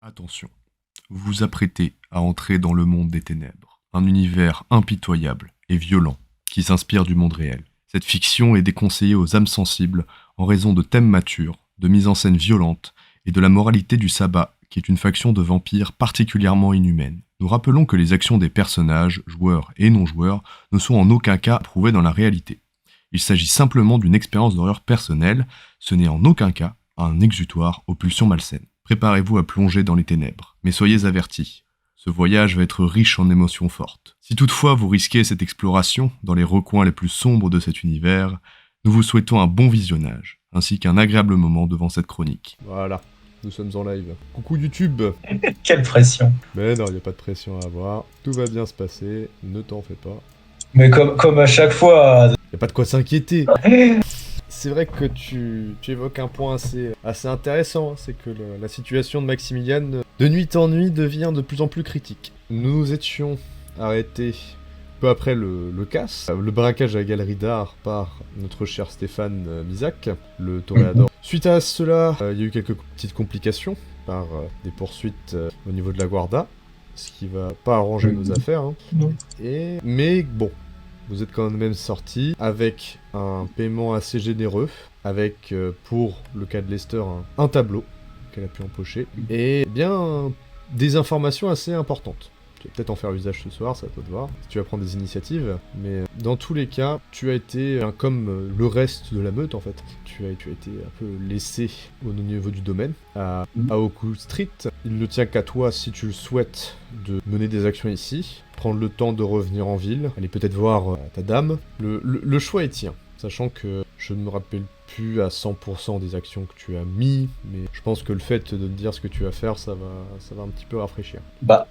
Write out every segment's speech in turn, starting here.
Attention, vous vous apprêtez à entrer dans le monde des ténèbres, un univers impitoyable et violent qui s'inspire du monde réel. Cette fiction est déconseillée aux âmes sensibles en raison de thèmes matures, de mise en scène violente et de la moralité du sabbat, qui est une faction de vampires particulièrement inhumaine. Nous rappelons que les actions des personnages, joueurs et non-joueurs, ne sont en aucun cas prouvées dans la réalité. Il s'agit simplement d'une expérience d'horreur personnelle, ce n'est en aucun cas un exutoire aux pulsions malsaines. Préparez-vous à plonger dans les ténèbres, mais soyez avertis, ce voyage va être riche en émotions fortes. Si toutefois vous risquez cette exploration dans les recoins les plus sombres de cet univers, nous vous souhaitons un bon visionnage, ainsi qu'un agréable moment devant cette chronique. Voilà, nous sommes en live. Coucou YouTube. Quelle pression. Mais non, il n'y a pas de pression à avoir. Tout va bien se passer, ne t'en fais pas. Mais comme à chaque fois. Il n'y a pas de quoi s'inquiéter. C'est vrai que tu évoques un point assez intéressant, c'est que la situation de Maximilian, de nuit en nuit, devient de plus en plus critique. Nous nous étions arrêtés peu après le casse, le braquage à la galerie d'art par notre cher Stéphane Misak, le toréador. Suite à cela, il y a eu quelques petites complications par des poursuites au niveau de la Guarda, ce qui va pas arranger nos affaires. Hein. Mais bon, vous êtes quand même sortis avec un paiement assez généreux, avec, pour le cas de Lester, un tableau qu'elle a pu empocher, et bien des informations assez importantes. Tu vas peut-être en faire usage ce soir, ça va te voir, si tu vas prendre des initiatives, mais dans tous les cas, tu as été, comme le reste de la meute en fait, tu as été un peu laissé au niveau du domaine, à Oaku Street. Il ne tient qu'à toi, si tu le souhaites, de mener des actions ici, prendre le temps de revenir en ville, aller peut-être voir ta dame. Le choix est tien, sachant que je ne me rappelle plus à 100% des actions que tu as mis, mais je pense que le fait de te dire ce que tu vas faire, ça va un petit peu rafraîchir. Bah,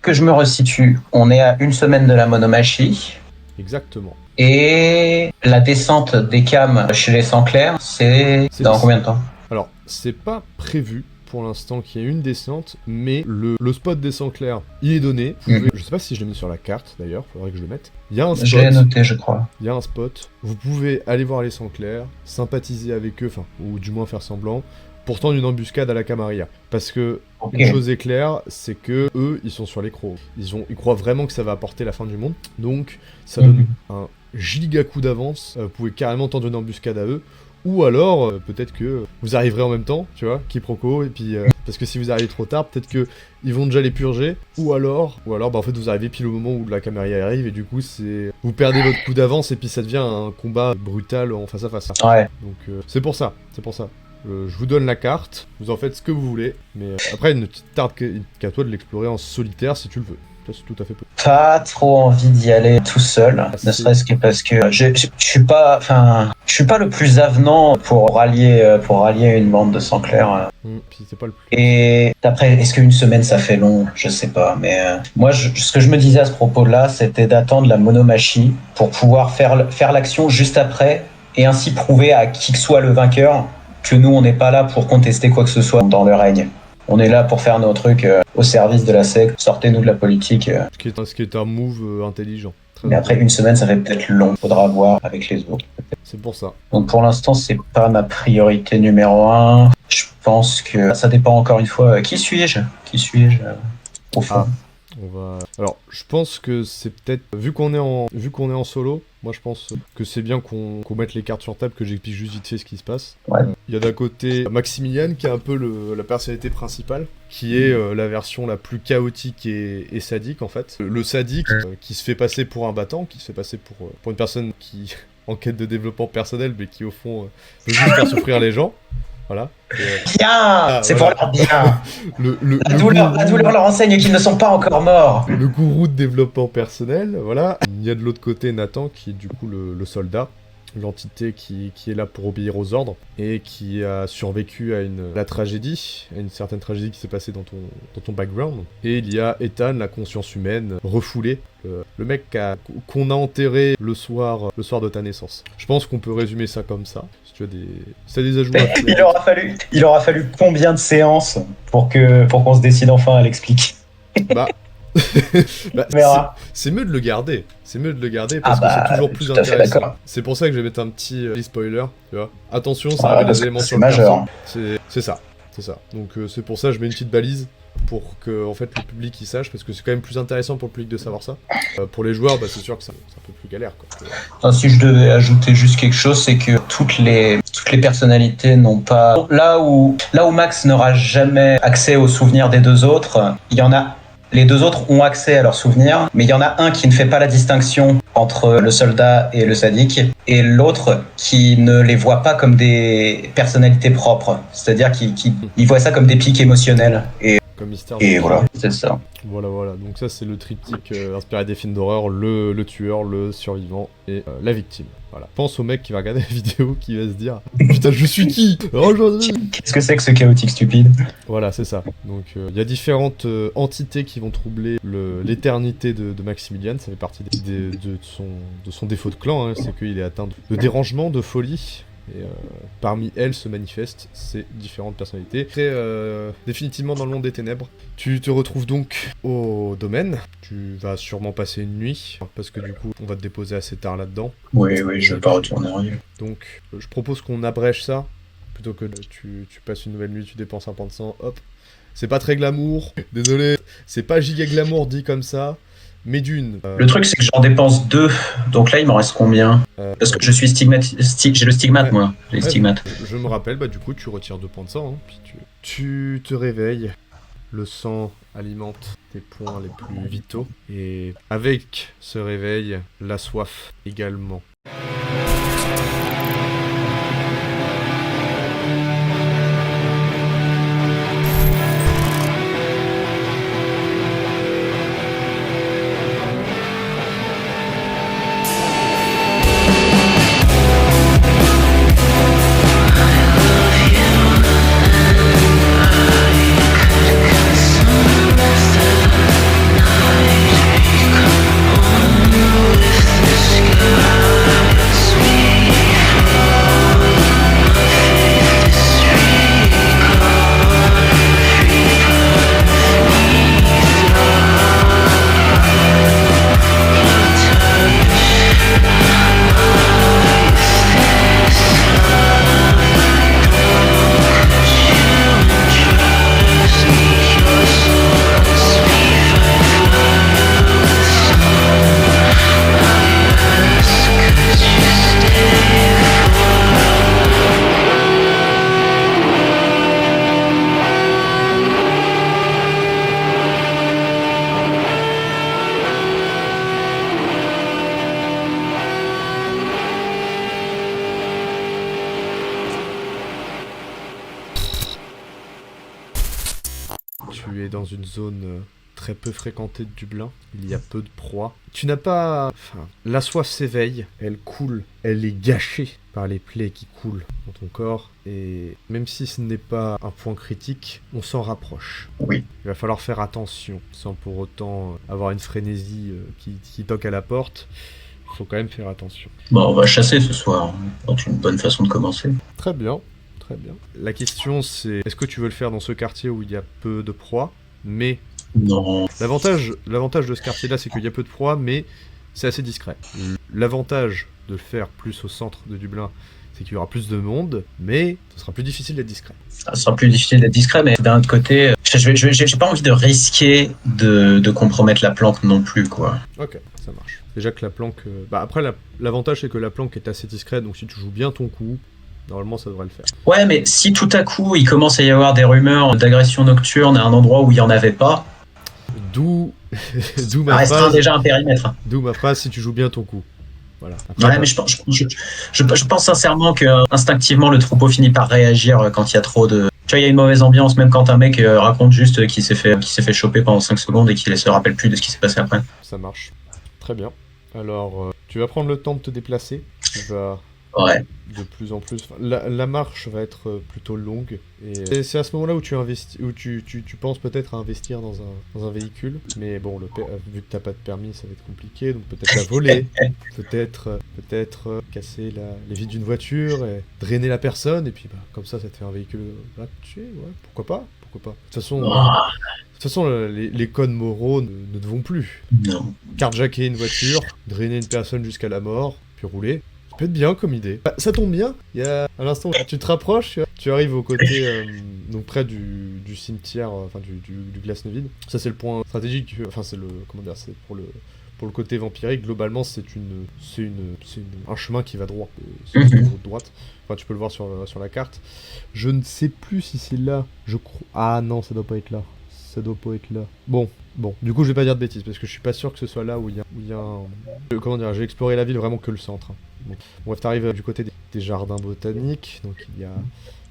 que je me resitue, on est à une semaine de la monomachie. Exactement. Et la descente des cams chez les Sanclair, c'est dans combien de temps? Alors, c'est pas prévu pour l'instant qu'il y ait une descente, mais le spot des Sanclair, il est donné. Je sais pas si je l'ai mis sur la carte d'ailleurs, faudrait que je le mette. Il y a un spot. Je l'ai noté, je crois. Il y a un spot. Vous pouvez aller voir les Sanclair, sympathiser avec eux, enfin, ou du moins faire semblant, pour tendre une embuscade à la Camarilla. Parce que une chose est claire, c'est que eux, ils sont sur les crocs. Ils croient vraiment que ça va apporter la fin du monde. Donc, ça donne un giga coup d'avance. Vous pouvez carrément tendre une embuscade à eux. Ou alors, peut-être que vous arriverez en même temps, tu vois, quiproquo, et puis... parce que si vous arrivez trop tard, peut-être que ils vont déjà les purger. Ou alors, bah en fait, vous arrivez pile au moment où la Camarilla arrive, et du coup, vous perdez votre coup d'avance, et puis ça devient un combat brutal en face à face. Ouais. Donc, c'est pour ça. Je vous donne la carte, vous en faites ce que vous voulez, mais après, il ne tarde qu'à toi de l'explorer en solitaire si tu le veux. Ça, c'est tout à fait possible. Pas trop envie d'y aller tout seul, ne serait-ce que parce que je suis pas le plus avenant pour rallier une bande de Sanclair. Puis c'est pas le plus. Et après, est-ce qu'une semaine ça fait long? Je sais pas, mais moi, ce que je me disais à ce propos-là, c'était d'attendre la monomachie pour pouvoir faire l'action juste après et ainsi prouver à qui que soit le vainqueur que nous, on n'est pas là pour contester quoi que ce soit dans le règne. On est là pour faire nos trucs au service de la secte. Sortez-nous de la politique. Ce qui est un move intelligent. Mais après une semaine, ça fait peut-être long. Faudra voir avec les autres. C'est pour ça. Donc pour l'instant, c'est pas ma priorité numéro 1. Je pense que ça dépend encore une fois. Qui suis-je au fond? Alors, je pense que c'est peut-être... Vu qu'on est en solo, moi je pense que c'est bien qu'on mette les cartes sur table, que j'explique juste vite fait ce qui se passe. Ouais. Il y a d'un côté Maximilian, qui est un peu la personnalité principale, qui est la version la plus chaotique et sadique en fait. Le sadique qui se fait passer pour un battant, qui se fait passer pour une personne qui en quête de développement personnel, mais qui au fond veut juste faire souffrir les gens. Voilà. Bien, c'est voilà. pour leur bien. La douleur leur enseigne qu'ils ne sont pas encore morts. Le gourou de développement personnel, voilà. Il y a de l'autre côté Nathan, qui est du coup le soldat, l'entité qui est là pour obéir aux ordres, et qui a survécu à la tragédie, à une certaine tragédie qui s'est passée dans ton background. Et il y a Ethan, la conscience humaine, refoulée, le mec qu'on a enterré le soir de ta naissance. Je pense qu'on peut résumer ça comme ça. Si tu as des ajouts à faire. Il aura fallu combien de séances pour qu'on se décide enfin à l'expliquer? C'est mieux de le garder. Parce que c'est toujours plus intéressant. C'est pour ça que je vais mettre un petit spoiler, tu vois. Attention, ça révèle des éléments sur le perso. C'est ça. C'est ça. Donc c'est pour ça que je mets une petite balise pour que en fait le public il sache, parce que c'est quand même plus intéressant pour le public de savoir ça. Pour les joueurs, bah, c'est sûr que c'est un peu plus galère, quoi. Si je devais ajouter juste quelque chose, c'est que toutes les personnalités n'ont pas... Là où Max n'aura jamais accès aux souvenirs des deux autres, il y en a... Les deux autres ont accès à leurs souvenirs, mais il y en a un qui ne fait pas la distinction entre le soldat et le sadique, et l'autre qui ne les voit pas comme des personnalités propres. C'est-à-dire qu'il voit ça comme des pics émotionnels. Comme Mystère. Et voilà, c'est ça. Voilà. Donc ça, c'est le triptyque inspiré des films d'horreur, le tueur, le survivant et la victime. Voilà. Pense au mec qui va regarder la vidéo, qui va se dire « Putain, je suis qui ? Qu'est-ce que c'est que ce chaotique stupide ?» Voilà, c'est ça. Donc il y a différentes entités qui vont troubler l'éternité de Maximilian. Ça fait partie de son défaut de clan, hein. C'est qu'il est atteint de dérangement, de folie. Et parmi elles se manifestent ces différentes personnalités. Définitivement dans le monde des ténèbres. Tu te retrouves donc au domaine. Tu vas sûrement passer une nuit, parce que du coup on va te déposer assez tard là-dedans. Oui, je vais pas retourner en ville. Donc je propose qu'on abrège ça, plutôt que tu passes une nouvelle nuit, tu dépenses un point de sang, hop. C'est pas très glamour, désolé, c'est pas giga glamour dit comme ça. Mais d'une. Le truc, c'est que j'en dépense 2, donc là, il m'en reste combien ? Parce que je suis j'ai le stigmate, moi. J'ai les stigmates. Je me rappelle, bah du coup, tu retires 2 points de sang, hein, puis tu te réveilles. Le sang alimente tes points les plus vitaux. Et avec ce réveil, la soif également. Tu es dans une zone très peu fréquentée de Dublin, il y a peu de proies. Tu n'as pas... Enfin, la soif s'éveille, elle coule, elle est gâchée par les plaies qui coulent dans ton corps, et même si ce n'est pas un point critique, on s'en rapproche. Oui. Il va falloir faire attention, sans pour autant avoir une frénésie qui toque à la porte. Il faut quand même faire attention. Bon, on va chasser ce soir, c'est une bonne façon de commencer. Très bien. Très bien. La question c'est, est-ce que tu veux le faire dans ce quartier où il y a peu de proies, mais... Non. L'avantage de ce quartier-là, c'est qu'il y a peu de proies, mais c'est assez discret. L'avantage de le faire plus au centre de Dublin, c'est qu'il y aura plus de monde, mais ce sera plus difficile d'être discret. Ça sera plus difficile d'être discret, mais d'un autre côté, j'ai pas envie de risquer de compromettre la planque non plus, quoi. Ok, ça marche. Déjà que la planque... après, l'avantage c'est que la planque est assez discrète, donc si tu joues bien ton coup, normalement, ça devrait le faire. Ouais, mais si tout à coup, il commence à y avoir des rumeurs d'agression nocturne à un endroit où il n'y en avait pas... D'où ma restera phrase... déjà un périmètre. D'où ma phrase, si tu joues bien ton coup. Voilà. Après, ouais, mais je pense sincèrement que instinctivement, le troupeau finit par réagir quand il y a trop de... Tu vois, il y a une mauvaise ambiance, même quand un mec raconte juste qu'il s'est fait choper pendant 5 secondes et qu'il ne se rappelle plus de ce qui s'est passé après. Ça marche. Très bien. Alors, tu vas prendre le temps de te déplacer. Tu vas... Ouais. De plus en plus. La marche va être plutôt longue. Et c'est à ce moment-là où tu penses peut-être à investir dans un véhicule. Mais bon, vu que t'as pas de permis, ça va être compliqué. Donc peut-être la voler. peut-être casser les vitres d'une voiture et drainer la personne. Et puis comme ça te fait un véhicule gratuit. Ouais, pourquoi pas. De toute façon, les codes moraux ne te vont plus. Non. Carjacker une voiture, drainer une personne jusqu'à la mort, puis rouler. Ça peut être bien comme idée. Ça tombe bien, il y a à l'instant où tu te rapproches, Tu arrives au côté, donc près du cimetière, enfin du Glasnevin. Ça c'est le point stratégique, enfin c'est le, comment dire, c'est pour le côté vampirique. Globalement c'est un chemin qui va droit, c'est une route droite. Enfin tu peux le voir sur la carte. Je ne sais plus si c'est là, je crois. Ah non, ça doit pas être là. Ça doit pas être là. Bon, du coup je vais pas dire de bêtises parce que je suis pas sûr que ce soit là où il y a un... Comment dire, j'ai exploré la ville vraiment que le centre. Bon. Bref, t'arrives du côté des jardins botaniques, donc il y a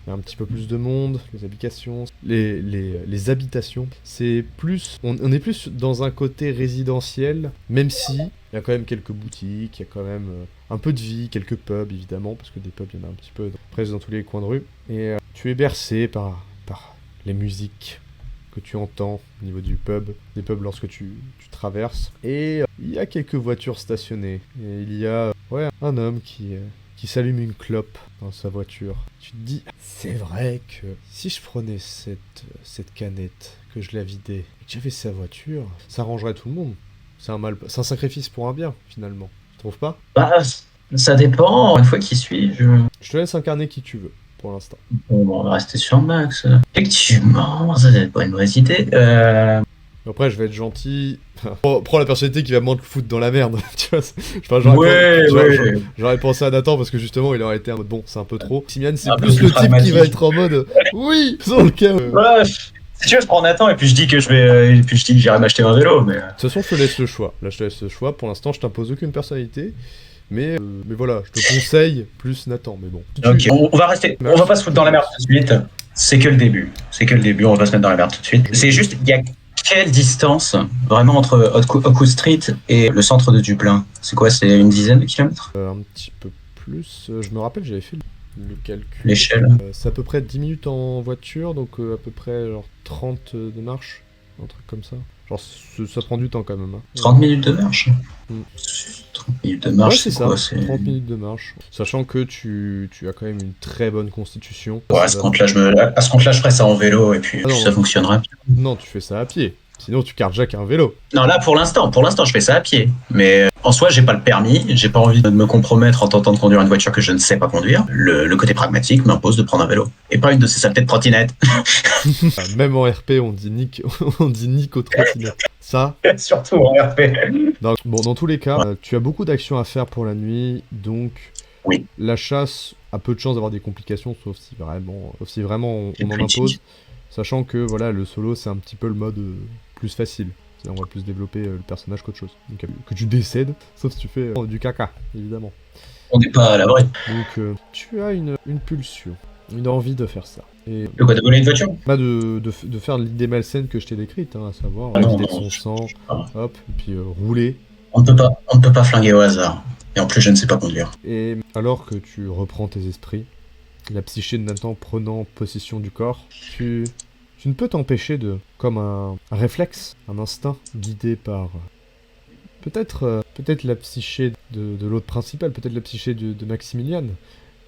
un petit peu plus de monde, les habitations. Les habitations, c'est plus... On est plus dans un côté résidentiel, même si il y a quand même quelques boutiques, il y a quand même un peu de vie, quelques pubs évidemment, parce que des pubs il y en a un petit peu presque dans tous les coins de rue. Et tu es bercé par les musiques que tu entends au niveau des pubs lorsque tu traverses. Et il y a quelques voitures stationnées. Et il y a un homme qui s'allume une clope dans sa voiture. Tu te dis, c'est vrai que si je prenais cette canette, que je la vidais, et que j'avais sa voiture, ça arrangerait tout le monde. C'est un sacrifice pour un bien, finalement. Tu trouves pas? Bah, ça dépend, une fois qui suis-je. Je te laisse incarner qui tu veux, pour l'instant. Bon, on va rester sur Max. Effectivement, ça c'est pas une mauvaise idée. Après, je vais être gentil. Prends la personnalité qui va moins te foutre dans la merde. Tu vois, j'aurais pensé à Nathan parce que justement, il aurait été en mode bon, c'est un peu trop. Simian, c'est plus le type qui va être en mode oui, sans le cas. Ouais, si tu veux, je prends Nathan et puis je dis que j'irai m'acheter un vélo. Mais... De toute façon, je te laisse le choix. Là, je te laisse le choix. Pour l'instant, je t'impose aucune personnalité. Mais voilà, je te conseille plus Nathan. Mais bon. Ok, on va rester. On va pas se foutre dans la merde tout de suite. C'est que le début. On va pas se mettre dans la merde tout de suite. C'est juste, il y a quelle distance vraiment entre Oakwood Street et le centre de Dublin? C'est quoi, c'est une dizaine de kilomètres? Un petit peu plus. Je me rappelle, j'avais fait le calcul. L'échelle. C'est à peu près 10 minutes en voiture, donc à peu près genre 30 de marche. Un truc comme ça. Genre, ça prend du temps quand même. Hein. 30 minutes de marche. 30 minutes de marche, ouais, c'est quoi, ça. 30 minutes de marche. Sachant que tu as quand même une très bonne constitution. Ouais, à ce compte-là, je ferais ça en vélo et puis, ça fonctionnera. Non, tu fais ça à pied. Sinon, tu carjack un vélo. Non, là, pour l'instant, je fais ça à pied. Mais en soi, j'ai pas le permis, j'ai pas envie de me compromettre en tentant de conduire une voiture que je ne sais pas conduire. Le côté pragmatique m'impose de prendre un vélo. Et pas une de ces saletés de trottinettes. Même en RP, on dit nique aux trottinettes. Ça. Surtout en RP. Dans tous les cas, tu as beaucoup d'actions à faire pour la nuit, donc oui. La chasse a peu de chances d'avoir des complications, sauf si vraiment on en impose. Sachant que voilà, le solo, c'est un petit peu le mode plus facile. On va plus développer le personnage qu'autre chose. Donc, que tu décèdes, sauf si tu fais du caca, évidemment. On n'est pas à l'abri. Donc tu as une pulsion, une envie de faire ça. Et, de quoi, de voler une voiture? De faire l'idée malsaine que je t'ai décrite, hein, à savoir vider son sang, hop, et puis rouler. On ne peut pas flinguer au hasard. Et en plus, je ne sais pas conduire. Et alors que tu reprends tes esprits, la psyché de Nathan prenant possession du corps, tu ne peux t'empêcher de, comme un réflexe, un instinct, guidé par peut-être la psyché de l'autre principal, peut-être la psyché de Maximilian,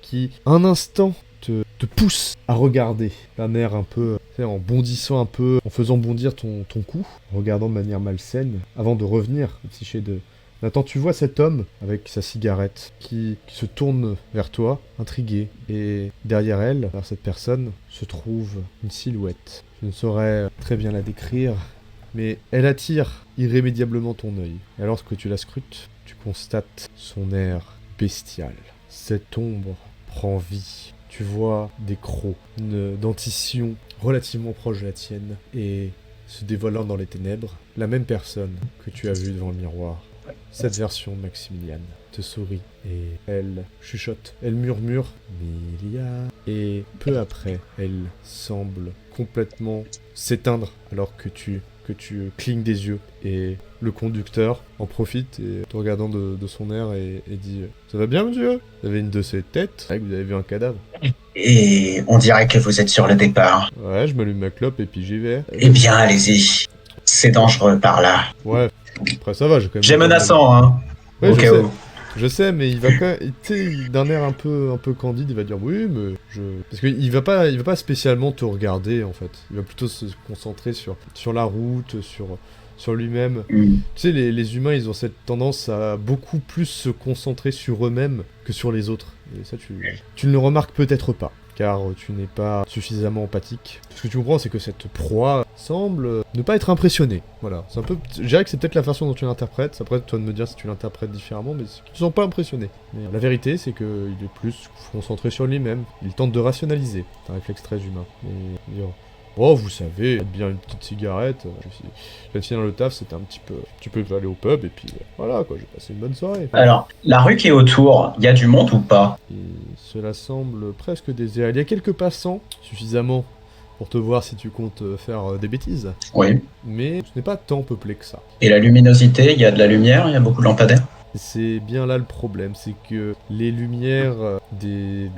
qui, un instant, te pousse à regarder d'un air un peu, en bondissant un peu, en faisant bondir ton cou, en regardant de manière malsaine, avant de revenir, la psyché de Nathan. Tu vois cet homme avec sa cigarette qui se tourne vers toi, intrigué, et derrière elle, vers cette personne, se trouve une silhouette. Je ne saurais très bien la décrire, mais elle attire irrémédiablement ton œil. Et alors que tu la scrutes, tu constates son air bestial. Cette ombre prend vie. Tu vois des crocs, une dentition relativement proche de la tienne, et se dévoilant dans les ténèbres, la même personne que tu as vue devant le miroir. Cette version de Maximilian te sourit et elle chuchote, elle murmure Milia. Et peu après, elle semble complètement s'éteindre alors que tu clignes des yeux. Et le conducteur en profite et te regardant de son air et dit ça va bien monsieur? Vous avez une de ces têtes? C'est vrai que vous avez vu un cadavre. Et on dirait que vous êtes sur le départ. Ouais, je m'allume ma clope et puis j'y vais. Eh bien, allez-y. C'est dangereux par là. Ouais. Après ça va, j'ai quand même... J'ai menaçant, hein. Ouais, au cas où. Je sais, mais il va quand même... Tu sais, d'un air un peu candide, il va dire oui, mais je... Parce qu'il va pas spécialement te regarder, en fait. Il va plutôt se concentrer sur la route, sur lui-même. Tu sais, les humains, ils ont cette tendance à beaucoup plus se concentrer sur eux-mêmes que sur les autres. Et ça, tu ne le remarques peut-être pas. car tu n'es pas suffisamment empathique. Ce que tu comprends, c'est que cette proie semble ne pas être impressionnée. Voilà, c'est un peu... Je dirais que c'est peut-être la façon dont tu l'interprètes, après toi de me dire si tu l'interprètes différemment, mais tu ne sens pas impressionné. Mais la vérité, c'est qu'il est plus concentré sur lui-même, il tente de rationaliser. C'est un réflexe très humain. Et dire, oh, vous savez, faites bien une petite cigarette, je viens de finir le taf, c'était un petit peu... Tu peux aller au pub, et puis voilà, quoi, j'ai passé une bonne soirée. Alors, la rue qui est autour, il y a du monde ou pas? Et cela semble presque désert. Il y a quelques passants, suffisamment pour te voir si tu comptes faire des bêtises. Oui. Mais ce n'est pas tant peuplé que ça. Et la luminosité, il y a de la lumière, il y a beaucoup de lampadaires? C'est bien là le problème, c'est que les lumières des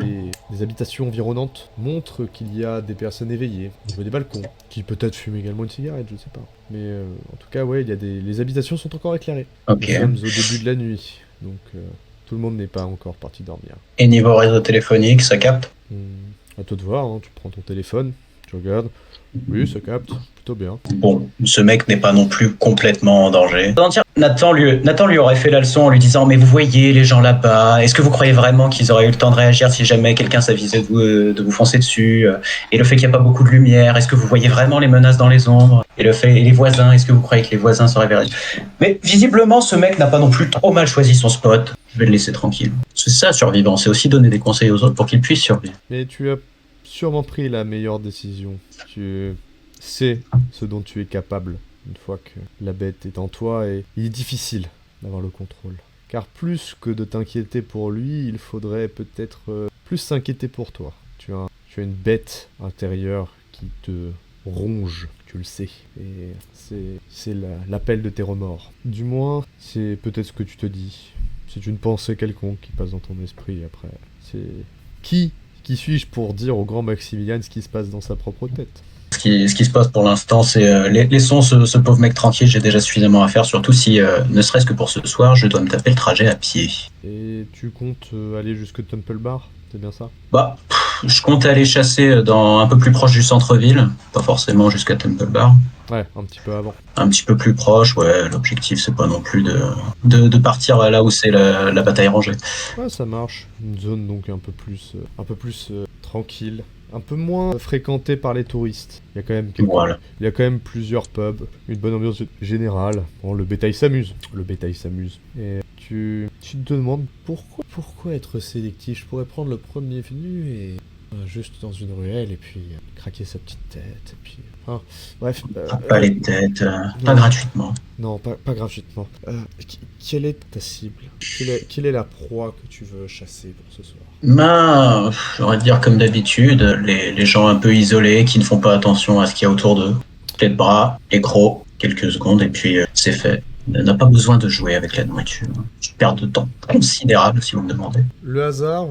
habitations environnantes montrent qu'il y a des personnes éveillées, au niveau des balcons, qui peut-être fument également une cigarette, je sais pas. Mais en tout cas, ouais, il y a les habitations sont encore éclairées. Ok. Nous sommes au début de la nuit, donc tout le monde n'est pas encore parti dormir. Et niveau réseau téléphonique, ça capte? À toi de voir, hein, tu prends ton téléphone, tu regardes. Oui, ça capte, plutôt bien. Bon, ce mec n'est pas non plus complètement en danger. Nathan lui aurait fait la leçon en lui disant « Mais vous voyez les gens là-bas, est-ce que vous croyez vraiment qu'ils auraient eu le temps de réagir si jamais quelqu'un s'avisait de vous foncer dessus? Et le fait qu'il n'y a pas beaucoup de lumière, est-ce que vous voyez vraiment les menaces dans les ombres? Et les voisins, est-ce que vous croyez que les voisins seraient vérifiés ?» Mais visiblement, ce mec n'a pas non plus trop mal choisi son spot. Je vais le laisser tranquille. C'est ça, survivant, c'est aussi donner des conseils aux autres pour qu'ils puissent survivre. Mais tu as sûrement pris la meilleure décision. Tu sais ce dont tu es capable une fois que la bête est en toi et il est difficile d'avoir le contrôle. Car plus que de t'inquiéter pour lui, il faudrait peut-être plus s'inquiéter pour toi. Tu as une bête intérieure qui te ronge, tu le sais. Et c'est l'appel de tes remords. Du moins, c'est peut-être ce que tu te dis. C'est une pensée quelconque qui passe dans ton esprit après. C'est... Qui suis-je pour dire au grand Maximilian ce qui se passe dans sa propre tête? Ce qui se passe pour l'instant, c'est laissons ce pauvre mec tranquille, j'ai déjà suffisamment à faire, surtout si, ne serait-ce que pour ce soir, je dois me taper le trajet à pied. Et tu comptes aller jusque Temple Bar? C'est bien ça? Bah, je compte aller chasser un peu plus proche du centre-ville, pas forcément jusqu'à Temple Bar. Ouais, un petit peu avant. Un petit peu plus proche, ouais, l'objectif c'est pas non plus de partir là où c'est la bataille rangée. Ouais, ça marche. Une zone donc un peu plus tranquille. Un peu moins fréquentée par les touristes. Il y a quand même Voilà. Il y a quand même plusieurs pubs, une bonne ambiance générale. Bon, le bétail s'amuse. Le bétail s'amuse. Et tu te demandes pourquoi être sélectif. Je pourrais prendre le premier venu et juste dans une ruelle et puis craquer sa petite tête et puis bref. Pas les têtes, pas gratuitement. Non, pas gratuitement. Quelle est ta cible? Quelle est la proie que tu veux chasser pour ce soir? Ben, j'aurais dire comme d'habitude, les gens un peu isolés qui ne font pas attention à ce qu'il y a autour d'eux. Les bras, les crocs, quelques secondes et puis c'est fait. On n'a pas besoin de jouer avec la nourriture. Je perds de temps considérable si vous me demandez. Le hasard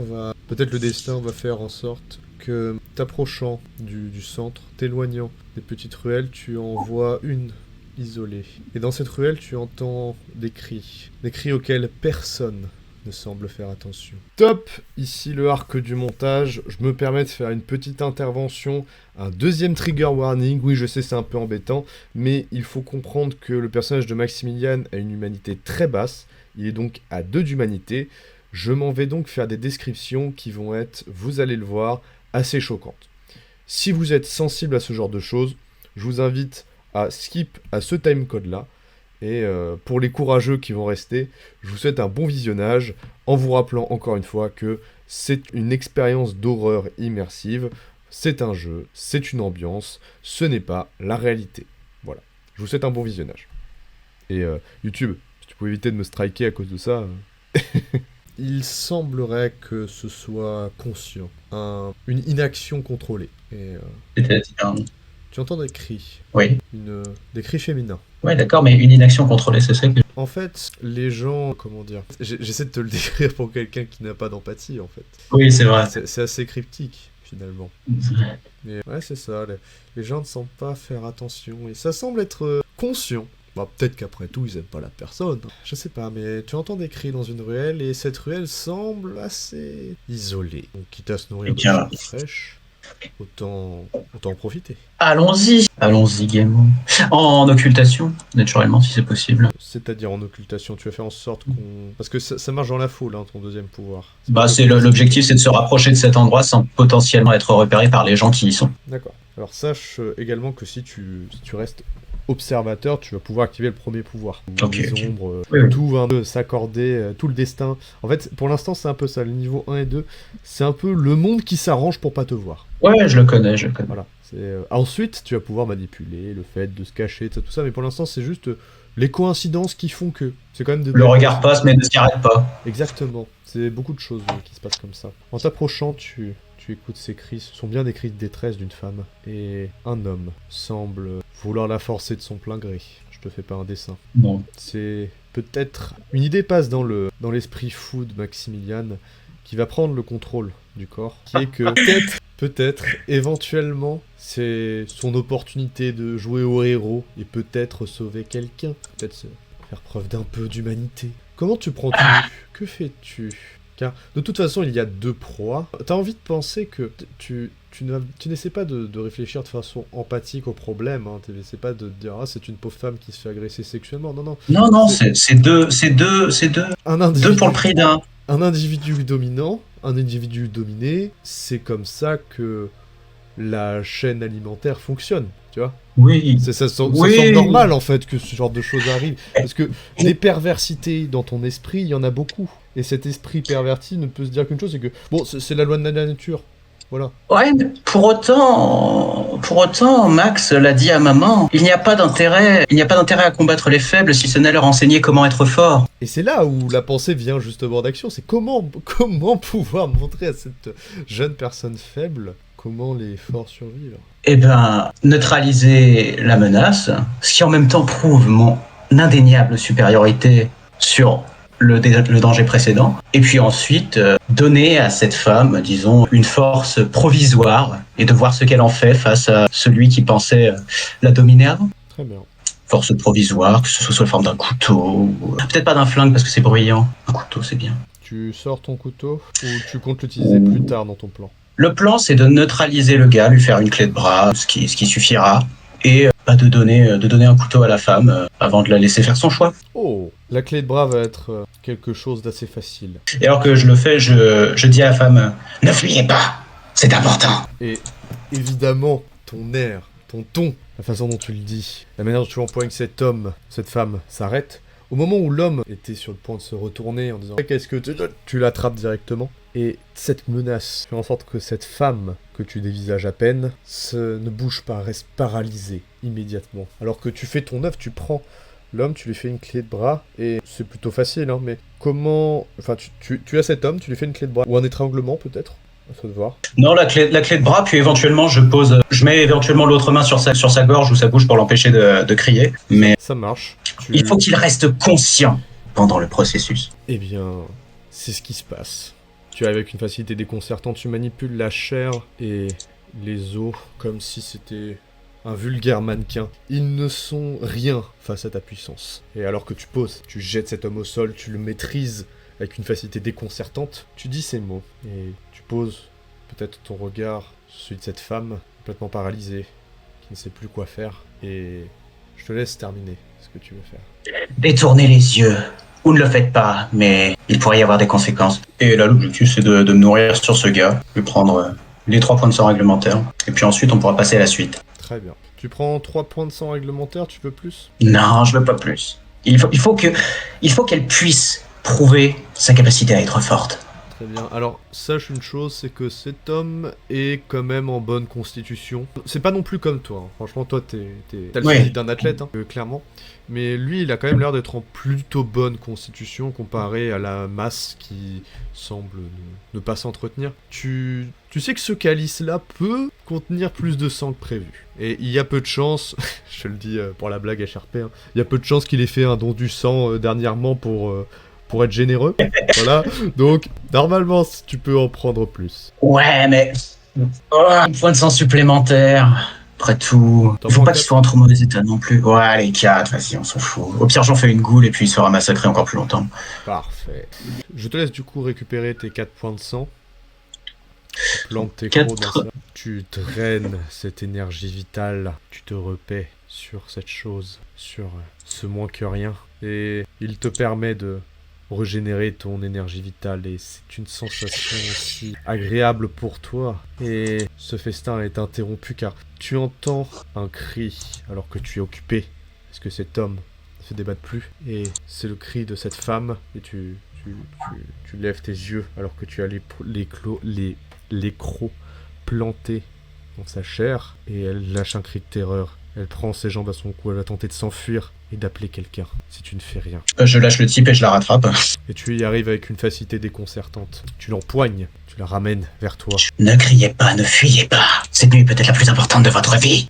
peut-être le destin va faire en sorte que t'approchant du centre, t'éloignant des petites ruelles, tu en vois une isolée. Et dans cette ruelle, tu entends des cris auxquels personne ne semble faire attention. Top! Ici le arc du montage, je me permets de faire une petite intervention, un deuxième trigger warning. Oui, je sais, c'est un peu embêtant, mais il faut comprendre que le personnage de Maximilian a une humanité très basse, il est donc à 2 d'humanité. Je m'en vais donc faire des descriptions qui vont être, vous allez le voir, assez choquantes. Si vous êtes sensible à ce genre de choses, je vous invite à skip à ce timecode-là. Et pour les courageux qui vont rester, je vous souhaite un bon visionnage, en vous rappelant encore une fois que c'est une expérience d'horreur immersive, c'est un jeu, c'est une ambiance, ce n'est pas la réalité. Voilà, je vous souhaite un bon visionnage. Et YouTube, si tu peux éviter de me striker à cause de ça... Il semblerait que ce soit conscient, une inaction contrôlée. Et C'est-à-dire... tu entends des cris, Oui. des cris féminins. Ouais, d'accord, mais une inaction contrôlée, c'est ça que... En fait, les gens, comment dire, j'essaie de te le décrire pour quelqu'un qui n'a pas d'empathie, en fait. Oui, c'est vrai. C'est assez cryptique, finalement. Mais ouais, c'est ça, les gens ne semblent pas faire attention, et ça semble être conscient. Bah, peut-être qu'après tout, ils aiment pas la personne. Je sais pas, mais tu entends des cris dans une ruelle, et cette ruelle semble assez isolée. Donc, quitte à se nourrir de choses fraîches. autant en profiter. Allons-y gaiement. En occultation, naturellement, si c'est possible. C'est-à-dire en occultation, tu vas faire en sorte qu'on... Parce que ça marche dans la foule, hein, ton deuxième pouvoir. Bah, l'objectif, c'est de se rapprocher de cet endroit sans potentiellement être repéré par les gens qui y sont. D'accord. Alors sache également que si tu restes observateur, tu vas pouvoir activer le premier pouvoir. Les ombres, oui. tout va un peu s'accorder, tout le destin. En fait, pour l'instant, c'est un peu ça. Le niveau 1 et 2, c'est un peu le monde qui s'arrange pour pas te voir. Ouais, je le connais. Voilà. Ensuite, tu vas pouvoir manipuler le fait de se cacher, tout ça, mais pour l'instant, c'est juste les coïncidences qui font que. C'est quand même le regard passe, mais ne s'y arrête pas. Exactement. C'est beaucoup de choses qui se passent comme ça. En t'approchant, tu écoutes ces cris, ce sont bien des cris de détresse d'une femme. Et un homme semble vouloir la forcer de son plein gré. Je te fais pas un dessin. Non. C'est peut-être... Une idée passe dans l'esprit fou de Maximilian, qui va prendre le contrôle du corps, qui est que peut-être, éventuellement, c'est son opportunité de jouer au héros et peut-être sauver quelqu'un. Peut-être faire preuve d'un peu d'humanité. Comment tu prends tout? Que fais-tu? Car de toute façon, il y a deux proies. T'as envie de penser que tu n'essaies pas de réfléchir de façon empathique au problème. Hein. Tu n'essaies pas de te dire « Ah, c'est une pauvre femme qui se fait agresser sexuellement. » Non. Non, c'est deux. Deux pour le prix d'un. Un individu dominant, un individu dominé, c'est comme ça que la chaîne alimentaire fonctionne, tu vois. Oui. Ça semble normal en fait que ce genre de choses arrivent. Parce que des perversités dans ton esprit, il y en a beaucoup. Et cet esprit perverti ne peut se dire qu'une chose, c'est que bon, c'est la loi de la nature. Voilà. Ouais, mais pour autant, Max l'a dit à maman, il n'y a pas d'intérêt à combattre les faibles si ce n'est leur enseigner comment être fort. Et c'est là où la pensée vient justement d'action, c'est comment pouvoir montrer à cette jeune personne faible comment les forts survivent. Eh ben, neutraliser la menace, ce qui en même temps prouve mon indéniable supériorité sur le danger précédent, et puis ensuite donner à cette femme, disons, une force provisoire et de voir ce qu'elle en fait face à celui qui pensait la dominer avant. Très bien. Force provisoire, que ce soit sous la forme d'un couteau, ou... peut-être pas d'un flingue parce que c'est bruyant. Un couteau, c'est bien. Tu sors ton couteau ou tu comptes l'utiliser plus tard dans ton plan? Le plan, c'est de neutraliser le gars, lui faire une clé de bras, ce qui suffira, et de donner un couteau à la femme avant de la laisser faire son choix. Oh, la clé de bras va être quelque chose d'assez facile. Et alors que je le fais, je dis à la femme, ne fuyez pas, c'est important. Et évidemment, ton air, ton ton, la façon dont tu le dis, la manière dont tu emploies que cet homme, cette femme s'arrête, au moment où l'homme était sur le point de se retourner en disant « Qu'est-ce que tu l'attrapes directement ?» Et cette menace fait en sorte que cette femme, que tu dévisages à peine, ne bouge pas, reste paralysée immédiatement. Alors que tu fais ton œuvre, tu prends l'homme, tu lui fais une clé de bras, et c'est plutôt facile, hein, mais comment... Enfin, tu as cet homme, tu lui fais une clé de bras, ou un étranglement peut-être, à toi de voir. Non, la clé de bras, puis éventuellement je mets éventuellement l'autre main sur sa gorge ou sa bouche pour l'empêcher de crier, mais... Ça marche. Il faut qu'il reste conscient pendant le processus. Eh bien, c'est ce qui se passe. Tu arrives avec une facilité déconcertante, tu manipules la chair et les os comme si c'était un vulgaire mannequin. Ils ne sont rien face à ta puissance. Et alors que tu poses, tu jettes cet homme au sol, tu le maîtrises avec une facilité déconcertante, tu dis ces mots et tu poses peut-être ton regard sur celui de cette femme complètement paralysée, qui ne sait plus quoi faire, et je te laisse terminer ce que tu veux faire. Détournez les yeux. Ou ne le faites pas, mais il pourrait y avoir des conséquences. Et là, l'objectif, c'est de me nourrir sur ce gars, lui prendre les 3 points de sang réglementaires, et puis ensuite, on pourra passer à la suite. Très bien. Tu prends 3 points de sang réglementaires, tu veux plus? Non, je veux pas plus. Il faut qu'elle puisse prouver sa capacité à être forte. Très bien. Alors, sache une chose, c'est que cet homme est quand même en bonne constitution. C'est pas non plus comme toi. Hein. Franchement, toi, t'as le physique d'un athlète, hein, clairement. Mais lui, il a quand même l'air d'être en plutôt bonne constitution comparé à la masse qui semble ne pas s'entretenir. Tu sais que ce calice-là peut contenir plus de sang que prévu. Et il y a peu de chance, je te le dis pour la blague HRP, hein, il y a peu de chance qu'il ait fait un don du sang dernièrement pour être généreux. Voilà. Donc, normalement, tu peux en prendre plus. Ouais, mais... un point de sang supplémentaire... Après tout, il faut pas qu'il soit en trop mauvais état non plus. Ouais, les 4, vas-y, on s'en fout. Au pire, j'en fais une goule et puis il sera massacré encore plus longtemps. Parfait. Je te laisse du coup récupérer tes 4 points de sang. Tu plantes tes Quatre. crocs dans ça. Tu draines cette énergie vitale. Tu te repais sur cette chose, sur ce moins que rien. Et il te permet de régénérer ton énergie vitale. Et c'est une sensation aussi agréable pour toi. Et ce festin est interrompu car tu entends un cri alors que tu es occupé. Parce que cet homme ne se débatte plus. Et c'est le cri de cette femme. Et tu lèves tes yeux alors que tu as les crocs plantés dans sa chair. Et elle lâche un cri de terreur. Elle prend ses jambes à son cou. Elle va tenter de s'enfuir et d'appeler quelqu'un. Si tu ne fais rien. Je lâche le type et je la rattrape. Et tu y arrives avec une facilité déconcertante. Tu l'empoignes. Tu la ramènes vers toi. Ne criez pas, ne fuyez pas. Cette nuit est peut-être la plus importante de votre vie.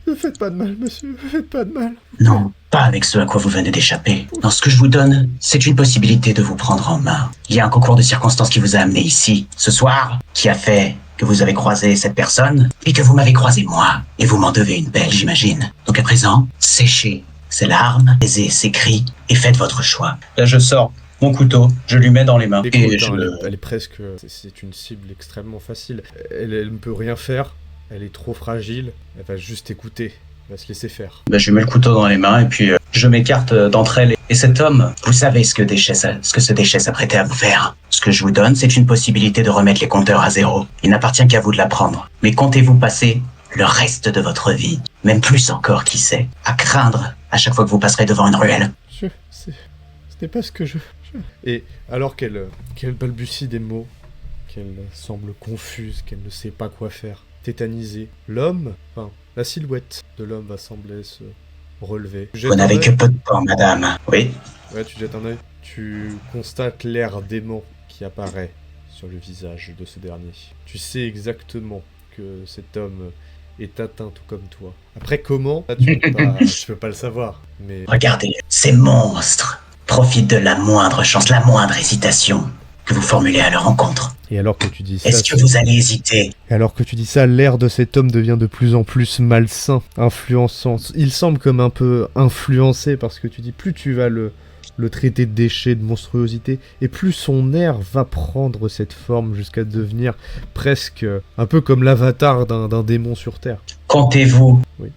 Ne faites pas de mal, monsieur. Ne faites pas de mal. Non, pas avec ce à quoi vous venez d'échapper. Non, ce que je vous donne, c'est une possibilité de vous prendre en main. Il y a un concours de circonstances qui vous a amené ici, ce soir, qui a fait que vous avez croisé cette personne, et que vous m'avez croisé moi. Et vous m'en devez une belle, j'imagine. Donc à présent, séchez ses larmes, taisez ses cris, et faites votre choix. Là, je sors mon couteau, je lui mets dans les mains. Écoute, elle est presque... C'est une cible extrêmement facile. Elle ne peut rien faire. Elle est trop fragile. Elle va juste écouter. Elle va se laisser faire. Je lui mets le couteau dans les mains et puis je m'écarte d'entre elles. Et cet homme, vous savez ce que ce déchet s'apprêtait à vous faire. Ce que je vous donne, c'est une possibilité de remettre les compteurs à zéro. Il n'appartient qu'à vous de la prendre. Mais comptez-vous passer le reste de votre vie, même plus encore, qui sait, à craindre à chaque fois que vous passerez devant une ruelle. Ce n'est pas ce que je... Et alors qu'elle balbutie des mots, qu'elle semble confuse, qu'elle ne sait pas quoi faire, tétanisée, la silhouette de l'homme va sembler se relever. Vous n'avez que peu de temps, madame. Oui. Ouais, tu jettes un œil. Tu constates l'air dément qui apparaît sur le visage de ce dernier. Tu sais exactement que cet homme est atteint tout comme toi. Après, comment? Là, tu peux pas le savoir. Mais Regardez, ces monstres profitent de la moindre chance, la moindre hésitation que vous formulez à leur rencontre. Et alors que tu dis ça, Est-ce que vous allez hésiter? Et alors que tu dis ça, l'air de cet homme devient de plus en plus malsain, influençant. Il semble comme un peu influencé parce que tu dis plus tu vas le traiter de déchet, de monstruosité, et plus son air va prendre cette forme jusqu'à devenir presque un peu comme l'avatar d'un démon sur Terre. Comptez-vous Oui.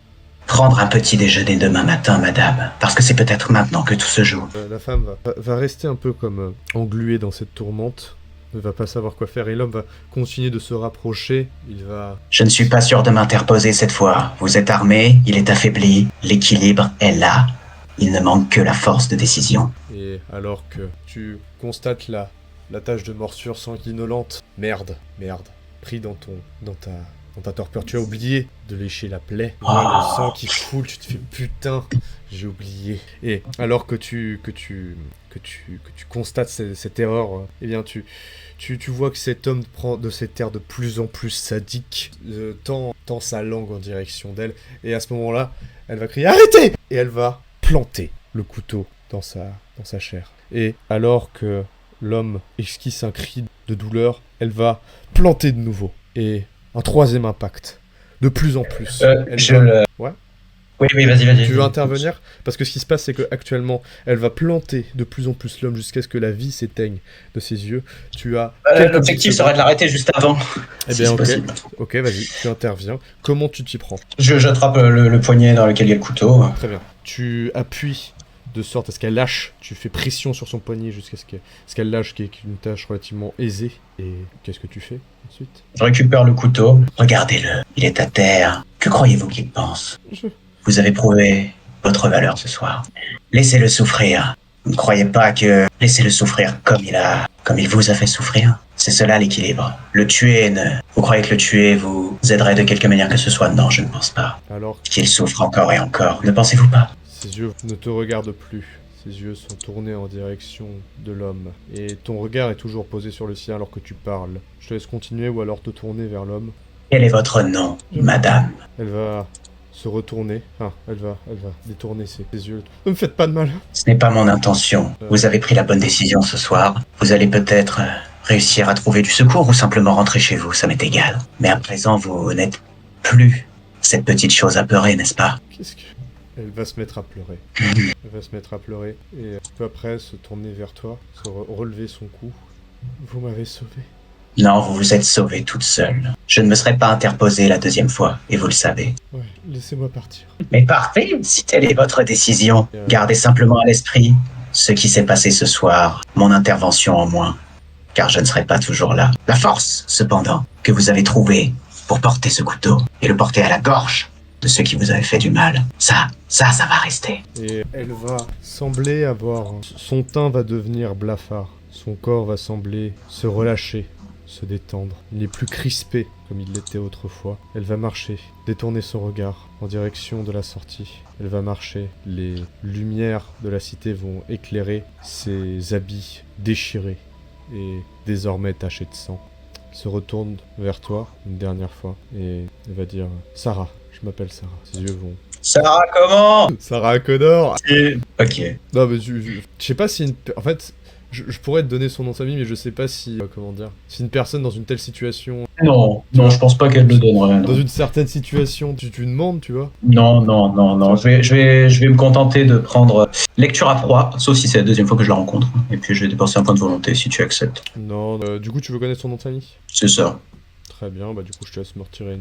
prendre un petit déjeuner demain matin, madame? Parce que c'est peut-être maintenant que tout se joue. La femme va rester un peu comme engluée dans cette tourmente. Ne va pas savoir quoi faire et l'homme va continuer de se rapprocher. Il va... Je ne suis pas sûr de m'interposer cette fois. Vous êtes armé, il est affaibli, l'équilibre est là. Il ne manque que la force de décision. Et alors que tu constates la tache de morsure sanguinolente, merde, pris dans ta torpeur, tu as oublié de lécher la plaie. Tu vois le sang qui coule, tu te fais putain, j'ai oublié. Et alors que tu constates cette erreur, eh bien tu vois que cet homme prend de cet air de plus en plus sadique, tend sa langue en direction d'elle, et à ce moment-là, elle va crier « Arrêtez !» Et elle va planter le couteau dans sa chair. Et alors que l'homme esquisse un cri de douleur, elle va planter de nouveau. Et un troisième impact. De plus en plus. Ouais. Oui, vas-y. Tu veux intervenir? Parce que ce qui se passe, c'est qu'actuellement, elle va planter de plus en plus l'homme jusqu'à ce que la vie s'éteigne de ses yeux. Tu as... L'objectif serait de l'arrêter juste avant. Eh bien, ok, vas-y, tu interviens. Comment tu t'y prends? J'attrape le poignet dans lequel il y a le couteau. Très bien. Tu appuies de sorte à ce qu'elle lâche. Tu fais pression sur son poignet jusqu'à ce qu'elle lâche, qui est une tâche relativement aisée. Et qu'est-ce que tu fais ensuite? Je récupère le couteau. Regardez-le, il est à terre. Que croyez-vous qu'il pense? Vous avez prouvé votre valeur ce soir. Laissez-le souffrir. Vous ne croyez pas que... Laissez-le souffrir comme il vous a fait souffrir. C'est cela l'équilibre. Le tuer, vous croyez que le tuer vous aiderait de quelque manière que ce soit? Non, je ne pense pas. Alors qu'il souffre encore et encore, ne pensez-vous pas? Ses yeux ne te regardent plus. Ses yeux sont tournés en direction de l'homme. Et ton regard est toujours posé sur le sien alors que tu parles. Je te laisse continuer ou alors te tourner vers l'homme. Quel est votre nom, madame? Elle va se retourner. Elle va détourner ses yeux. Ne me faites pas de mal. Ce n'est pas mon intention. Vous avez pris la bonne décision ce soir. Vous allez peut-être réussir à trouver du secours ou simplement rentrer chez vous, ça m'est égal. Mais à présent, vous n'êtes plus cette petite chose apeurée, n'est-ce pas? Qu'est-ce que... Elle va se mettre à pleurer. Elle va se mettre à pleurer et peu après se tourner vers toi, relever son cou. Vous m'avez sauvé. Non, vous vous êtes sauvée toute seule. Je ne me serais pas interposé la deuxième fois, et vous le savez. Ouais, laissez-moi partir. Mais partez, si telle est votre décision. Gardez simplement à l'esprit ce qui s'est passé ce soir, mon intervention en moins, car je ne serai pas toujours là. La force, cependant, que vous avez trouvée pour porter ce couteau, et le porter à la gorge de ceux qui vous avaient fait du mal, ça va rester. Et elle va sembler avoir... Son teint va devenir blafard. Son corps va sembler se relâcher, se détendre. Il n'est plus crispé comme il l'était autrefois. Elle va marcher, détourner son regard en direction de la sortie. Elle va marcher. Les lumières de la cité vont éclairer ses habits déchirés et désormais tachés de sang. Elle se retourne vers toi une dernière fois et elle va dire « Sarah, je m'appelle Sarah ». Ses yeux vont... Sarah, comment? Sarah Connor. Ok. Non mais je sais pas si en fait je pourrais te donner son nom de famille mais je sais pas si comment dire si une personne dans une telle situation Non, je pense pas qu'elle le donnerait. dans une certaine situation tu demandes tu vois. Non. Je vais me contenter de prendre lecture à froid, sauf si c'est la deuxième fois que je la rencontre. Et puis je vais dépenser un point de volonté si tu acceptes. Non du coup tu veux connaître son nom de famille. C'est ça. Très bien bah du coup je te laisse me retirer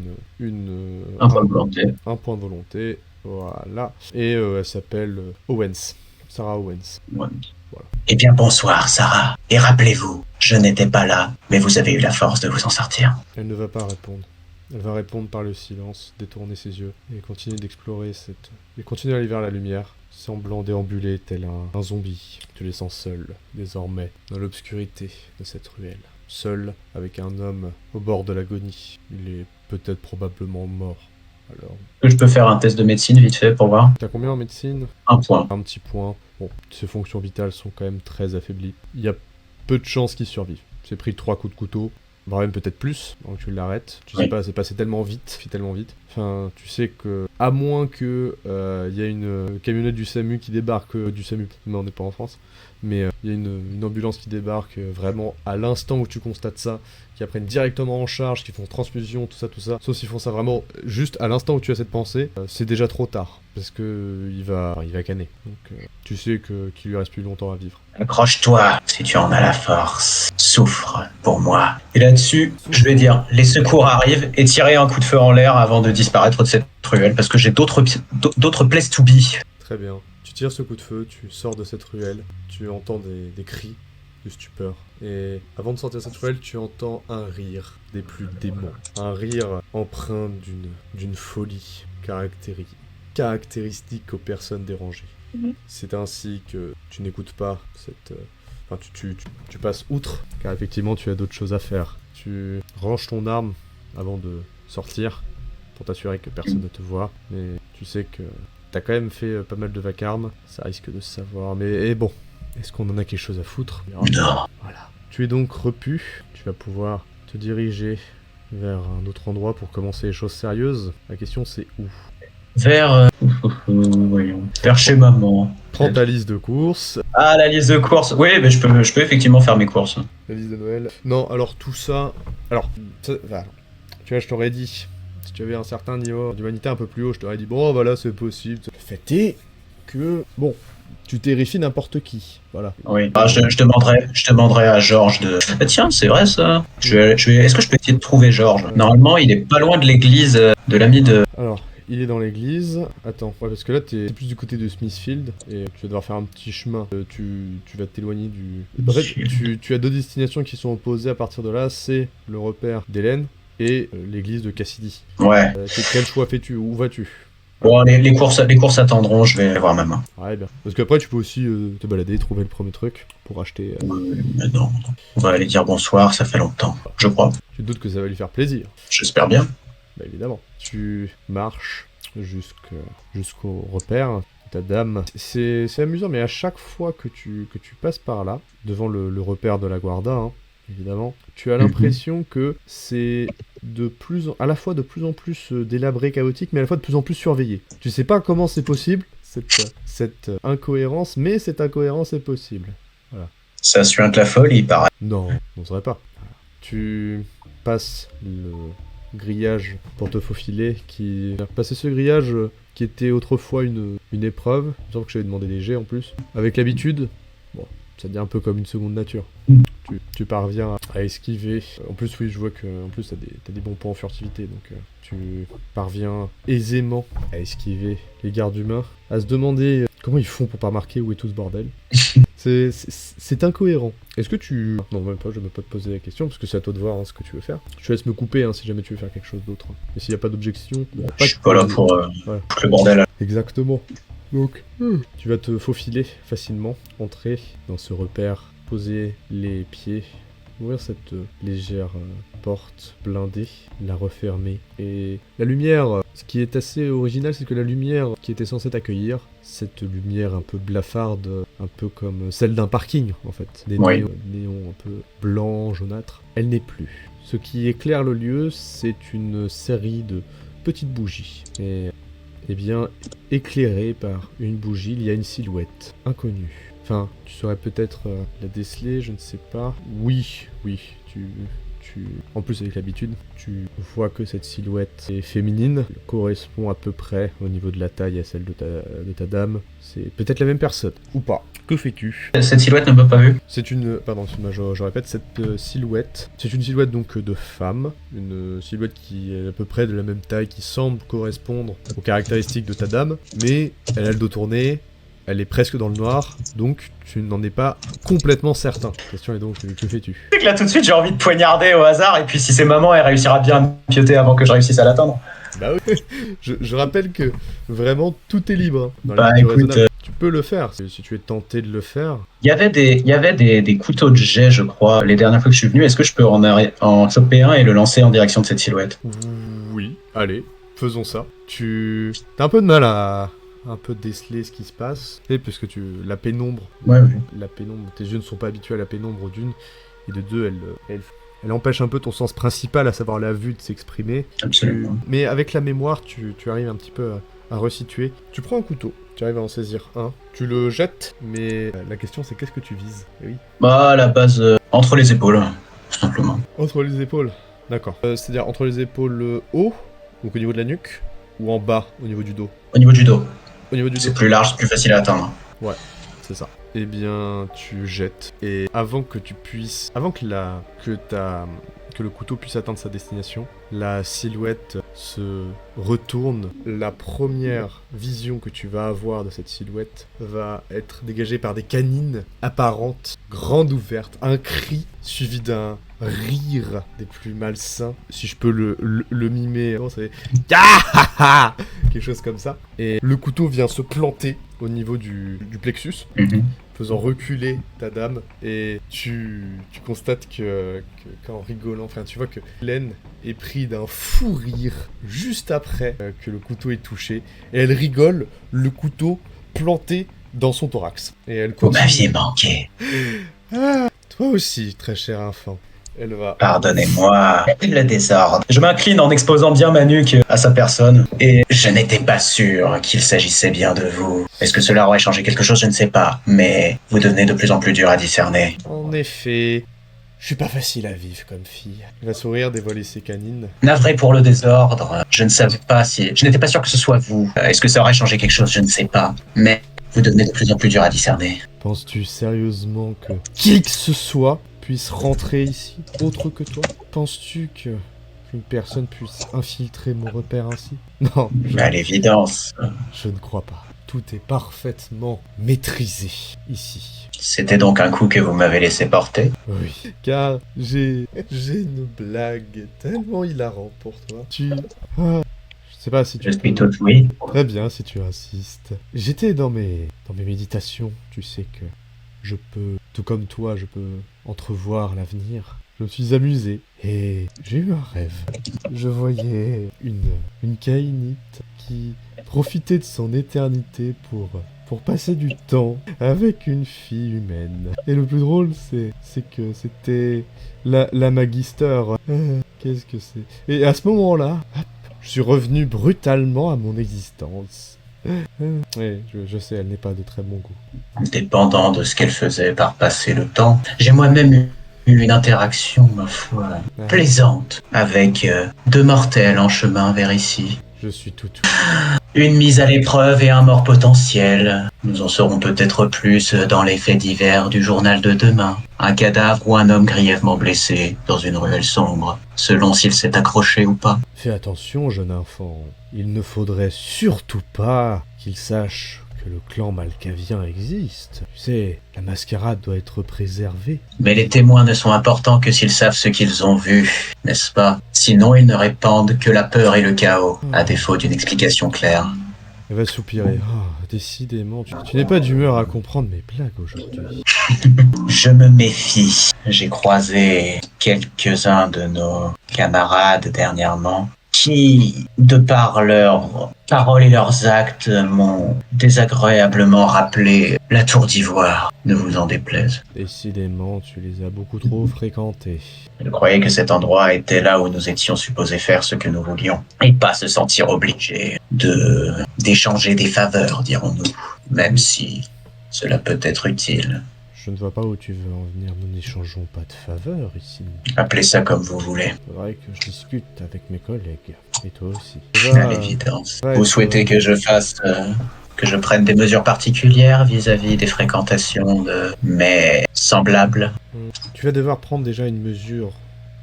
Un point de volonté. un point de volonté voilà et elle s'appelle Owens, Sarah Owens. Ouais. Voilà. Eh bien bonsoir Sarah, et rappelez-vous, je n'étais pas là, mais vous avez eu la force de vous en sortir. Elle ne va pas répondre. Elle va répondre par le silence, détourner ses yeux, et continuer d'explorer et continuer à aller vers la lumière, semblant déambuler tel un zombie, te laissant seul, désormais, dans l'obscurité de cette ruelle. Seul, avec un homme au bord de l'agonie. Il est peut-être probablement mort. Alors... Je peux faire un test de médecine vite fait pour voir. T'as combien en médecine? Un point. Un petit point. Bon, ses fonctions vitales sont quand même très affaiblies. Il y a peu de chances qu'il survive. C'est pris 3 coups de couteau, voire même peut-être plus, donc tu l'arrêtes. Tu sais pas, c'est passé tellement vite, Enfin, tu sais que, à moins que y a une camionnette du SAMU qui débarque, du SAMU, mais on n'est pas en France, mais il y a une ambulance qui débarque vraiment à l'instant où tu constates ça, qui la prennent directement en charge, qui font transfusion, tout ça, sauf s'ils font ça vraiment juste à l'instant où tu as cette pensée, c'est déjà trop tard, parce que il va canner. Donc tu sais qu'il lui reste plus longtemps à vivre. Accroche-toi si tu en as la force. Souffre pour moi. Et là-dessus, je vais dire, les secours arrivent et tirer un coup de feu en l'air avant de disparaître de cette ruelle, parce que j'ai d'autres places to be. Très bien. Tu tires ce coup de feu, tu sors de cette ruelle, tu entends des cris de stupeur. Et avant de sortir de cette ruelle, tu entends un rire des plus démons. Un rire empreint d'une folie caractéristique aux personnes dérangées. C'est ainsi que tu n'écoutes pas cette... Enfin, tu passes outre, car effectivement, tu as d'autres choses à faire. Tu ranges ton arme avant de sortir, pour t'assurer que personne ne te voit. Mais tu sais que t'as quand même fait pas mal de vacarme, ça risque de se savoir. Mais bon, est-ce qu'on en a quelque chose à foutre? Non. Voilà. Tu es donc repu, tu vas pouvoir te diriger vers un autre endroit pour commencer les choses sérieuses. La question c'est où? Vers chez maman. Prends ta liste de courses. Ah, la liste de courses. Oui, mais je peux effectivement faire mes courses. La liste de Noël. Non, alors tout ça... Alors, voilà. Tu vois, je t'aurais dit, si tu avais un certain niveau d'humanité un peu plus haut, je t'aurais dit, bon, voilà, c'est possible. Le fait est que, bon, tu terrifies n'importe qui, voilà. Oui, je demanderai à Georges de... Ah, tiens, c'est vrai ça. Est-ce que je peux essayer de trouver Georges? Normalement, il est pas loin de l'église de l'ami de... Alors... Il est dans l'église. Attends, ouais, parce que là t'es plus du côté de Smithfield et tu vas devoir faire un petit chemin. Tu vas t'éloigner du... En fait, tu as 2 destinations qui sont opposées à partir de là. C'est le repère d'Hélène et l'église de Cassidy. Ouais. Quel choix fais-tu? Où vas-tu? Bon, les courses attendront, je vais voir maman. Ouais, bien. Parce qu'après, tu peux aussi te balader, trouver le premier truc pour acheter... Mais non. On va aller dire bonsoir, ça fait longtemps, je crois. Tu te doutes que ça va lui faire plaisir. J'espère bien. Bah évidemment. Tu marches jusqu'au repère, ta dame. C'est amusant, mais à chaque fois que tu passes par là, devant le repère de la Guarda, hein, évidemment, tu as l'impression que c'est à la fois de plus en plus délabré, chaotique, mais à la fois de plus en plus surveillé. Tu sais pas comment c'est possible, cette incohérence, mais cette incohérence est possible. Voilà. Ça suinte la folie, il paraît. Non, on saurait pas. Tu passes le grillage pour te faufiler, passer ce grillage qui était autrefois une épreuve, il me semble que j'avais demandé des jets en plus. Avec l'habitude, bon, ça devient un peu comme une seconde nature. Tu parviens à esquiver. En plus, oui, je vois que en plus t'as des bons points en furtivité, donc tu parviens aisément à esquiver les gardes humains, à se demander comment ils font pour pas remarquer où est tout ce bordel. C'est incohérent. Est-ce que tu... Non, même pas, je vais pas te poser la question, parce que c'est à toi de voir ce que tu veux faire. Je te laisse me couper si jamais tu veux faire quelque chose d'autre. Mais s'il n'y a pas d'objection... Je suis pas là pour le bordel. Exactement. Donc, tu vas te faufiler facilement, entrer dans ce repère, poser les pieds, ouvrir cette légère porte blindée, la refermer. Et la lumière, ce qui est assez original, c'est que la lumière qui était censée t'accueillir, cette lumière un peu blafarde, un peu comme celle d'un parking en fait, des néons un peu blancs, jaunâtres, elle n'est plus. Ce qui éclaire le lieu, c'est une série de petites bougies. Et bien, éclairée par une bougie, il y a une silhouette inconnue. Enfin, tu saurais peut-être la déceler, je ne sais pas. Oui, en plus avec l'habitude, tu vois que cette silhouette est féminine, elle correspond à peu près au niveau de la taille à celle de ta dame. C'est peut-être la même personne, ou pas. Que fais-tu? Cette silhouette ne m'a pas vu. C'est une... Pardon, je répète, cette silhouette, c'est une silhouette donc de femme, une silhouette qui est à peu près de la même taille, qui semble correspondre aux caractéristiques de ta dame, mais elle a le dos tourné, elle est presque dans le noir, donc tu n'en es pas complètement certain. La question est donc, que fais-tu? C'est que là tout de suite j'ai envie de poignarder au hasard, et puis si c'est maman, elle réussira bien à me pioter avant que je réussisse à l'atteindre. Bah oui, je rappelle que vraiment tout est libre. Dans bah écoute, tu peux le faire, si tu es tenté de le faire. Il y avait des couteaux de jet, je crois, les dernières fois que je suis venu. Est-ce que je peux en choper un et le lancer en direction de cette silhouette? Oui, allez, faisons ça. T'as un peu de mal à un peu déceler ce qui se passe, et parce que la pénombre, la pénombre, tes yeux ne sont pas habitués à la pénombre d'une, et de deux, elle empêche un peu ton sens principal, à savoir la vue, de s'exprimer. Absolument. Mais avec la mémoire, tu arrives un petit peu à resituer. Tu prends un couteau, tu arrives à en saisir un, tu le jettes, mais la question c'est qu'est-ce que tu vises? Eh oui. Bah à la base, entre les épaules, tout simplement. Entre les épaules, d'accord. C'est-à-dire entre les épaules haut, donc au niveau de la nuque, ou en bas, au niveau du dos? Au niveau du dos. Au niveau du dos. C'est plus large, plus facile à atteindre. Ouais, c'est ça. Eh bien, tu jettes, et avant que tu puisses... Avant que le couteau puisse atteindre sa destination, la silhouette se retourne. La première vision que tu vas avoir de cette silhouette va être dégagée par des canines apparentes, grandes ouvertes, un cri suivi d'un rire des plus malsains, si je peux le mimer, c'est quelque chose comme ça. Et le couteau vient se planter au niveau du plexus, faisant reculer ta dame, et tu constates qu'en rigolant, enfin tu vois que Hélène est pris d'un fou rire juste après que le couteau est touché, et elle rigole, le couteau planté dans son thorax. Et elle continue. Vous m'aviez manqué. Ah, toi aussi, très cher enfant. Elle va... Pardonnez-moi, le désordre. Je m'incline en exposant bien ma nuque à sa personne. Et je n'étais pas sûr qu'il s'agissait bien de vous. Est-ce que cela aurait changé quelque chose? Je ne sais pas. Mais vous devenez de plus en plus dur à discerner. En effet, je suis pas facile à vivre comme fille. Elle va sourire, dévoiler ses canines. Navré pour le désordre. Je ne savais pas si... Je n'étais pas sûr que ce soit vous. Est-ce que ça aurait changé quelque chose? Je ne sais pas. Mais vous devenez de plus en plus dur à discerner. Penses-tu sérieusement que qui que ce soit puisse rentrer ici, autre que toi? Penses-tu qu'une personne puisse infiltrer mon repère ainsi? Non. À l'évidence. Je ne crois pas. Tout est parfaitement maîtrisé ici. C'était donc un coup que vous m'avez laissé porter? Oui. Car j'ai une blague tellement hilarante pour toi. Je sais pas si tu... Je suis tout oui. Très bien, si tu insistes. J'étais dans mes méditations. Tu sais que je peux, tout comme toi, je peux entrevoir l'avenir. Je me suis amusé et j'ai eu un rêve. Je voyais une Kainite qui profitait de son éternité pour passer du temps avec une fille humaine. Et le plus drôle, c'est que c'était la Magister. Qu'est-ce que c'est? Et à ce moment-là, je suis revenu brutalement à mon existence. Oui, je sais, elle n'est pas de très bon goût. Dépendant de ce qu'elle faisait par passer le temps, j'ai moi-même eu une interaction, ma foi, plaisante avec deux mortels en chemin vers ici. Je suis tout. Une mise à l'épreuve et un mort potentiel. Nous en saurons peut-être plus dans les faits divers du journal de demain. Un cadavre ou un homme grièvement blessé dans une ruelle sombre, selon s'il s'est accroché ou pas. Fais attention, jeune enfant. Il ne faudrait surtout pas qu'il sache que le clan malkavien existe. Tu sais, la mascarade doit être préservée. Mais les témoins ne sont importants que s'ils savent ce qu'ils ont vu, n'est-ce pas? Sinon, ils ne répandent que la peur et le chaos, à défaut d'une explication claire. Elle va soupirer. Oh, décidément, tu n'es pas d'humeur à comprendre mes blagues aujourd'hui. Je me méfie. J'ai croisé quelques-uns de nos camarades dernièrement qui, de par leurs paroles et leurs actes, m'ont désagréablement rappelé la tour d'ivoire, ne vous en déplaise. Décidément, tu les as beaucoup trop fréquentés. Je croyais que cet endroit était là où nous étions supposés faire ce que nous voulions, et pas se sentir obligés d'échanger des faveurs, dirons-nous, même si cela peut être utile. Je ne vois pas où tu veux en venir, nous n'échangeons pas de faveurs ici. Appelez ça comme vous voulez. C'est vrai que je discute avec mes collègues, et toi aussi. À l'évidence. Vous souhaitez que je fasse... que je prenne des mesures particulières vis-à-vis des fréquentations de mes semblables? Tu vas devoir prendre déjà une mesure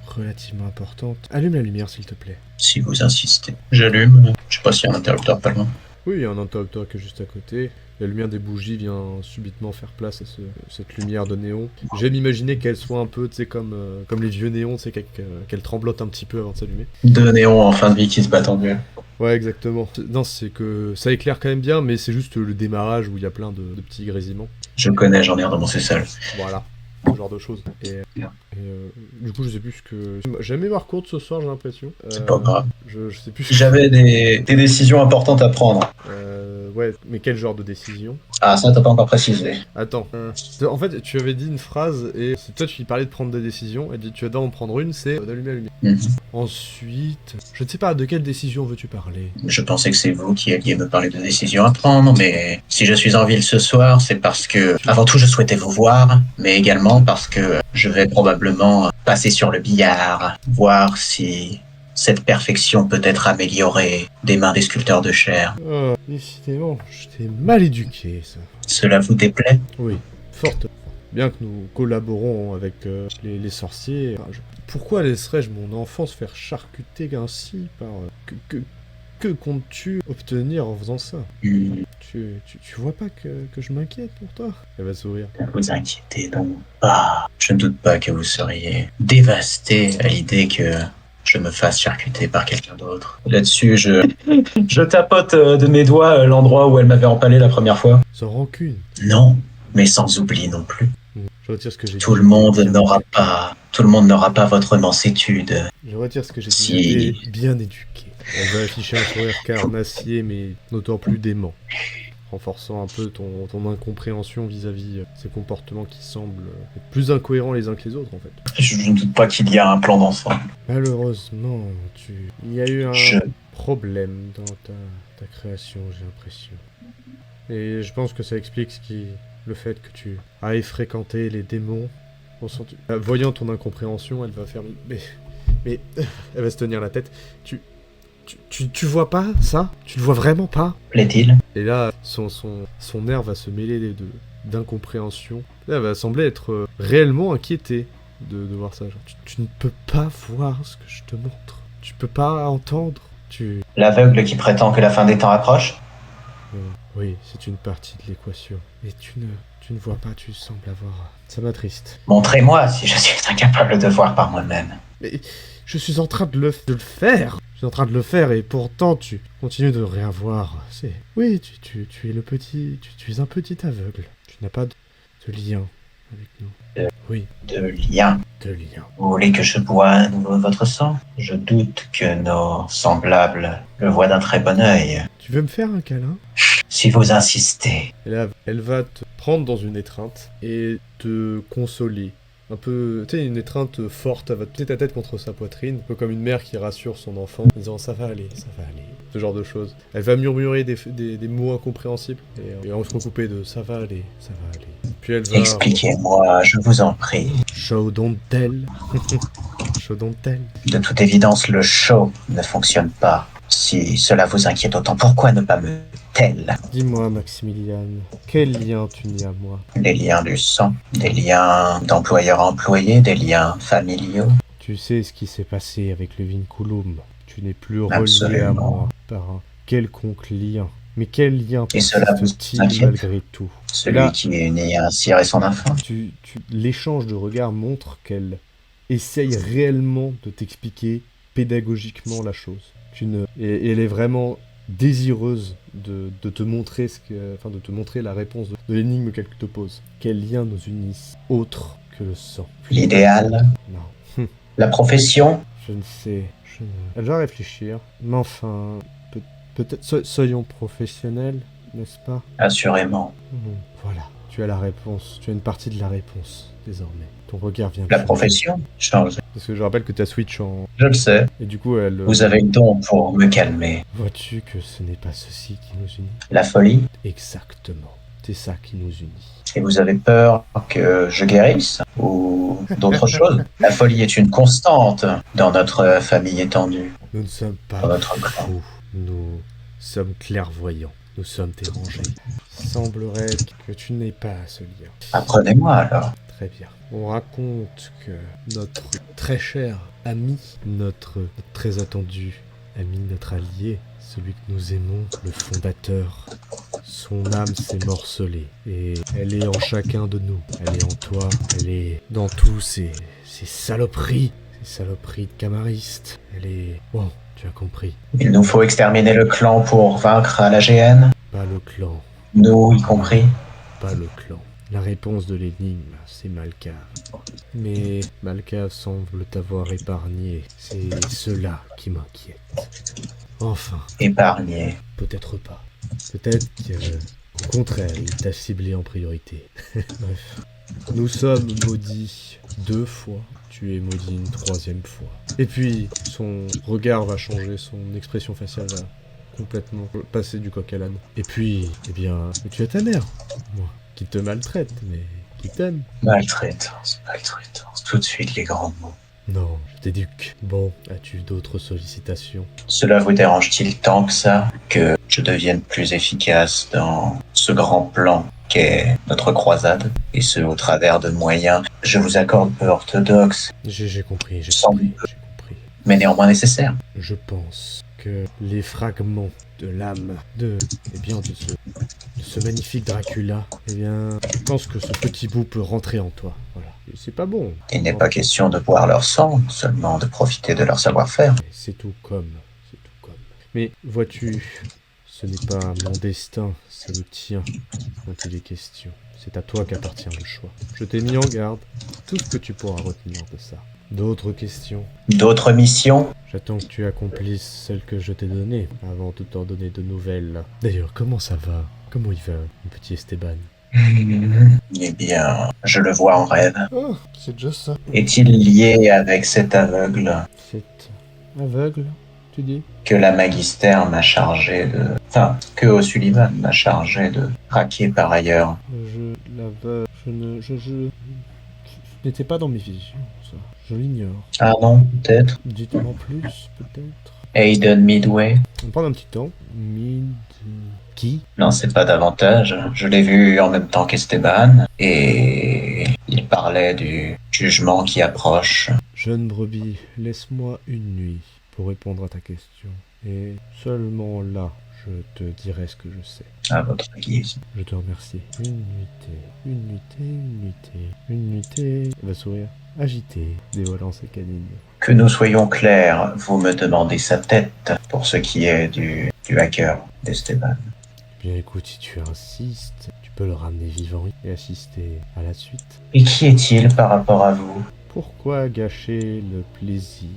relativement importante. Allume la lumière, s'il te plaît. Si vous insistez. J'allume. Je sais pas s'il y a un interrupteur pas loin. Oui, il y a un interrupteur qui est juste à côté. La lumière des bougies vient subitement faire place à cette lumière de néon. J'aime imaginer qu'elle soit un peu, tu sais, comme les vieux néons, tu sais, qu'elle tremblote un petit peu avant de s'allumer. Deux néons en fin de vie qui se battent en duel. Ouais, exactement. Non, c'est que ça éclaire quand même bien, mais c'est juste le démarrage où il y a plein de petits grésillements. Je connais, j'en ai un dans mon sous-sol. Voilà, ce genre de choses. Et du coup, je sais plus ce que... J'ai la mémoire courte ce soir, j'ai l'impression. C'est pas grave. Je sais plus... J'avais des décisions importantes à prendre. Ouais, mais quel genre de décision? Ah, ça t'as pas encore précisé. Attends. En fait, tu avais dit une phrase, et toi tu lui parlais de prendre des décisions, et tu vas d'en prendre une, c'est d'allumer la lumière. Ensuite, je ne sais pas, de quelle décision veux-tu parler? Je pensais que c'est vous qui alliez me parler de décisions à prendre, mais si je suis en ville ce soir, c'est parce que, avant tout, je souhaitais vous voir, mais également parce que je vais probablement passer sur le billard, voir si cette perfection peut être améliorée des mains des sculpteurs de chair. Oh, décidément, je t'ai mal éduqué, ça. Cela vous déplaît? Oui, forte. Bien que nous collaborons avec les sorciers, pourquoi laisserais-je mon enfant se faire charcuter ainsi par... Que comptes-tu obtenir en faisant ça? Tu vois pas que je m'inquiète pour toi? Elle va sourire. Ne vous inquiétez donc pas. Je ne doute pas que vous seriez dévasté à l'idée que je me fasse charcuter par quelqu'un d'autre. Là-dessus, je tapote de mes doigts l'endroit où elle m'avait empalé la première fois. Sans rancune. Non, mais sans oubli non plus. Je retire ce que j'ai dit. Tout le monde n'aura pas votre mansuétude. Je retire ce que j'ai dit. Si. Tu es bien éduqué. Elle va afficher un sourire carnassier, mais d'autant plus dément, renforçant un peu ton incompréhension vis-à-vis ces comportements qui semblent être plus incohérents les uns que les autres, en fait. Je ne doute pas qu'il y a un plan d'ensemble. Malheureusement, il y a eu un problème dans ta création, j'ai l'impression. Et je pense que ça explique le fait que tu ailles fréquenter les démons. Voyant ton incompréhension, elle va faire... Mais elle va se tenir la tête. Tu vois pas ça? Tu le vois vraiment pas? Plaît-il? Et là, son air va se mêler d'incompréhension. Là, elle va sembler être réellement inquiétée de voir ça. Genre, tu ne peux pas voir ce que je te montre. Tu peux pas entendre. L'aveugle qui prétend que la fin des temps approche? Oui, c'est une partie de l'équation. Mais tu ne vois pas, tu sembles avoir... Ça m'attriste. Montrez-moi si je suis incapable de voir par moi-même. Mais je suis en train de le faire. Je suis en train de le faire et pourtant tu continues de rien voir. Oui, tu es le petit... Tu es un petit aveugle. Tu n'as pas de lien avec nous. Oui. De lien. De lien. Vous voulez que je bois à nouveau votre sang? Je doute que nos semblables le voient d'un très bon œil. Tu veux me faire un câlin? Si vous insistez. Et là, elle va te prendre dans une étreinte et te consoler. Un peu, tu sais, une étreinte forte, elle va te pousser ta tête contre sa poitrine, un peu comme une mère qui rassure son enfant, en disant ça va aller, ce genre de choses. Elle va murmurer des mots incompréhensibles, et on se recouper de ça va aller. Puis elle va... Expliquez-moi, je vous en prie. Show don't tell. Show don't tell. De toute évidence, le show ne fonctionne pas. Si cela vous inquiète autant, pourquoi ne pas me tel Dis-moi, Maximilian, quel lien tu nies à moi? des liens du sang, des liens d'employeur-employé, des liens familiaux? Tu sais ce qui s'est passé avec le Vinculum. Tu n'es plus relié à Absolument. moi par un quelconque lien. Mais quel lien Et cela vous persiste-t-il inquiète? malgré tout? Celui Là- qui est né un cire et son enfant? L'échange de regards montre qu'elle essaye réellement de t'expliquer pédagogiquement la chose. Et elle est vraiment désireuse de te montrer de te montrer la réponse de l'énigme qu'elle te pose. Quels liens nous unissent autre que le sang? L'idéal? Non, La profession? je ne sais. Elle va réfléchir. Mais enfin, peut-être soyons professionnels, n'est-ce pas? Assurément. Voilà, tu as la réponse. Tu as une partie de la réponse désormais. Ton regard vient de La changer. profession? Change. Parce que je rappelle que tu as Switch en. Je le sais. Et du coup, elle. Vous avez le don pour me calmer. Vois-tu que ce n'est pas ceci qui nous unit? La folie? Exactement. C'est ça qui nous unit. Et vous avez peur que je guérisse? Ou d'autres choses? La folie est une constante dans notre famille étendue. Nous ne sommes pas Dans notre clan. fous. Nous sommes clairvoyants. Nous sommes dérangés. Il semblerait que tu n'aies pas ce lien. Apprenez-moi alors. Très bien. On raconte que notre très cher ami, notre très attendu ami, notre allié, celui que nous aimons, le fondateur, son âme s'est morcelée. Et elle est en chacun de nous. Elle est en toi. Elle est dans tous ces saloperies. Ces saloperies de camaristes. Elle est... Bon, tu as compris. Il nous faut exterminer le clan pour vaincre l'AGN. Pas le clan. Nous y compris. Pas le clan. La réponse de l'énigme, c'est Malkav. Mais Malkav semble t'avoir épargné. C'est cela qui m'inquiète. Enfin, Épargné. peut-être pas. Peut-être qu'au contraire, il t'a ciblé en priorité. Bref. Nous sommes maudits 2 fois. Tu es maudit une 3e fois. Et puis, son regard va changer, son expression faciale va complètement passer du coq à l'âne. Et puis, eh bien, tu as ta mère, moi, qui te maltraite, mais qui t'aime. Maltraitance, maltraitance. Tout de suite les grands mots. Non, je t'éduque. Bon, as-tu d'autres sollicitations? Cela vous dérange-t-il tant que ça que je devienne plus efficace dans ce grand plan qu'est notre croisade, et ce au travers de moyens, je vous accorde, peu orthodoxes, J'ai compris, j'ai Sans compris, doute. j'ai compris. mais néanmoins nécessaires. Je pense que les fragments de l'âme de ce magnifique Dracula, eh bien, je pense que ce petit bout peut rentrer en toi. Voilà. Et c'est pas bon. Il n'est pas question de boire leur sang, seulement de profiter de leur savoir-faire. Mais c'est tout comme. Mais vois-tu, ce n'est pas mon destin, c'est le tien dont il est question. C'est à toi qu'appartient le choix. Je t'ai mis en garde. Tout ce que tu pourras retenir de ça. D'autres questions? D'autres missions? J'attends que tu accomplisses celle que je t'ai donnée, avant de t'en donner de nouvelles. D'ailleurs, comment ça va? Comment il va, mon petit Esteban? Eh bien, je le vois en rêve. Oh, c'est déjà ça. Est-il lié avec cet aveugle C'est aveugle, tu dis? que la Magister m'a chargé de... Enfin, que O'Sullivan m'a chargé de traquer par ailleurs? Je n'étais pas dans mes visions, ça. Je l'ignore. Ah non, peut-être. Dites-moi plus, peut-être. Aiden Midway? On va prendre un petit temps. Qui? Non, c'est pas davantage. Je l'ai vu en même temps qu'Esteban, et il parlait du jugement qui approche. Jeune brebis, laisse-moi une nuit pour répondre à ta question. Et seulement là, je te dirai ce que je sais. À votre guise. Je te remercie. Une nuitée. Elle va sourire. Agitée, dévoilant ses canines. Que nous soyons clairs, vous me demandez sa tête pour ce qui est du hacker d'Esteban. Bien écoute, si tu insistes, tu peux le ramener vivant et assister à la suite. Et qui est-il par rapport à vous? Pourquoi gâcher le plaisir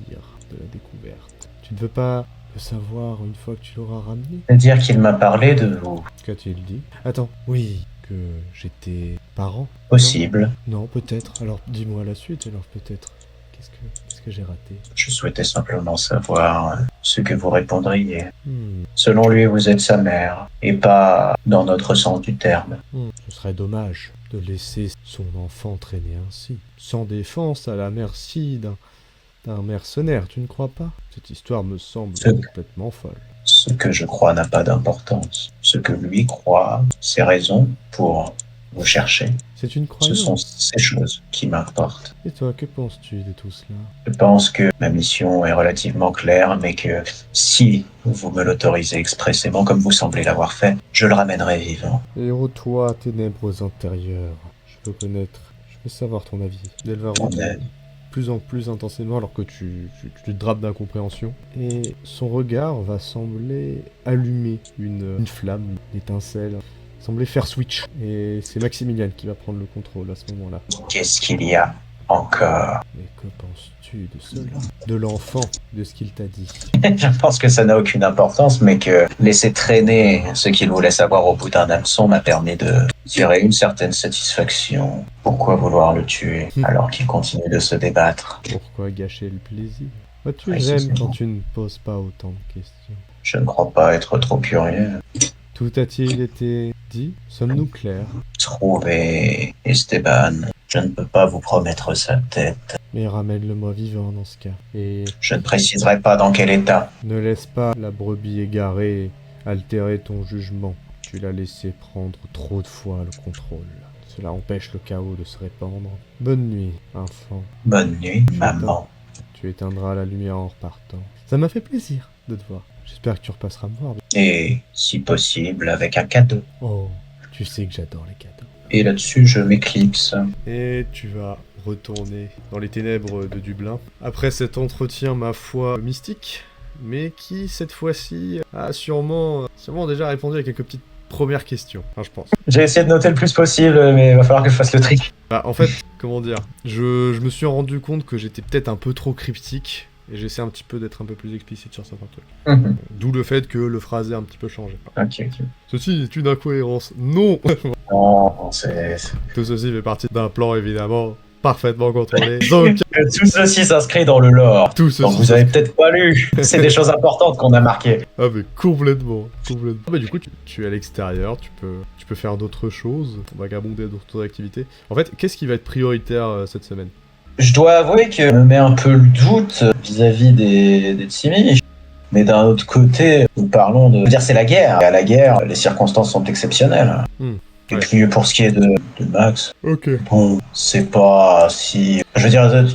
de la découverte? Tu ne veux pas le savoir une fois que tu l'auras ramené? C'est-à-dire qu'il m'a parlé de vous. Qu'a-t-il dit? Attends, oui, que j'étais parent? Possible. Non, peut-être. Alors dis-moi la suite, alors peut-être. Qu'est-ce que j'ai raté? Je souhaitais simplement savoir ce que vous répondriez. Hmm, Selon lui, vous êtes sa mère, et pas dans notre sens du terme. Ce serait dommage de laisser son enfant traîner ainsi, sans défense, à la merci T'es un mercenaire, tu ne crois pas? Cette histoire me semble Ce- complètement folle. Ce que je crois n'a pas d'importance. Ce que lui croit, ses raisons pour vous chercher, C'est une ce sont croyance. ces choses qui m'importent. Et toi, que penses-tu de tout cela? Je pense que ma mission est relativement claire, mais que si vous me l'autorisez expressément, comme vous semblez l'avoir fait, je le ramènerai vivant. Héros, toi, ténèbres intérieures. Je veux connaître, je veux savoir ton avis. Delvaro On te est- dit plus en plus intensément alors que tu te drapes d'incompréhension. Et son regard va sembler allumer une flamme, une étincelle. Sembler faire switch. Et c'est Maximilian qui va prendre le contrôle à ce moment-là. Qu'est-ce qu'il y a encore? Mais que penses-tu de cela? De l'enfant, de ce qu'il t'a dit. Je pense que ça n'a aucune importance, mais que laisser traîner ce qu'il voulait savoir au bout d'un hameçon m'a permis de tirer une certaine satisfaction. Pourquoi vouloir le tuer alors qu'il continue de se débattre? Pourquoi gâcher le plaisir? Moi, Oui, j'aime c'est quand bon. tu ne poses pas autant de questions. Je ne crois pas être trop curieux. Tout a-t-il été dit? Sommes-nous clairs? Trouver Esteban. Je ne peux pas vous promettre sa tête. Mais ramène-le-moi vivant dans ce cas. Et Je ne préciserai pas dans quel état. ne laisse pas la brebis égarée altérer ton jugement. Tu l'as laissé prendre trop de fois le contrôle. Cela empêche le chaos de se répandre. Bonne nuit, enfant. Bonne nuit, maman. Tu éteindras la lumière en repartant. Ça m'a fait plaisir de te voir. J'espère que tu repasseras me voir. Et, si possible, avec un cadeau. Oh, tu sais que j'adore les cadeaux. Et là-dessus, je m'éclipse. Et tu vas retourner dans les ténèbres de Dublin. Après cet entretien, ma foi, mystique, mais qui, cette fois-ci, a sûrement déjà répondu à quelques petites premières questions, enfin, je pense. J'ai essayé de noter le plus possible, mais il va falloir que je fasse le tri. Bah, en fait, comment dire, je me suis rendu compte que j'étais peut-être un peu trop cryptique, et j'essaie un petit peu d'être un peu plus explicite sur certains trucs. D'où le fait que le phrasé a un petit peu changé. Ok. Ceci est une incohérence. Non. Non, c'est... Tout ceci fait partie d'un plan, évidemment, parfaitement contrôlé. Donc, Tout ceci s'inscrit dans le lore. tout ceci... Donc vous avez peut-être pas lu. C'est des choses importantes qu'on a marquées. Ah mais complètement. Ah bah du coup tu es à l'extérieur, tu peux faire d'autres choses, vagabonder d'autres activités. En fait, qu'est-ce qui va être prioritaire cette semaine? Je dois avouer que me met un peu le doute vis-à-vis des Tsimi. Mais d'un autre côté, nous parlons de... dire c'est la guerre. Et à la guerre, les circonstances sont exceptionnelles. Et Ouais. puis pour ce qui est de Max, Ok. bon, c'est pas si... Je veux dire, le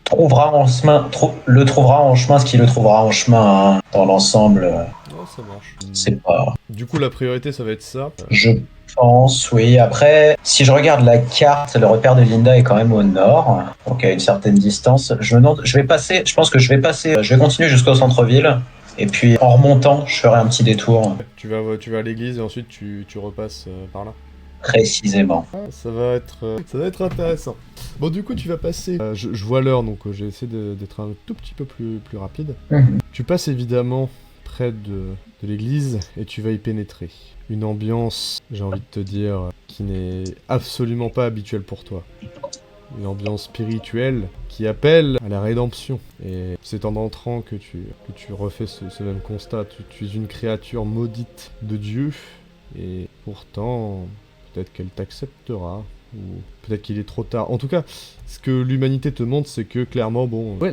trouvera en chemin ce qui le trouvera en chemin. Hein. Dans l'ensemble, Non, ça marche. c'est pas... Du coup la priorité ça va être ça. Je pense, oui. Après, si je regarde la carte, le repère de Linda est quand même au nord, donc à une certaine distance. Je vais continuer jusqu'au centre-ville, et puis en remontant, je ferai un petit détour, Tu vas à l'église et ensuite tu repasses par là. précisément. Ah, ça va être intéressant. Bon du coup tu vas passer... je vois l'heure donc j'ai essayé d'être un tout petit peu plus rapide. Tu passes évidemment près de l'église et tu vas y pénétrer. Une ambiance, j'ai envie de te dire, qui n'est absolument pas habituelle pour toi. Une ambiance spirituelle qui appelle à la rédemption. Et c'est en entrant que tu refais ce même constat. Tu es une créature maudite de Dieu et pourtant, peut-être qu'elle t'acceptera. Ou peut-être qu'il est trop tard. En tout cas, ce que l'humanité te montre, c'est que clairement, bon... Ouais,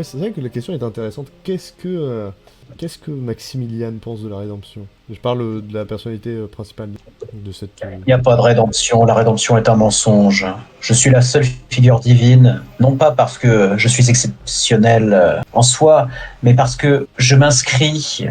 c'est vrai que la question est intéressante. Qu'est-ce que Maximilian pense de la rédemption? Je parle de la personnalité principale de cette... Il n'y a pas de rédemption, la rédemption est un mensonge. Je suis la seule figure divine, non pas parce que je suis exceptionnel en soi, mais parce que je m'inscris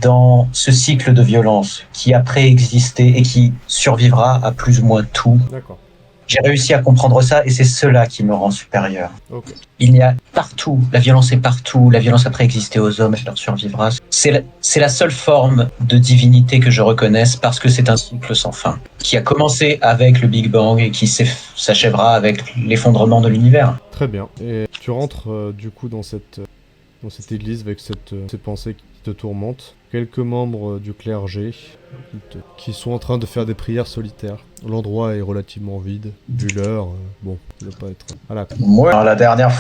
dans ce cycle de violence qui a préexisté et qui survivra à plus ou moins tout. D'accord. J'ai réussi à comprendre ça et c'est cela qui me rend supérieur. Ok. Il y a partout, la violence est partout, la violence a préexisté aux hommes, elle leur survivra. C'est la seule forme de divinité que je reconnaisse parce que c'est un cycle sans fin, qui a commencé avec le Big Bang et qui s'achèvera avec l'effondrement de l'univers. Très bien. Et tu rentres du coup dans cette église avec ces pensées qui te tourmentent. Quelques membres du clergé qui sont en train de faire des prières solitaires. L'endroit est relativement vide. Vu l'heure, bon, il ne doit pas être... Voilà. Moi, alors, la dernière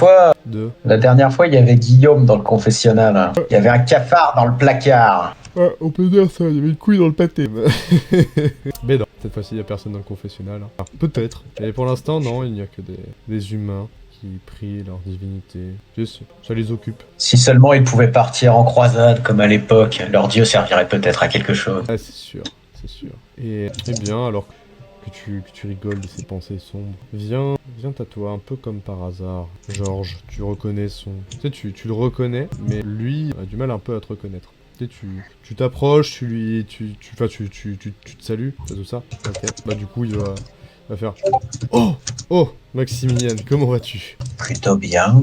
fois, il y avait Guillaume dans le confessionnal. Il y avait un cafard dans le placard. Ouais, on peut dire ça, il y avait une couille dans le pâté. Mais non, cette fois-ci, il n'y a personne dans le confessionnal. Alors, peut-être. Mais pour l'instant, non, il n'y a que des humains qui prient leur divinité. Tu sais, ça les occupe. Si seulement ils pouvaient partir en croisade comme à l'époque, leur dieu servirait peut-être à quelque chose. Ah, c'est sûr, c'est sûr. Et bien, alors que tu rigoles de ces pensées sombres, viens à toi, un peu comme par hasard. Georges, tu reconnais son... Tu sais, tu le reconnais, mais lui a du mal un peu à te reconnaître. Tu sais, tu t'approches, tu te salues, tout ça. Ok. Bah du coup, il va faire... Oh! Oh! Maximilien, comment vas-tu? Plutôt bien.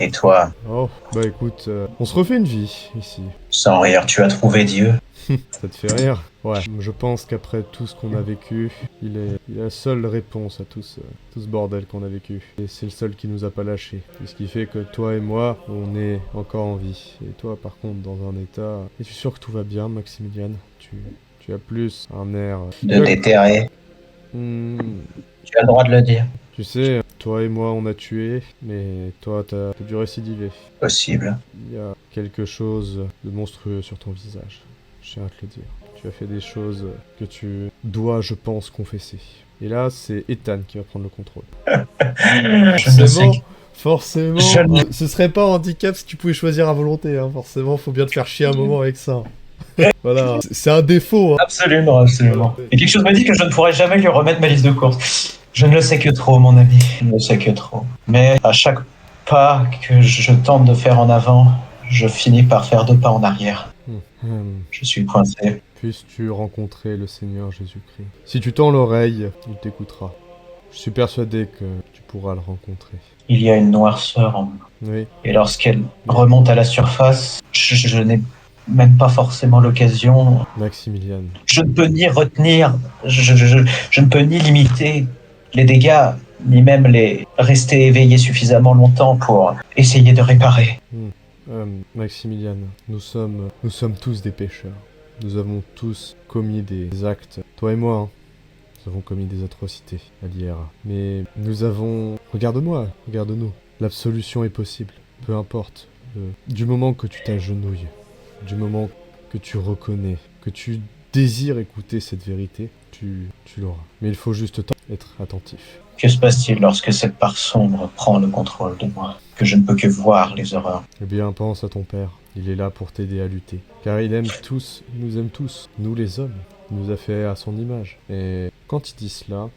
Et toi, Oh, bah écoute, on se refait une vie, ici. sans rire, tu as trouvé Dieu? Ça te fait rire? Ouais, je pense qu'après tout ce qu'on a vécu, il est la seule réponse à tout ce bordel qu'on a vécu. Et c'est le seul qui nous a pas lâchés. Et ce qui fait que toi et moi, on est encore en vie. Et toi, par contre, dans un état... Es-tu sûr que tout va bien, Maximilian? Tu as plus un air... De déterrer. Hmm, Tu as le droit de le dire. tu sais, toi et moi, on a tué, mais toi, t'as dû récidiver. Possible. Il y a quelque chose de monstrueux sur ton visage. Je tiens à te le dire. Tu as fait des choses que tu dois, je pense, confesser. Et là, c'est Ethan qui va prendre le contrôle. Je ne sais. Forcément, Je ne- ce serait pas un handicap si tu pouvais choisir à volonté. Hein. Forcément, faut bien te faire chier un moment avec ça. Voilà, c'est un défaut. Hein. Absolument, absolument. Et quelque chose me dit que je ne pourrai jamais lui remettre ma liste de courses. Je ne le sais que trop, mon ami. Je ne le sais que trop. Mais à chaque pas que je tente de faire en avant, je finis par faire 2 pas en arrière. Je suis coincé. Puisses-tu rencontrer le Seigneur Jésus-Christ. Si tu tends l'oreille, il t'écoutera. Je suis persuadé que tu pourras le rencontrer. Il y a une noirceur en moi. Oui, Et lorsqu'elle remonte à la surface, je n'ai même pas forcément l'occasion. Maximilian. Je ne peux ni retenir, je ne peux ni limiter les dégâts, ni même les rester éveillé suffisamment longtemps pour essayer de réparer. Maximilian, nous sommes tous des pécheurs. Nous avons tous commis des actes, toi et moi, hein. Nous avons commis des atrocités à l'IRA. Mais nous avons... Regarde-moi, regarde-nous. L'absolution est possible, peu importe. Du moment que tu t'agenouilles, du moment que tu reconnais, que tu désires écouter cette vérité, tu l'auras. Mais il faut juste être attentif. Que se passe-t-il lorsque cette part sombre prend le contrôle de moi? Que je ne peux que voir les horreurs. Eh bien, pense à ton père. Il est là pour t'aider à lutter. Car il aime tous, nous aime tous, nous les hommes. Il nous a fait à son image. Et quand il dit cela,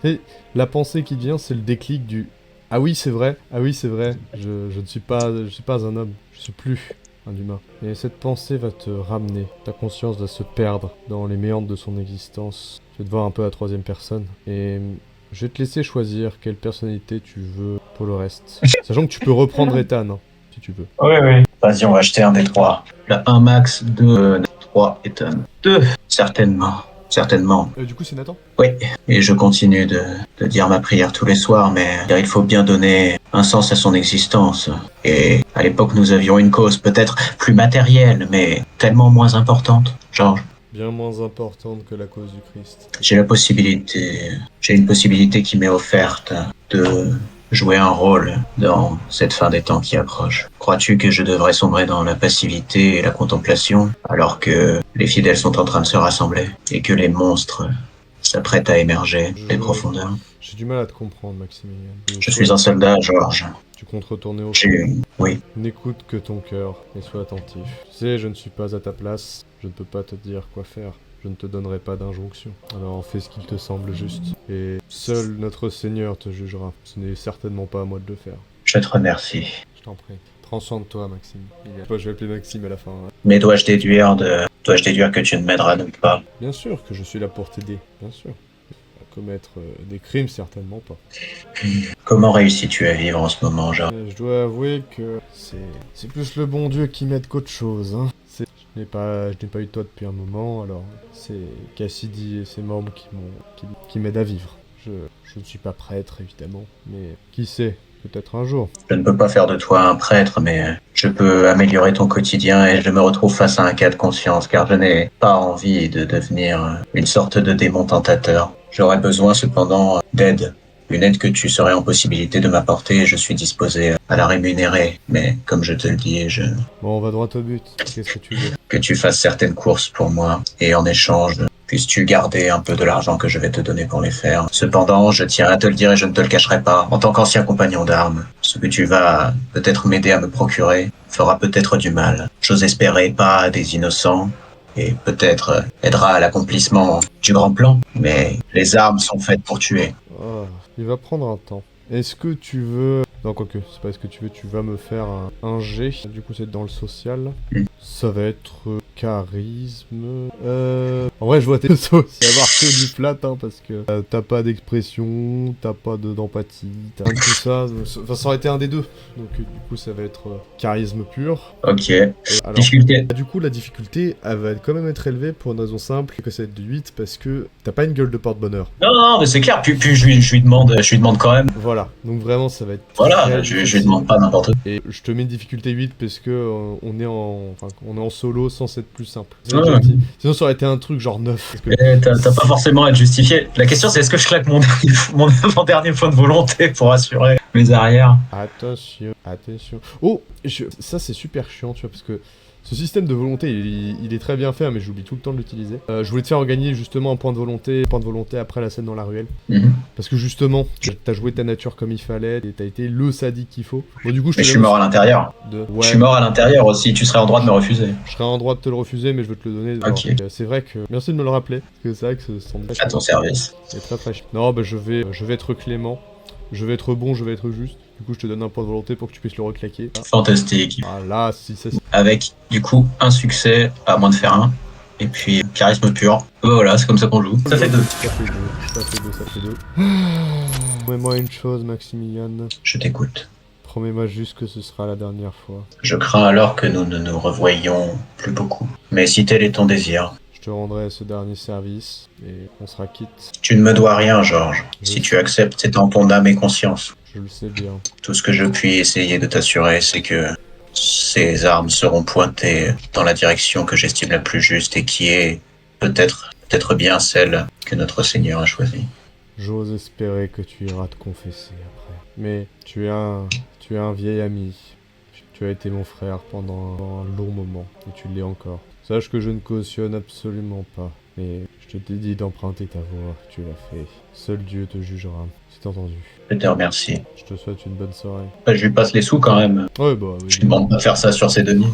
Et la pensée qui vient, c'est le déclic du « Ah oui, c'est vrai, ah oui, c'est vrai, je ne suis pas un homme, je suis plus un humain. » Et cette pensée va te ramener. Ta conscience va se perdre dans les méandres de son existence. Tu vas te voir un peu à troisième personne. Et je vais te laisser choisir quelle personnalité tu veux pour le reste. Sachant que tu peux reprendre Ethan, hein, si tu veux. Oui, oui. Vas-y, on va acheter un des 3. La 1 max, 2, 3 et 2. Certainement. Certainement. Du coup, c'est Nathan. Oui. Et je continue de dire ma prière tous les soirs, mais il faut bien donner un sens à son existence. Et à l'époque, nous avions une cause peut-être plus matérielle, mais tellement moins importante. Georges. Bien moins importante que la cause du Christ. J'ai une possibilité qui m'est offerte de jouer un rôle dans cette fin des temps qui approche. Crois-tu que je devrais sombrer dans la passivité et la contemplation alors que les fidèles sont en train de se rassembler et que les monstres s'apprêtent à émerger des profondeurs? J'ai du mal à te comprendre, Maximilien. Je suis un soldat, Georges. Tu comptes retourner au front. Oui. N'écoute que ton cœur et sois attentif. Tu sais, je ne suis pas à ta place. Je ne peux pas te dire quoi faire. Je ne te donnerai pas d'injonction. Alors fais ce qu'il te semble juste. Et seul notre Seigneur te jugera. Ce n'est certainement pas à moi de le faire. Je te remercie. Je t'en prie. Prends soin de toi, Maxime. Moi, je vais appeler Maxime à la fin. Hein. Mais dois-je déduire que tu ne m'aideras donc pas? Bien sûr que je suis là pour t'aider. Bien sûr. À commettre des crimes, certainement pas. Comment réussis-tu à vivre en ce moment, Georges? Je dois avouer que c'est plus le bon Dieu qui m'aide qu'autre chose. Hein. Je n'ai pas eu de toi depuis un moment, alors c'est Cassidy et ses membres qui m'aident à vivre. Je ne suis pas prêtre, évidemment, mais qui sait, peut-être un jour. Je ne peux pas faire de toi un prêtre, mais je peux améliorer ton quotidien et je me retrouve face à un cas de conscience, car je n'ai pas envie de devenir une sorte de démon tentateur. J'aurais besoin cependant d'aide. Une aide que tu serais en possibilité de m'apporter et je suis disposé à la rémunérer. Mais comme je te le dis, Bon, on va droit au but. Qu'est-ce que tu veux? que tu fasses certaines courses pour moi et en échange, puisses-tu garder un peu de l'argent que je vais te donner pour les faire. Cependant, je tiens à te le dire et je ne te le cacherai pas, en tant qu'ancien compagnon d'armes, ce que tu vas peut-être m'aider à me procurer fera peut-être du mal. J'ose espérer pas à des innocents, et peut-être aidera à l'accomplissement du grand plan, mais les armes sont faites pour tuer. Ah, il va prendre un temps. Est-ce que tu veux... Non, quoique, c'est pas est-ce que tu veux, tu vas me faire un G. Du coup, c'est dans le social. Mm. Ça va être charisme... En vrai, je vois tes sauts. Ça va avoir que du flat, hein, parce que t'as pas d'expression, t'as pas d'empathie, t'as rien de tout ça. Enfin, ça aurait été un des deux. Donc, du coup, ça va être charisme pur. Ok. Alors, Difficulté. du coup, la difficulté, elle va quand même être élevée pour une raison simple, que ça va être de 8, parce que t'as pas une gueule de porte-bonheur. Non, non, mais c'est clair, puis je lui demande quand même. Voilà, donc vraiment, ça va être Voilà, très je lui difficile. demande pas n'importe quoi. Et je te mets une difficulté 8 parce que on est en solo sans être plus simple. Ouais. Sinon, ça aurait été un truc genre 9. Parce que... T'as pas forcément à être justifié. La question, c'est est-ce que je claque mon avant-dernier point de volonté pour assurer mes arrières? Attention, attention. Oh, ça c'est super chiant, tu vois, parce que ce système de volonté, il est très bien fait, mais j'oublie tout le temps de l'utiliser. Je voulais te faire gagner justement un point de volonté après la scène dans la ruelle. Mhm. Parce que justement, t'as joué ta nature comme il fallait, et t'as été le sadique qu'il faut. Bon, du coup, Mais je suis mort à l'intérieur. Ouais, Je suis mort à l'intérieur aussi, tu serais en droit de me refuser. je serais en droit de te le refuser, mais je veux te le donner. Ok. Alors, c'est vrai que... Merci de me le rappeler, parce que c'est vrai que ce sandwich À ton service. est très fraîche. Non, bah je vais être clément. Je vais être bon, je vais être juste. Du coup, je te donne un point de volonté pour que tu puisses le reclaquer. Fantastique. Ah là, si ça... Avec, du coup, un succès, à moins de faire un. Et puis, charisme pur. Voilà, c'est comme ça qu'on joue. Ça fait 2. Ça fait deux, ça fait deux, ça fait deux. Promets-moi une chose, Maximilian. Je t'écoute. Promets-moi juste que ce sera la dernière fois. Je crains alors que nous ne nous revoyions plus beaucoup. Mais si tel est ton désir, Je te rendrai ce dernier service et on sera quitte. tu ne me dois rien, Georges. Si tu acceptes, c'est en ton âme et conscience. Je le sais bien. Tout ce que je puis essayer de t'assurer, c'est que ces armes seront pointées dans la direction que j'estime la plus juste et qui est peut-être bien celle que notre Seigneur a choisie. J'ose espérer que tu iras te confesser après. Mais tu es un vieil ami. Tu as été mon frère pendant un long moment et tu l'es encore. Sache que je ne cautionne absolument pas. Mais je te dit d'emprunter ta voix, tu l'as fait. Seul Dieu te jugera. C'est entendu. Je te remercie. Je te souhaite une bonne soirée. Je lui passe les sous quand même. Ouais, bah oui. Je lui demande pas de faire ça sur ses deniers.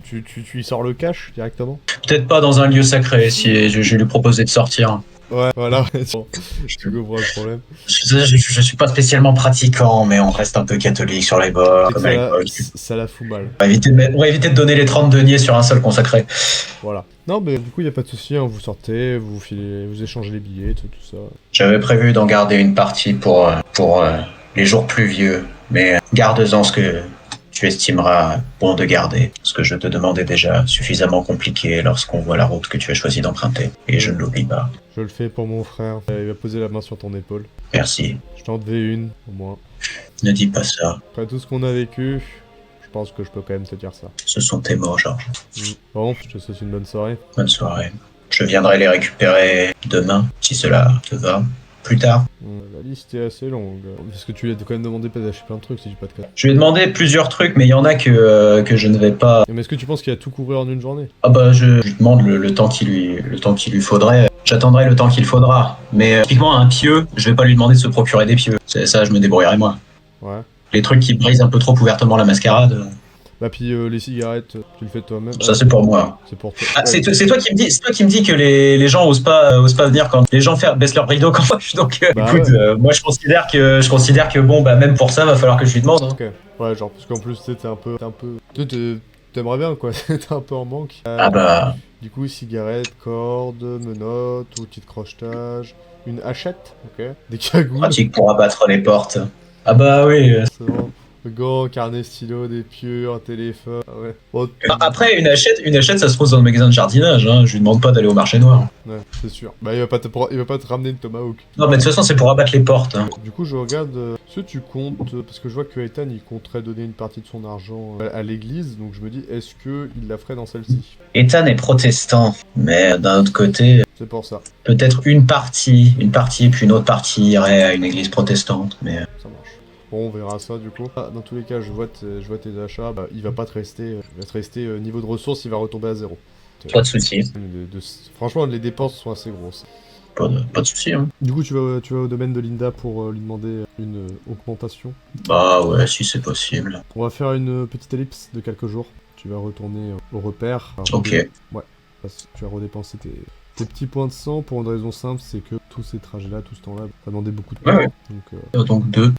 Tu y sors le cash directement? Peut-être pas dans un lieu sacré, si je lui proposais de sortir. Ouais, voilà. Tu comprends le problème. Je suis pas spécialement pratiquant, mais on reste un peu catholique sur les bords, C'est que comme à l'époque. ça la fout mal. On va éviter de donner les 30 deniers sur un seul consacré. Voilà. Non, mais du coup, y a pas de souci. Hein, vous sortez, vous échangez les billets, tout ça. J'avais prévu d'en garder une partie pour les jours pluvieux, mais garde-en ce que tu estimeras bon de garder. Ce que je te demande est déjà suffisamment compliqué lorsqu'on voit la route que tu as choisi d'emprunter, et je ne l'oublie pas. Je le fais pour mon frère. Il va poser la main sur ton épaule. Merci. Je t'en devais une, au moins. Ne dis pas ça. Après tout ce qu'on a vécu, je pense que je peux quand même te dire ça. Ce sont tes mots, Georges. Bon, je te souhaite une bonne soirée. Bonne soirée. Je viendrai les récupérer demain, si cela te va. Plus tard. La liste est assez longue. Parce que tu lui as quand même demandé de d'acheter plein de trucs si j'ai pas de cas. Je lui ai demandé plusieurs trucs, mais il y en a que je ne vais pas. Mais est-ce que tu penses qu'il a tout couvrir en une journée? Ah bah je lui demande le temps qu'il lui faudrait. J'attendrai le temps qu'il faudra. Mais typiquement un pieu, je vais pas lui demander de se procurer des pieux. Ça, je me débrouillerai moi. Ouais. Les trucs qui brisent un peu trop ouvertement la mascarade, Bah puis les cigarettes, tu le fais toi-même. ça c'est pour moi. C'est pour toi. Ah, c'est toi qui me dis que les gens osent pas venir quand les gens baissent leur rideau quand moi. Donc Bah écoute, ouais. moi je considère que bon bah même pour ça va falloir que je lui demande. Hein. Ok. Ouais, genre parce qu'en plus t'es un peu. T'aimerais bien quoi. T'es un peu en manque. Ah bah Du coup, cigarettes, cordes, menottes, outils de crochetage, une hachette, ok, des cagoules. pratique pour abattre les portes. Ah bah oui. C'est bon. Gants, carnet, stylo, des pieux, un téléphone. Ah ouais. Bon, Après une hachette ça se pose dans le magasin de jardinage. Hein. Je lui demande pas d'aller au marché noir. ouais, c'est sûr. Bah il va pas te ramener une tomahawk. Non mais de toute façon c'est pour abattre les portes. Hein. Du coup, je regarde ce que tu comptes, parce que je vois que Ethan il compterait donner une partie de son argent à l'église, donc je me dis, est-ce que il la ferait dans celle-ci? Ethan est protestant, mais d'un autre côté, C'est pour ça, peut-être une partie, puis une autre partie irait à une église protestante. Mais ça marche. Bon, on verra ça du coup. Ah, dans tous les cas, je vois tes achats, bah, il va pas te rester, niveau de ressources, il va retomber à 0. Pas de souci. Franchement, les dépenses sont assez grosses. Pas de souci. Hein. Du coup, tu vas au domaine de Linda pour lui demander une augmentation. Bah ouais, si c'est possible. On va faire une petite ellipse de quelques jours. Tu vas retourner au repère. Ok. Ouais, parce que tu vas redépenser tes petits points de sang pour une raison simple, c'est que tous ces trajets-là, tout ce temps-là, ça demandait beaucoup de temps. Ouais. Donc 2.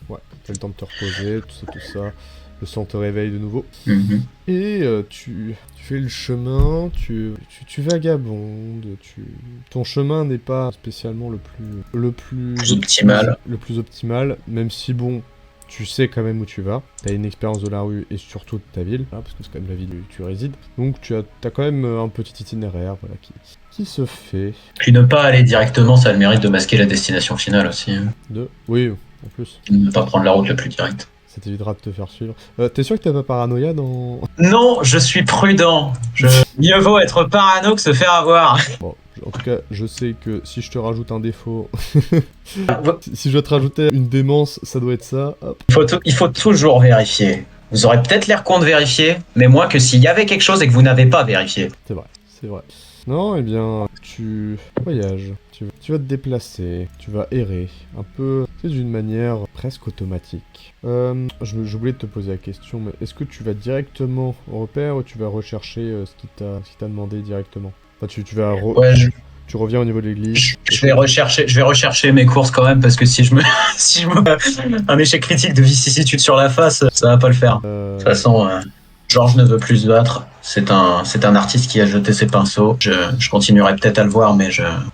Ouais, t'as le temps de te reposer, tout ça. Le sang te réveille de nouveau. Mhm. Et tu fais le chemin, tu vagabondes, ton chemin n'est pas spécialement le plus Optimal. le plus optimal, même si bon, tu sais quand même où tu vas. T'as une expérience de la rue et surtout de ta ville, hein, parce que c'est quand même la ville où tu résides. Donc t'as quand même un petit itinéraire, voilà, qui se fait. Puis ne pas aller directement, ça a le mérite de masquer la destination finale aussi. Hein. Oui, en plus. Ne pas prendre la route la plus directe. Ça t'évitera de te faire suivre. T'es sûr que t'as pas paranoïa dans... Non, je suis prudent. Mieux vaut être parano que se faire avoir. Bon, en tout cas, je sais que si je te rajoute un défaut... si je dois te rajouter une démence, ça doit être ça. Hop. Il faut toujours vérifier. Vous aurez peut-être l'air con de vérifier, mais moins que s'il y avait quelque chose et que vous n'avez pas vérifié. C'est vrai. Non, eh bien, tu voyages, tu vas te déplacer, tu vas errer, un peu, c'est d'une manière presque automatique. J'oubliais de te poser la question, mais est-ce que tu vas directement au repère ou tu vas rechercher ce qui t'a demandé directement? Enfin, tu vas tu reviens au niveau de l'église. Je vais rechercher mes courses quand même parce que si je me un échec critique de vicissitude sur la face, ça va pas le faire. De toute façon, Georges ne veut plus se battre. C'est un artiste qui a jeté ses pinceaux. Je continuerai peut-être à le voir, mais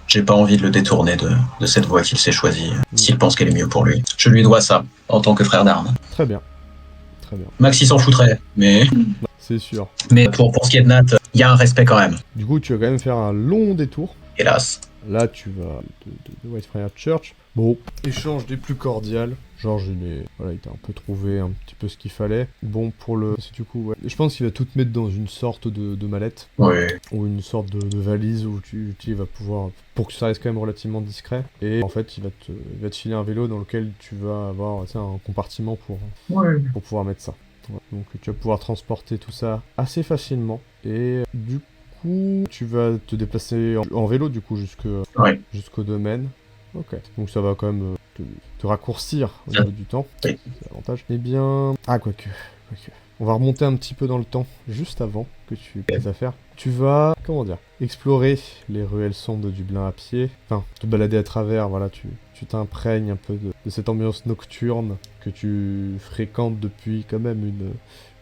j'ai pas envie de le détourner de cette voie qu'il s'est choisie, s'il pense qu'elle est mieux pour lui. Je lui dois ça, en tant que frère d'armes. Très bien. Maxi s'en foutrait, mais... C'est sûr. Mais pour ce qui est de Nat, il y a un respect quand même. Du coup, tu vas quand même faire un long détour. Hélas. Là, tu vas de Whitefriars Church. Bon, échange des plus cordiales. Georges, il t'a un peu trouvé un petit peu ce qu'il fallait. Bon, du coup, ouais. Je pense qu'il va tout te mettre dans une sorte de mallette. Oui. Ou une sorte de valise où tu vas pouvoir... Pour que ça reste quand même relativement discret. Et en fait, il va te filer un vélo dans lequel tu vas avoir un compartiment pour pouvoir mettre ça. Ouais. Donc tu vas pouvoir transporter tout ça assez facilement. Et du coup, tu vas te déplacer en vélo du coup jusqu'au domaine. Ok. Donc ça va quand même te raccourcir au niveau du temps. Oui. C'est l'avantage. Eh bien... Ah, quoique. On va remonter un petit peu dans le temps, juste avant que tu aies à faire. Tu vas, explorer les ruelles sombres de Dublin à pied. Enfin, te balader à travers, voilà, tu t'imprègnes un peu de cette ambiance nocturne que tu fréquentes depuis quand même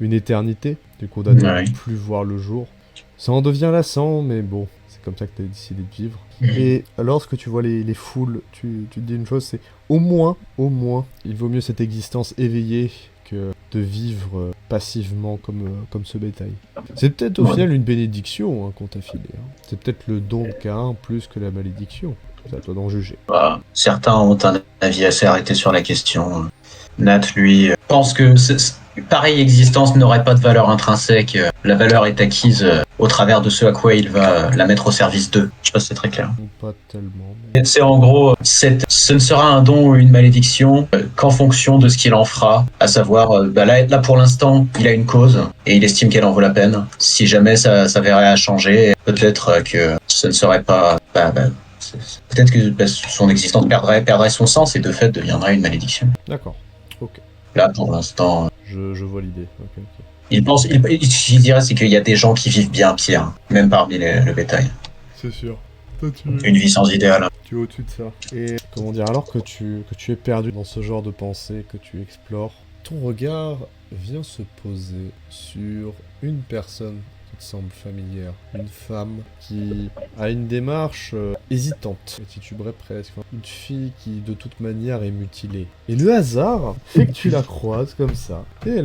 une éternité. Tu es condamné à ne plus voir le jour. Ça en devient lassant, mais bon, c'est comme ça que tu as décidé de vivre. Et lorsque tu vois les foules, tu te dis une chose, c'est au moins, il vaut mieux cette existence éveillée que de vivre passivement comme ce bétail. C'est peut-être au final une bénédiction qu'on t'a filé. C'est peut-être le don de Caïn plus que la malédiction. C'est à toi d'en juger. Certains ont un avis assez arrêté sur la question. Nat, lui, pense que pareille existence n'aurait pas de valeur intrinsèque. La valeur est acquise au travers de ce à quoi il va la mettre au service d'eux. Je sais pas si c'est très clair. Pas tellement. C'est en gros, ce ne sera un don ou une malédiction qu'en fonction de ce qu'il en fera. À savoir, là pour l'instant, il a une cause et il estime qu'elle en vaut la peine. Si jamais ça s'avérait à changer, peut-être que ce ne serait pas... peut-être que son existence perdrait son sens et de fait deviendrait une malédiction. D'accord. Ok. Là, pour l'instant... Je vois l'idée. Ok. Il dirait c'est qu'il y a des gens qui vivent bien pire, même parmi le bétail. C'est sûr. Une vie sans idéal. Tu es au-dessus de ça. Et alors que tu es perdu dans ce genre de pensée, que tu explores, ton regard vient se poser sur une personne qui te semble familière. Une femme qui a une démarche hésitante, et tituberait presque. Une fille qui de toute manière est mutilée. Et le hasard fait que tu la croises comme ça. Et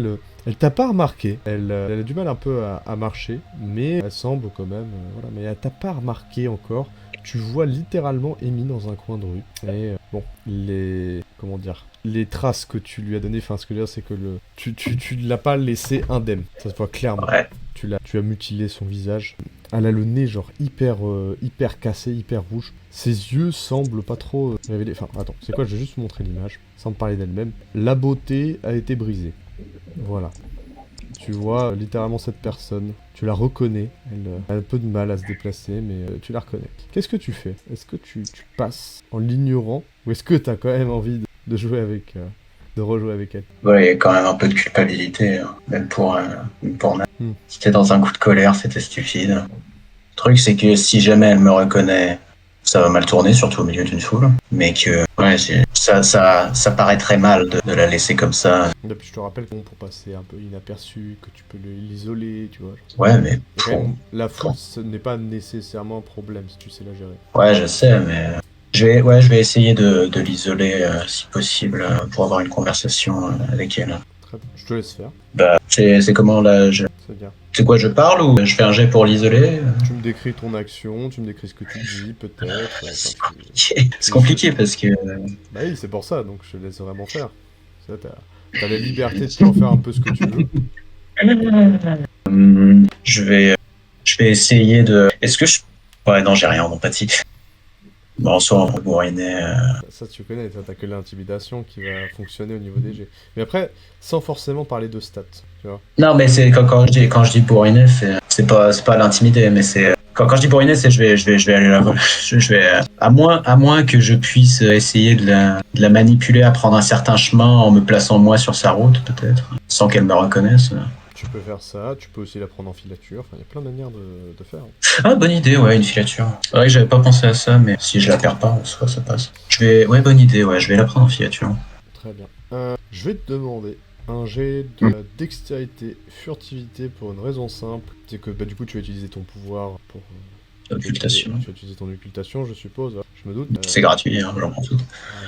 elle t'a pas remarqué. Elle a du mal un peu à marcher, mais elle semble quand même... mais elle t'a pas remarqué encore. Tu vois littéralement Amy dans un coin de rue. Et les traces que tu lui as données, ce que je veux dire, c'est que tu ne l'as pas laissé indemne. Ça se voit clairement. Ouais. Tu as mutilé son visage. Elle a le nez genre hyper cassé, hyper rouge. Ses yeux semblent pas trop révélés. Enfin, attends, c'est quoi? Je vais juste vous montrer l'image, sans me parler d'elle-même. La beauté a été brisée. Voilà. Tu vois littéralement cette personne, tu la reconnais, elle a un peu de mal à se déplacer, mais tu la reconnais. Qu'est-ce que tu fais? Est-ce que tu passes en l'ignorant, ou est-ce que t'as quand même envie de jouer avec, de rejouer avec elle? Ouais, il y a quand même un peu de culpabilité, hein, même pour Nat. C'était dans un coup de colère, c'était stupide. Le truc, c'est que si jamais elle me reconnaît, ça va mal tourner, surtout au milieu d'une foule. Mais que, ouais, ça paraît très mal de la laisser comme ça. Et puis je te rappelle bon, pour passer un peu inaperçu, que tu peux l'isoler, tu vois. Ouais, mais Et quand même, la foule, ce n'est pas nécessairement un problème si tu sais la gérer. ouais, je sais, mais je vais essayer de l'isoler si possible pour avoir une conversation avec elle. Très bien, je te laisse faire, Bah, c'est comment là c'est bien. c'est quoi, je parle ou je fais un jet pour l'isoler? Tu me décris ton action, tu me décris ce que tu dis, peut-être. C'est compliqué. C'est compliqué parce que Bah oui, c'est pour ça, donc je te laisse vraiment faire. Ça, t'as la liberté de en faire un peu ce que tu veux. je vais essayer de. Est-ce que je. Ouais, non, j'ai rien en empathie. Bon, soit en bourrinet. Ça, tu connais, t'as que l'intimidation qui va fonctionner au niveau des jets. Mais après, sans forcément parler de stats, tu vois. Non, mais c'est quand je dis bourrinet, c'est pas l'intimider, mais c'est quand je dis bourrinet, c'est je vais aller là. Je vais à moins que je puisse essayer de la manipuler à prendre un certain chemin en me plaçant moi sur sa route, peut-être, sans qu'elle me reconnaisse. Tu peux faire ça, tu peux aussi la prendre en filature, enfin, il y a plein de manières de faire. Ah, bonne idée, ouais, une filature. C'est vrai que j'avais pas pensé à ça, mais si je la perds pas, en soi, ça passe. Ouais, bonne idée, ouais, je vais la prendre en filature. Très bien. Je vais te demander un jet de dextérité, furtivité pour une raison simple. C'est que bah, du coup, tu vas utiliser ton pouvoir pour. Occultation. Tu vas utiliser ton occultation, je suppose. Je me doute. C'est gratuit, hein, j'en prends tout.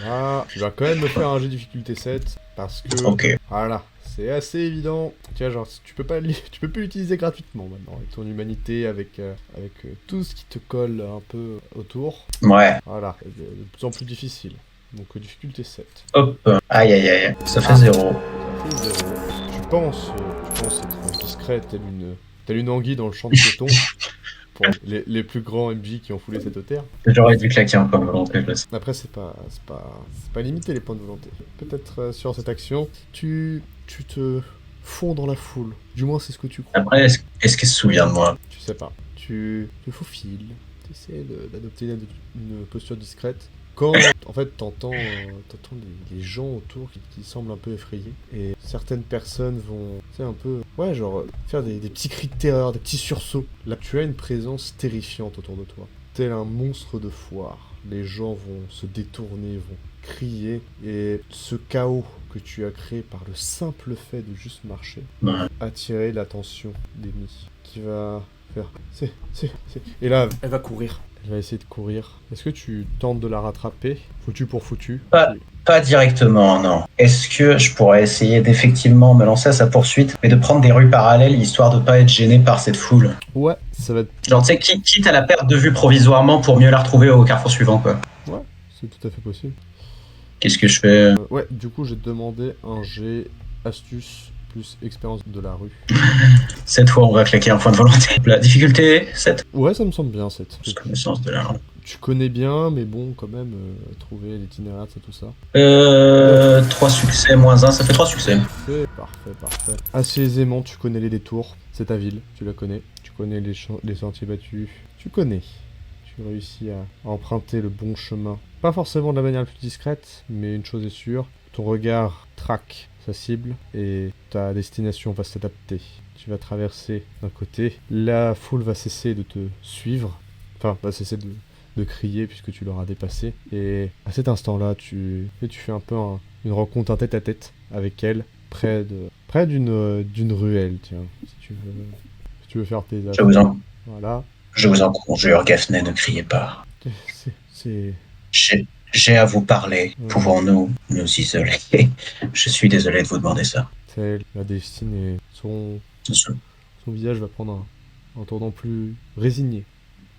Voilà. Tu vas quand même me faire un jet difficulté 7 parce que. Ok. Voilà. C'est assez évident. Tu vois, genre, tu peux plus l'utiliser gratuitement maintenant. Avec ton humanité, avec tout ce qui te colle un peu autour. Ouais. Voilà. De plus en plus difficile. Donc, difficulté 7. Hop. Aïe, aïe, aïe. Ça fait 0. Ça fait 0. Tu penses être discret telle une anguille dans le champ de coton pour les plus grands MJ qui ont foulé cette terre. J'aurais dû claquer un point de volonté. Après, c'est pas limité les points de volonté. Peut-être sur cette action, tu te fonds dans la foule. Du moins, c'est ce que tu crois. Après, est-ce qu'elle se souvient de moi? Tu sais pas. Tu te faufiles. Tu essaies d'adopter une posture discrète. Quand, en fait, t'entends les gens autour qui semblent un peu effrayés. Et certaines personnes vont, tu sais, un peu, ouais, genre, faire des petits cris de terreur, des petits sursauts. Là, tu as une présence terrifiante autour de toi. Tel un monstre de foire. Les gens vont se détourner, vont crier. Et ce chaos que tu as créé par le simple fait de juste marcher, attirer l'attention d'Amy, qui va faire, et là, elle va courir. Elle va essayer de courir. Est-ce que tu tentes de la rattraper, foutu pour foutu? Pas directement, non. Est-ce que je pourrais essayer d'effectivement me lancer à sa poursuite, mais de prendre des rues parallèles, histoire de pas être gêné par cette foule? Ouais, ça va être... Genre, tu sais, quitte à la perte de vue provisoirement pour mieux la retrouver au carrefour suivant, quoi. Ouais, c'est tout à fait possible. Qu'est-ce que je fais? Ouais, du coup, je vais te demander un jet astuce plus expérience de la rue. Cette fois, on va claquer un point de volonté. La difficulté, 7. Ouais, ça me semble bien, 7. Connaissance de la rue. Tu connais bien, mais bon, quand même, trouver l'itinéraire, tout ça. 3 succès moins 1, ça fait 3 succès. Parfait. Assez aisément, tu connais les détours. C'est ta ville, tu la connais. Tu connais les sentiers battus. Tu connais. Tu réussis à emprunter le bon chemin. Pas forcément de la manière la plus discrète, mais une chose est sûre, ton regard traque sa cible et ta destination va s'adapter. Tu vas traverser d'un côté, la foule va cesser de te suivre, enfin va cesser de crier puisque tu l'auras dépassé. Et à cet instant-là, tu fais un peu une rencontre, un tête-à-tête avec elle, près d'une ruelle, tiens, si tu veux faire tes affaires. Voilà. Je vous en conjure, Gaffney, ne criez pas. C'est... J'ai à vous parler. Pouvons-nous nous isoler? Je suis désolé de vous demander ça. C'est la destinée. Son visage va prendre un tournant plus résigné.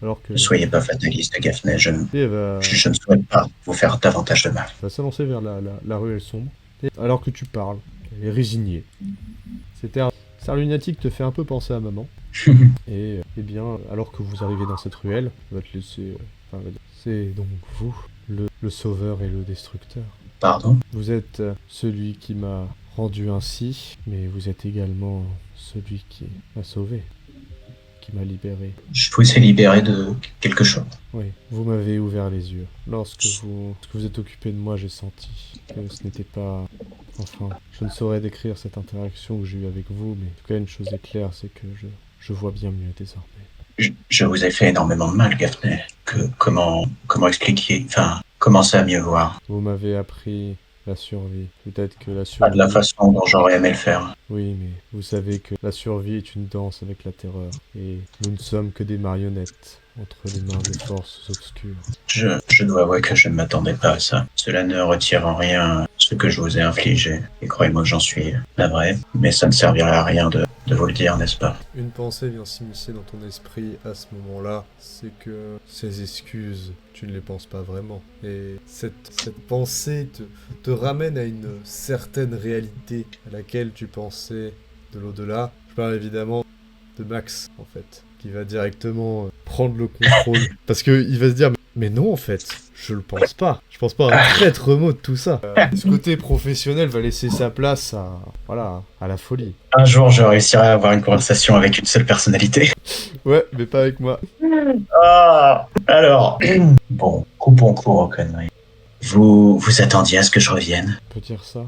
Alors que... Ne soyez pas fataliste, Gaffney. Je ne souhaite pas vous faire davantage de mal. Elle va s'avancer vers la ruelle sombre. Et alors que tu parles, elle est résignée. Cette lunatique te fait un peu penser à maman. Et bien, alors que vous arrivez dans cette ruelle, elle va te laisser... c'est donc vous, le sauveur et le destructeur. Pardon? Vous êtes celui qui m'a rendu ainsi, mais vous êtes également celui qui m'a sauvé, qui m'a libéré. Je vous ai libéré de quelque chose. Oui, vous m'avez ouvert les yeux. Lorsque vous êtes occupé de moi, j'ai senti que ce n'était pas... Enfin, je ne saurais décrire cette interaction que j'ai eue avec vous, mais en tout cas, une chose est claire, c'est que je vois bien mieux désormais. Je vous ai fait énormément de mal, Gaffney. Comment expliquer, enfin, commencer à mieux voir. Vous m'avez appris la survie. Peut-être que la Pas survie... de la façon dont j'aurais aimé le faire. Oui, mais vous savez que la survie est une danse avec la terreur, et nous ne sommes que des marionnettes entre les mains des forces obscures. Je dois avouer que je ne m'attendais pas à ça. Cela ne retire en rien ce que je vous ai infligé. Et croyez-moi que j'en suis navré. Mais ça ne servirait à rien de vous le dire, n'est-ce pas? Une pensée vient s'immiscer dans ton esprit à ce moment-là, c'est que ces excuses, tu ne les penses pas vraiment. Et cette pensée te ramène à une certaine réalité à laquelle tu pensais de l'au-delà. Je parle évidemment de Max, en fait, qui va directement prendre le contrôle. Parce qu'il va se dire, mais non, en fait, je le pense pas. Je pense pas à un traître mot de tout ça. Ce côté professionnel va laisser sa place à la folie. Un jour, je réussirai à avoir une conversation avec une seule personnalité. Ouais, mais pas avec moi. Ah, alors... Bon, coupons court aux conneries. Vous attendiez à ce que je revienne? On peut dire ça.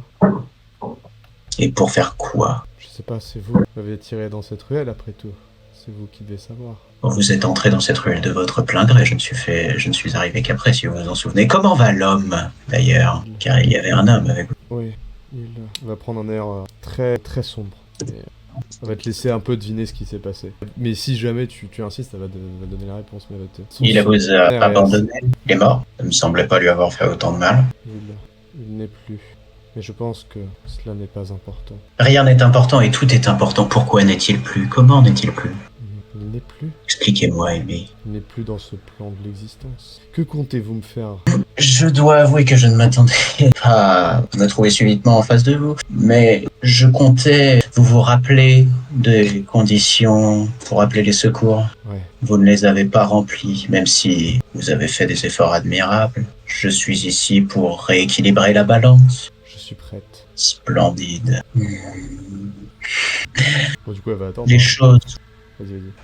Et pour faire quoi? Je sais pas, c'est vous qui m'avez tiré dans cette ruelle après tout. C'est vous qui devez savoir. Vous êtes entré dans cette ruelle de votre plein gré, je ne suis arrivé qu'après, si vous vous en souvenez. Comment va l'homme, d'ailleurs? Car il y avait un homme avec vous. Oui, il va prendre un air très très sombre. Et, ça va te laisser un peu deviner ce qui s'est passé. Mais si jamais tu insistes, ça va donner la réponse. Mais Il vous a abandonné? Il est mort? Ça ne me semblait pas lui avoir fait autant de mal. Il n'est plus. Mais je pense que cela n'est pas important. Rien n'est important et tout est important. Pourquoi n'est-il plus? Comment n'est-il plus? Il n'est plus. Expliquez-moi, Amy. Il n'est plus dans ce plan de l'existence. Que comptez-vous me faire? Je dois avouer que je ne m'attendais pas à me trouver subitement en face de vous, mais je comptais vous rappeler des conditions pour appeler les secours. Ouais. Vous ne les avez pas remplies, même si vous avez fait des efforts admirables. Je suis ici pour rééquilibrer la balance. Je suis prête. Splendide. Bon, du coup, elle va attendre.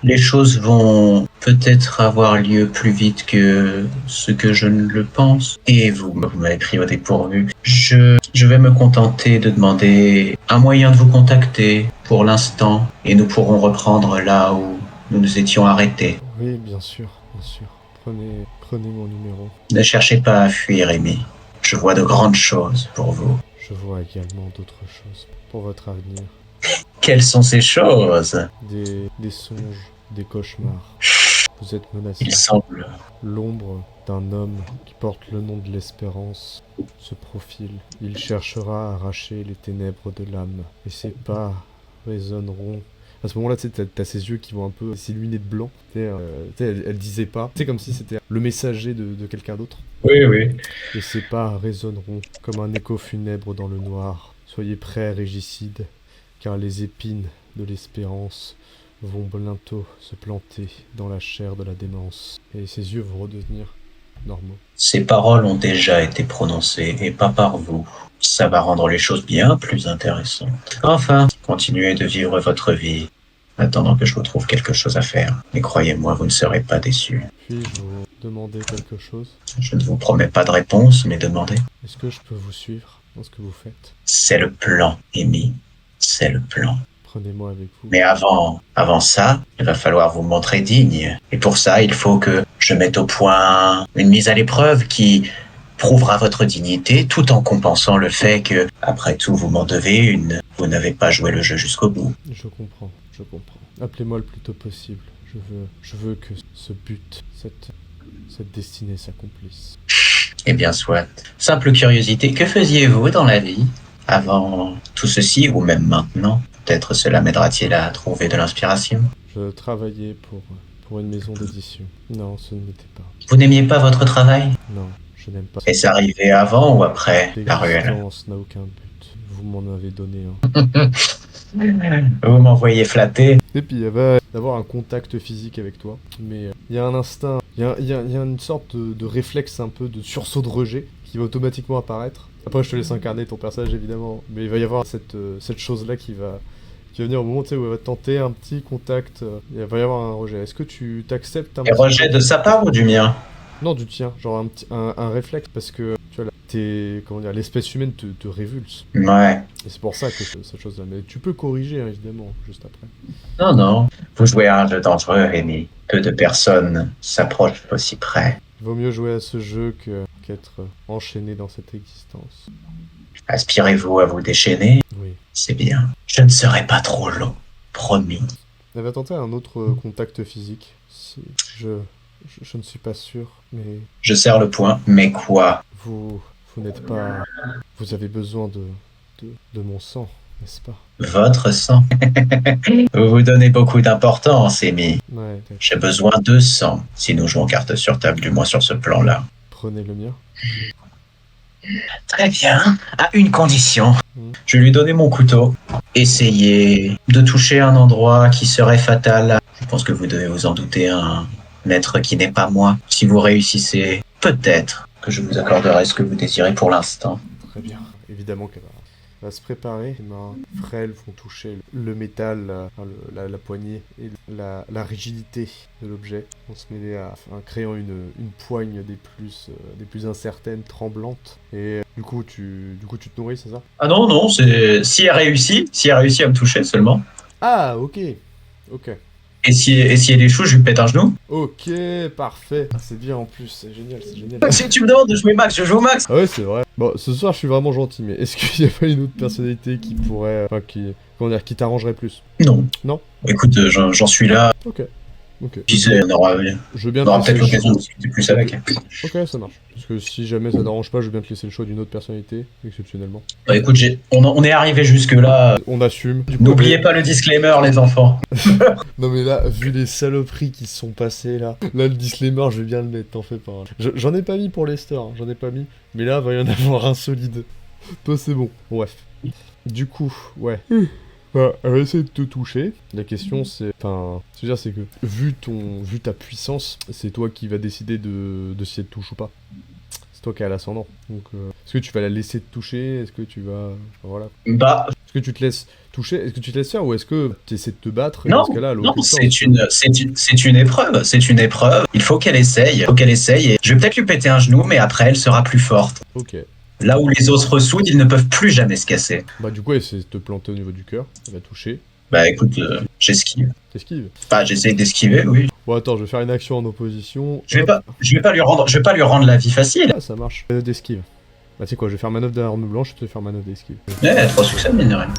Les choses vont peut-être avoir lieu plus vite que ce que je ne le pense. Et vous m'avez pris au dépourvu. Je vais me contenter de demander un moyen de vous contacter pour l'instant. Et nous pourrons reprendre là où nous nous étions arrêtés. Oui, bien sûr, bien sûr. Prenez mon numéro. Ne cherchez pas à fuir, Amy. Je vois de grandes choses pour vous. Je vois également d'autres choses pour votre avenir. Quelles sont ces choses? Des songes, des cauchemars. Vous êtes menacé. Il semble... L'ombre d'un homme qui porte le nom de l'espérance se profile. Il cherchera à arracher les ténèbres de l'âme. Et ses pas résonneront. À ce moment-là, tu sais, t'as ses yeux qui vont un peu s'illuminer de blanc. Elle disait pas. C'est comme si c'était le messager de quelqu'un d'autre. Oui, oui. Et ses pas résonneront comme un écho funèbre dans le noir. Soyez prêts, régicides, car les épines de l'espérance vont bientôt se planter dans la chair de la démence. Et ses yeux vont redevenir normaux. Ces paroles ont déjà été prononcées, et pas par vous. Ça va rendre les choses bien plus intéressantes. Enfin, continuez de vivre votre vie, attendant que je vous trouve quelque chose à faire. Et croyez-moi, vous ne serez pas déçus. Puis-je vous demander quelque chose? Je ne vous promets pas de réponse, mais demandez. Est-ce que je peux vous suivre dans ce que vous faites? C'est le plan, Amy. C'est le plan. Prenez-moi avec vous. Mais avant ça, il va falloir vous montrer digne. Et pour ça, il faut que je mette au point une mise à l'épreuve qui prouvera votre dignité tout en compensant le fait que, après tout, vous m'en devez une. Vous n'avez pas joué le jeu jusqu'au bout. Je comprends. Appelez-moi le plus tôt possible. Je veux que ce but, cette destinée s'accomplisse. Eh bien, soit. Simple curiosité, que faisiez-vous dans la vie avant tout ceci, ou même maintenant? Peut-être cela m'aidera-t-il à trouver de l'inspiration. Je travaillais pour une maison d'édition. Non, ce ne l'était pas. Vous n'aimiez pas votre travail? Non, je n'aime pas. Et c'est arrivé avant ou après la ruelle? L'existence n'a aucun but. Vous m'en avez donné un. Vous m'envoyez flatter. Et puis elle va avoir un contact physique avec toi. Mais il y a un instinct, il y a une sorte de réflexe un peu de sursaut de rejet qui va automatiquement apparaître. Après je te laisse incarner ton personnage évidemment, mais il va y avoir cette chose-là qui va venir au moment tu sais, où elle va tenter un petit contact. Il va y avoir un rejet. Est-ce que tu t'acceptes un Et petit rejet peu de sa part ou du mien? Non, du tien, genre un réflexe, parce que tu vois, comment dire, l'espèce humaine te révulse. Ouais. Et c'est pour ça que cette chose-là. Mais tu peux corriger, hein, évidemment, juste après. Non, non. Vous jouez à un jeu dangereux, Rémi. Peu de personnes s'approchent aussi près. Il vaut mieux jouer à ce jeu qu'être enchaîné dans cette existence. Aspirez-vous à vous déchaîner? Oui. C'est bien. Je ne serai pas trop long. Promis. Elle va tenter un autre contact physique. Je ne suis pas sûr, mais Je serre le poing. Mais quoi? vous n'êtes pas... Vous avez besoin de mon sang, n'est-ce pas? Votre sang. Vous vous donnez beaucoup d'importance, Amy. Ouais, J'ai besoin de sang. Si nous jouons carte sur table, du moins sur ce plan-là. prenez le mien. Très bien. À une condition. Mm. Je vais lui donner mon couteau. Essayez de toucher un endroit qui serait fatal. Je pense que vous devez vous en douter, un maître qui n'est pas moi. Si vous réussissez, peut-être que je vous accorderai ce que vous désirez pour l'instant. Très bien. Évidemment qu'elle va se préparer. Les mains frêles vont toucher le métal, la poignée et la rigidité de l'objet. On se mêler à créant une poigne des plus incertaines, tremblantes. Et du coup, tu te nourris, c'est ça? Ah non, non, c'est si elle réussit à me toucher seulement. Ah, ok. Ok. Et si elle échoue, je lui pète un genou. Ok, parfait. Ah, c'est bien en plus, c'est génial, c'est génial. Si tu me demandes de jouer max, je joue max. Ah ouais, c'est vrai. Bon, ce soir, je suis vraiment gentil, mais est-ce qu'il n'y a pas une autre personnalité qui pourrait... Enfin, qui t'arrangerait plus? Non. Non? Écoute, j'en suis là. Ok. Ok. Qui sait, on aura Je veux bien on te aura laisser peut-être le l'occasion de choix. discuter plus avec. Ok, ça marche. Parce que si jamais ça t'arrange pas, je veux bien te laisser le choix d'une autre personnalité, exceptionnellement. Bah écoute, on est arrivé jusque-là. On assume. Du coup, N'oubliez pas le disclaimer, les enfants. Non mais là, vu les saloperies qui se sont passées là, le disclaimer, je vais bien le mettre, t'en fais pas. Hein. J'en ai pas mis pour Lester, hein, j'en ai pas mis. Mais là, va y en avoir un solide. Toi, c'est bon. Bref. Du coup, ouais. Bah, elle va essayer de te toucher. La question c'est... Enfin, ce que je veux dire c'est que vu ta puissance, c'est toi qui vas décider de si elle te touche ou pas. C'est toi qui as l'ascendant. Donc, est-ce que tu vas la laisser te toucher? Est-ce que tu vas... Voilà. Bah Est-ce que tu te laisses toucher? Est-ce que tu te laisses faire ou est-ce que tu essaies de te battre? Et non, dans ce cas-là, elle a non, aucune chance. c'est une épreuve. C'est une épreuve. Il faut qu'elle essaye. Et je vais peut-être lui péter un genou, mais après, elle sera plus forte. Ok. Là où les os se ressoudent, ils ne peuvent plus jamais se casser. Bah du coup, elle essaie de te planter au niveau du cœur. Elle va toucher. Bah écoute, j'esquive. T'esquives. Enfin, j'essaye d'esquiver, oui. Bon attends, je vais faire une action en opposition. Je vais Hop. pas lui rendre la vie facile. Ah, ça marche. D'esquive. Bah tu sais quoi, je vais faire manœuvre d'arme blanche, je te vais faire manœuvre d'esquive. 3 succès, mine de rien.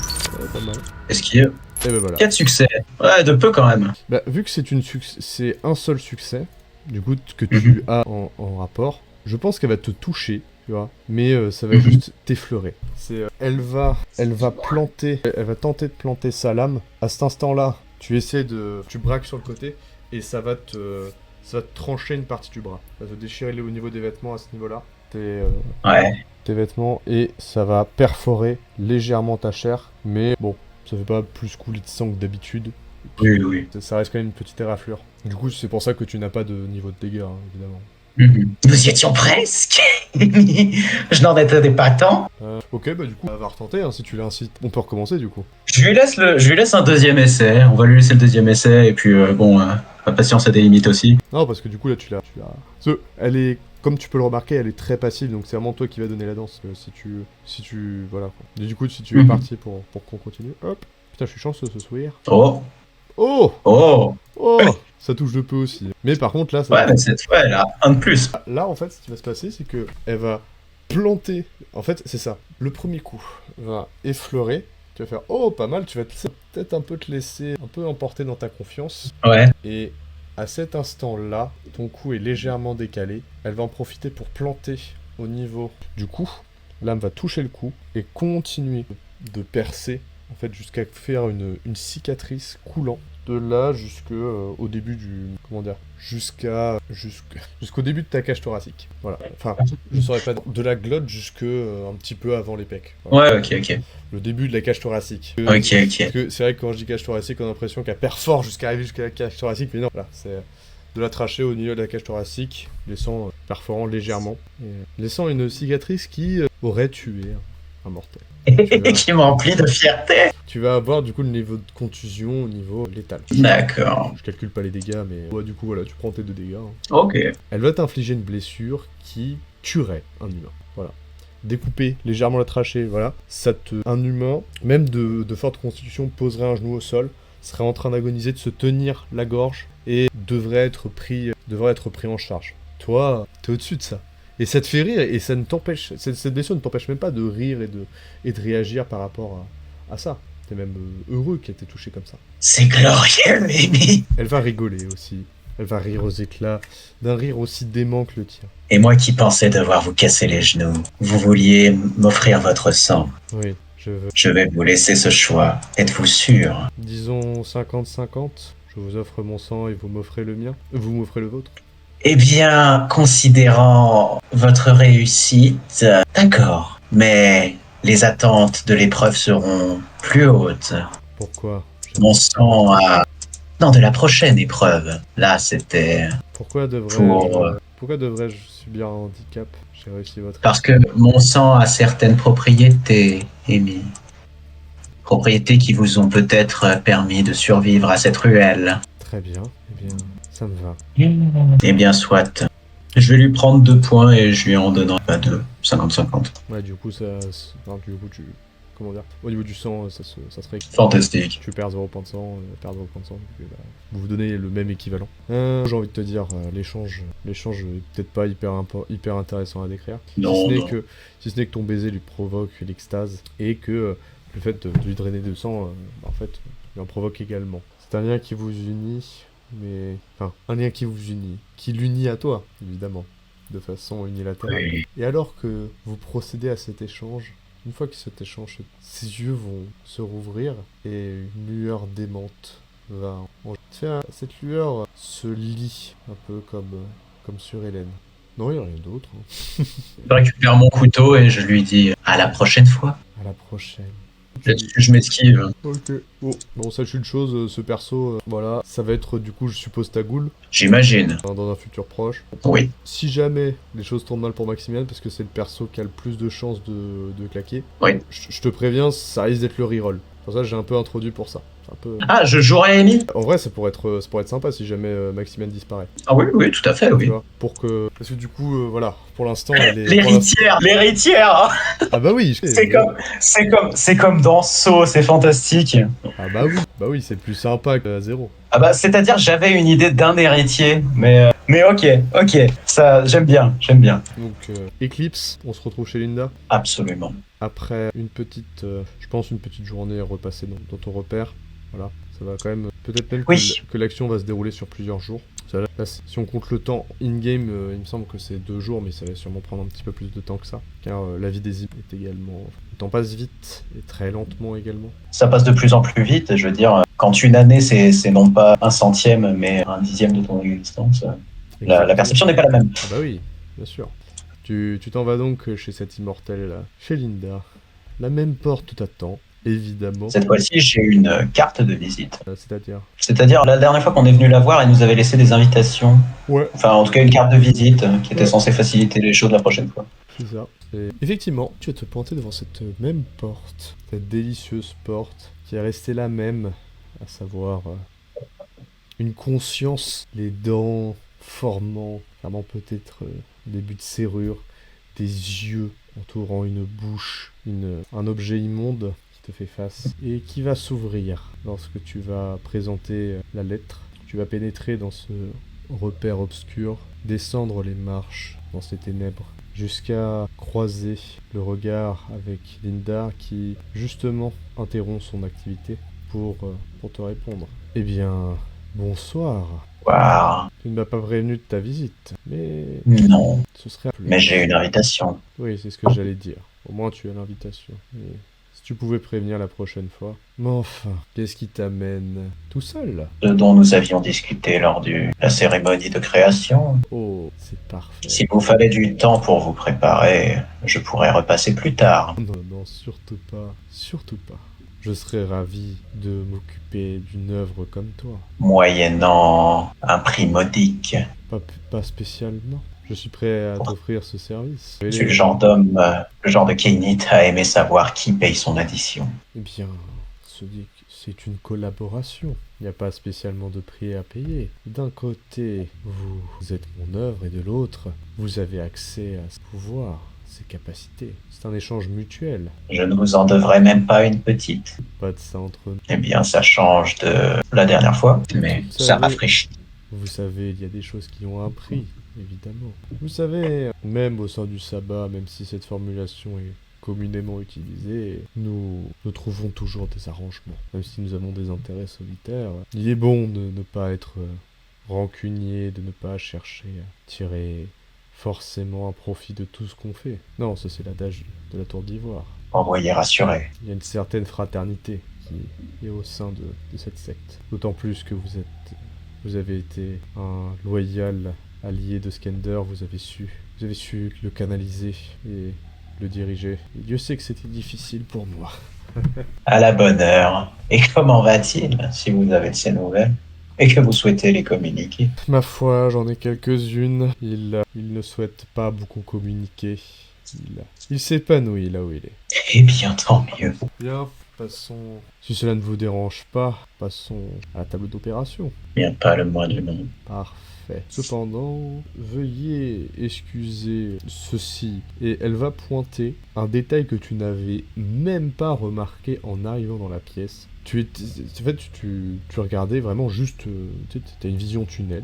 Pas mal. Esquive. Et bah voilà. 4 succès. Ouais, de peu quand même. Bah vu que c'est un seul succès, du coup, que tu as en rapport, je pense qu'elle va te toucher, tu vois, mais ça va juste t'effleurer. Elle va tenter de planter sa lame. À cet instant-là, tu braques sur le côté et ça va te trancher une partie du bras. Ça va te déchirer au niveau des vêtements à ce niveau-là. Tes vêtements et ça va perforer légèrement ta chair, mais bon, ça fait pas plus couler de sang que d'habitude. Oui, oui. Ça reste quand même une petite éraflure. Du coup, c'est pour ça que tu n'as pas de niveau de dégâts, hein, évidemment. Nous y étions presque. Je n'en étais pas tant. Ok, bah du coup, on va retenter, hein, si tu l'incites. On peut recommencer du coup. Je lui laisse un deuxième essai. On va lui laisser le deuxième essai et puis ma patience a des limites aussi. Non, parce que du coup, là, tu l'as. Elle est, comme tu peux le remarquer, elle est très passive, donc c'est vraiment toi qui vas donner la danse. Si tu, voilà. Quoi. Et du coup, si tu es parti pour qu'on continue, hop. Putain, je suis chanceux ce sourire. Oh. Oh. Ça touche de peu aussi. Mais par contre, là, ça... Ouais, mais cette fois, elle a un de plus. Là, en fait, ce qui va se passer, c'est que elle va planter. En fait, c'est ça. Le premier coup va effleurer. Tu vas faire oh, pas mal. Tu vas peut-être un peu te laisser un peu emporter dans ta confiance. Ouais. Et à cet instant-là, ton coup est légèrement décalé. Elle va en profiter pour planter au niveau du cou. L'âme va toucher le cou et continuer de percer. En fait, jusqu'à faire une cicatrice coulant de là au début du... Comment dire? Jusqu'au début de ta cage thoracique. Voilà. Enfin, je saurais pas... De la glotte un petit peu avant les pecs. Voilà. Ouais, ok. Le début de la cage thoracique. Ok. Parce que c'est vrai que quand je dis cage thoracique, on a l'impression qu'elle perfore jusqu'à la cage thoracique, mais non, voilà, c'est de la trachée au niveau de la cage thoracique, laissant perforant légèrement, laissant une cicatrice qui aurait tué un mortel. Qui m'emplit de fierté. Tu vas avoir du coup le niveau de contusion au niveau létal. D'accord. Je calcule pas les dégâts, mais ouais, du coup voilà, tu prends tes 2 dégâts. Ok. Elle va t'infliger une blessure qui tuerait un humain. Voilà. Découper légèrement la trachée, voilà. Un humain, même de forte constitution, poserait un genou au sol, serait en train d'agoniser, de se tenir la gorge et devrait être pris en charge. Toi, t'es au-dessus de ça. Et ça te fait rire et ça ne t'empêche, cette blessure ne t'empêche même pas de rire et de réagir par rapport à ça. T'es même heureux qu'elle t'ait touché comme ça. C'est glorieux, Amy. Elle va rigoler aussi. Elle va rire aux éclats, d'un rire aussi dément que le tien. Et moi qui pensais devoir vous casser les genoux, vous vouliez m'offrir votre sang. Oui, je veux. Je vais vous laisser ce choix. Êtes-vous sûr? Disons 50-50. Je vous offre mon sang et vous m'offrez le mien. Vous m'offrez le vôtre. Eh bien, considérant votre réussite, d'accord. Mais les attentes de l'épreuve seront plus hautes. Pourquoi? Mon sang a... Non, de la prochaine épreuve. Là, c'était... Pourquoi Pour- devrais-je subir un handicap? J'ai réussi votre... Parce que mon sang a certaines propriétés, Amy. Propriétés qui vous ont peut-être permis de survivre à cette ruelle. Très bien. Eh bien, ça me va. Eh bien, soit. Je vais lui prendre 2 points et je lui en donnerai pas 2. 50-50. Ouais, du coup, tu... Comment dire? Au niveau du sang, ça serait... Fantastique. Tu perds 0 points de sang, perd 0 points de sang, donc, vous vous donnez le même équivalent. J'ai envie de te dire, l'échange est peut-être pas hyper intéressant à décrire. Non, si non. ce n'est que ton baiser lui provoque l'extase, et que le fait de lui drainer de sang, en fait, lui en provoque également. C'est un lien qui vous unit, mais... Enfin, un lien qui vous unit, qui l'unit à toi, évidemment, de façon unilatérale. Oui. Et alors que vous procédez à cet échange, une fois que cet échange, ses yeux vont se rouvrir et une lueur démente va en... Cette lueur se lit un peu comme sur Hélène. Non, il n'y a rien d'autre. Hein. Je récupère mon couteau et je lui dis à la prochaine fois. À la prochaine. Là-dessus, je m'esquive. Ok. Bon, sache une chose, ce perso, voilà, ça va être du coup, je suppose, ta goule, J'imagine. dans un futur proche. Oui. Si jamais les choses tournent mal pour Maximian, parce que c'est le perso qui a le plus de chances de claquer, Oui. je te préviens, ça risque d'être le reroll. Pour ça, j'ai un peu introduit pour ça. C'est un peu... Ah, je jouerai Amy? En vrai, ça pourrait être sympa si jamais Maximian disparaît. Ah oui, tout à fait, Tu oui. vois, parce que du coup, voilà, pour l'instant, elle est... L'héritière hein. Ah bah oui, C'est comme dans Saw, c'est fantastique. Ah bah oui, c'est plus sympa que à 0. Ah bah, c'est-à-dire j'avais une idée d'un héritier, mais ok, ça, j'aime bien. Donc, Eclipse, on se retrouve chez Linda. Absolument. Après une petite journée repassée dans ton repère, voilà, ça va quand même, peut-être même Oui. que l'action va se dérouler sur plusieurs jours. Ça, là, si on compte le temps in-game, il me semble que c'est 2 jours, mais ça va sûrement prendre un petit peu plus de temps que ça, car la vie des îles est également... Le temps passe vite, et très lentement également. Ça passe de plus en plus vite, je veux dire, quand une année c'est non pas 1/100, mais 1/10 de ton existence, la perception n'est pas la même. Ah bah oui, bien sûr. Tu t'en vas donc chez cette immortelle là, chez Linda. La même porte t'attend, évidemment. Cette fois-ci, j'ai une carte de visite. C'est-à-dire... C'est-à-dire, la dernière fois qu'on est venu la voir, elle nous avait laissé des invitations. Ouais. Enfin, en tout cas, une carte de visite qui était censée faciliter les choses la prochaine fois. C'est ça. Et effectivement, tu vas te pointer devant cette même porte, cette délicieuse porte qui est restée la même, à savoir une conscience, les dents formant clairement peut-être des buts de serrure, des yeux entourant une bouche, un objet immonde qui te fait face et qui va s'ouvrir lorsque tu vas présenter la lettre. Tu vas pénétrer dans ce repère obscur, descendre les marches dans ces ténèbres, jusqu'à croiser le regard avec Linda qui, justement, interrompt son activité pour te répondre. Eh bien, bonsoir. Waouh. Tu ne m'as pas prévenu de ta visite, mais Non, ce serait... mais j'ai une invitation. Oui, c'est ce que j'allais dire. Au moins, tu as l'invitation. Et si Tu pouvais prévenir la prochaine fois. Mais enfin, qu'est-ce qui t'amène tout seul? Ce dont nous avions discuté lors de la cérémonie de création. Oh, c'est parfait. S'il vous fallait du temps pour vous préparer, je pourrais repasser plus tard. Non, non, surtout pas. Surtout pas. Je serais ravi de m'occuper d'une œuvre comme toi. Moyennant un prix modique. Pas spécialement. Je suis prêt à t'offrir ce service. Je suis le genre d'homme, le genre de Kenneth à aimer savoir qui paye son addition. Eh bien, c'est une collaboration. Il n'y a pas spécialement de prix à payer. D'un côté, vous êtes mon œuvre, et de l'autre, vous avez accès à ce pouvoir, ses capacités. C'est un échange mutuel. Je ne vous en devrais même pas une petite. Pas de ça entre nous. Eh bien, ça change de la dernière fois, mais Vous ça savez- rafraîchit. Vous savez, il y a des choses qui ont un prix, évidemment. Vous savez, même au sein du sabbat, même si cette formulation est communément utilisée, nous trouvons toujours des arrangements. Même si nous avons des intérêts solitaires, il est bon de ne pas être rancunier, de ne pas chercher à tirer forcément un profit de tout ce qu'on fait. Non, ça c'est l'adage de la tour d'ivoire. Envoyé rassuré. Il y a une certaine fraternité qui est au sein de cette secte. D'autant plus que vous avez été un loyal allié de Skender, vous avez su le canaliser et le diriger. Et Dieu sait que c'était difficile pour moi. À la bonne heure. Et comment va-t-il, si vous avez de ces nouvelles, et que vous souhaitez les communiquer? Ma foi, j'en ai quelques-unes. Il ne souhaite pas beaucoup communiquer. Il s'épanouit là où il est. Eh bien, tant mieux. Bien, passons. Si cela ne vous dérange pas, passons à la table d'opération. Bien, pas le moins du monde. Parfait. Cependant, veuillez excuser ceci. Et elle va pointer un détail que tu n'avais même pas remarqué en arrivant dans la pièce. En fait, tu regardais vraiment juste. Tu as une vision tunnel.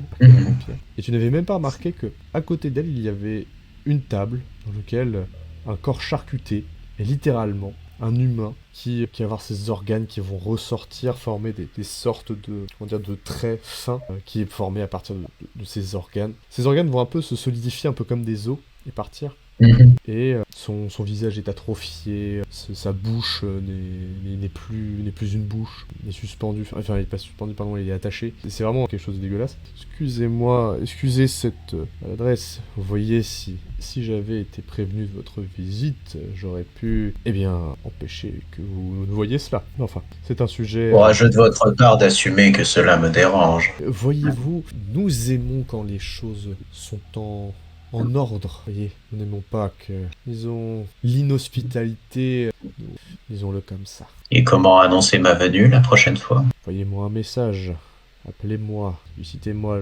Et tu n'avais même pas remarqué que à côté d'elle, il y avait une table dans laquelle un corps charcuté, et littéralement un humain qui va avoir ses organes qui vont ressortir, former des sortes de traits fins qui est formé à partir de ces organes. Ces organes vont un peu se solidifier, un peu comme des os, et partir. Et son visage est atrophié, sa bouche n'est plus une bouche, il est suspendu, enfin il est pas suspendu, pardon, il est attaché. C'est vraiment quelque chose de dégueulasse. Excusez-moi, excusez cette adresse. Vous voyez, si j'avais été prévenu de votre visite, j'aurais pu, empêcher que vous ne voyiez cela. Enfin, c'est un sujet... Courageux de votre part d'assumer que cela me dérange. Voyez-vous, nous aimons quand les choses sont en ordre, voyez, nous n'aimons pas que, disons, l'inhospitalité, disons-le comme ça. Et comment annoncer ma venue la prochaine fois? Envoyez-moi un message, appelez-moi, sollicitez-moi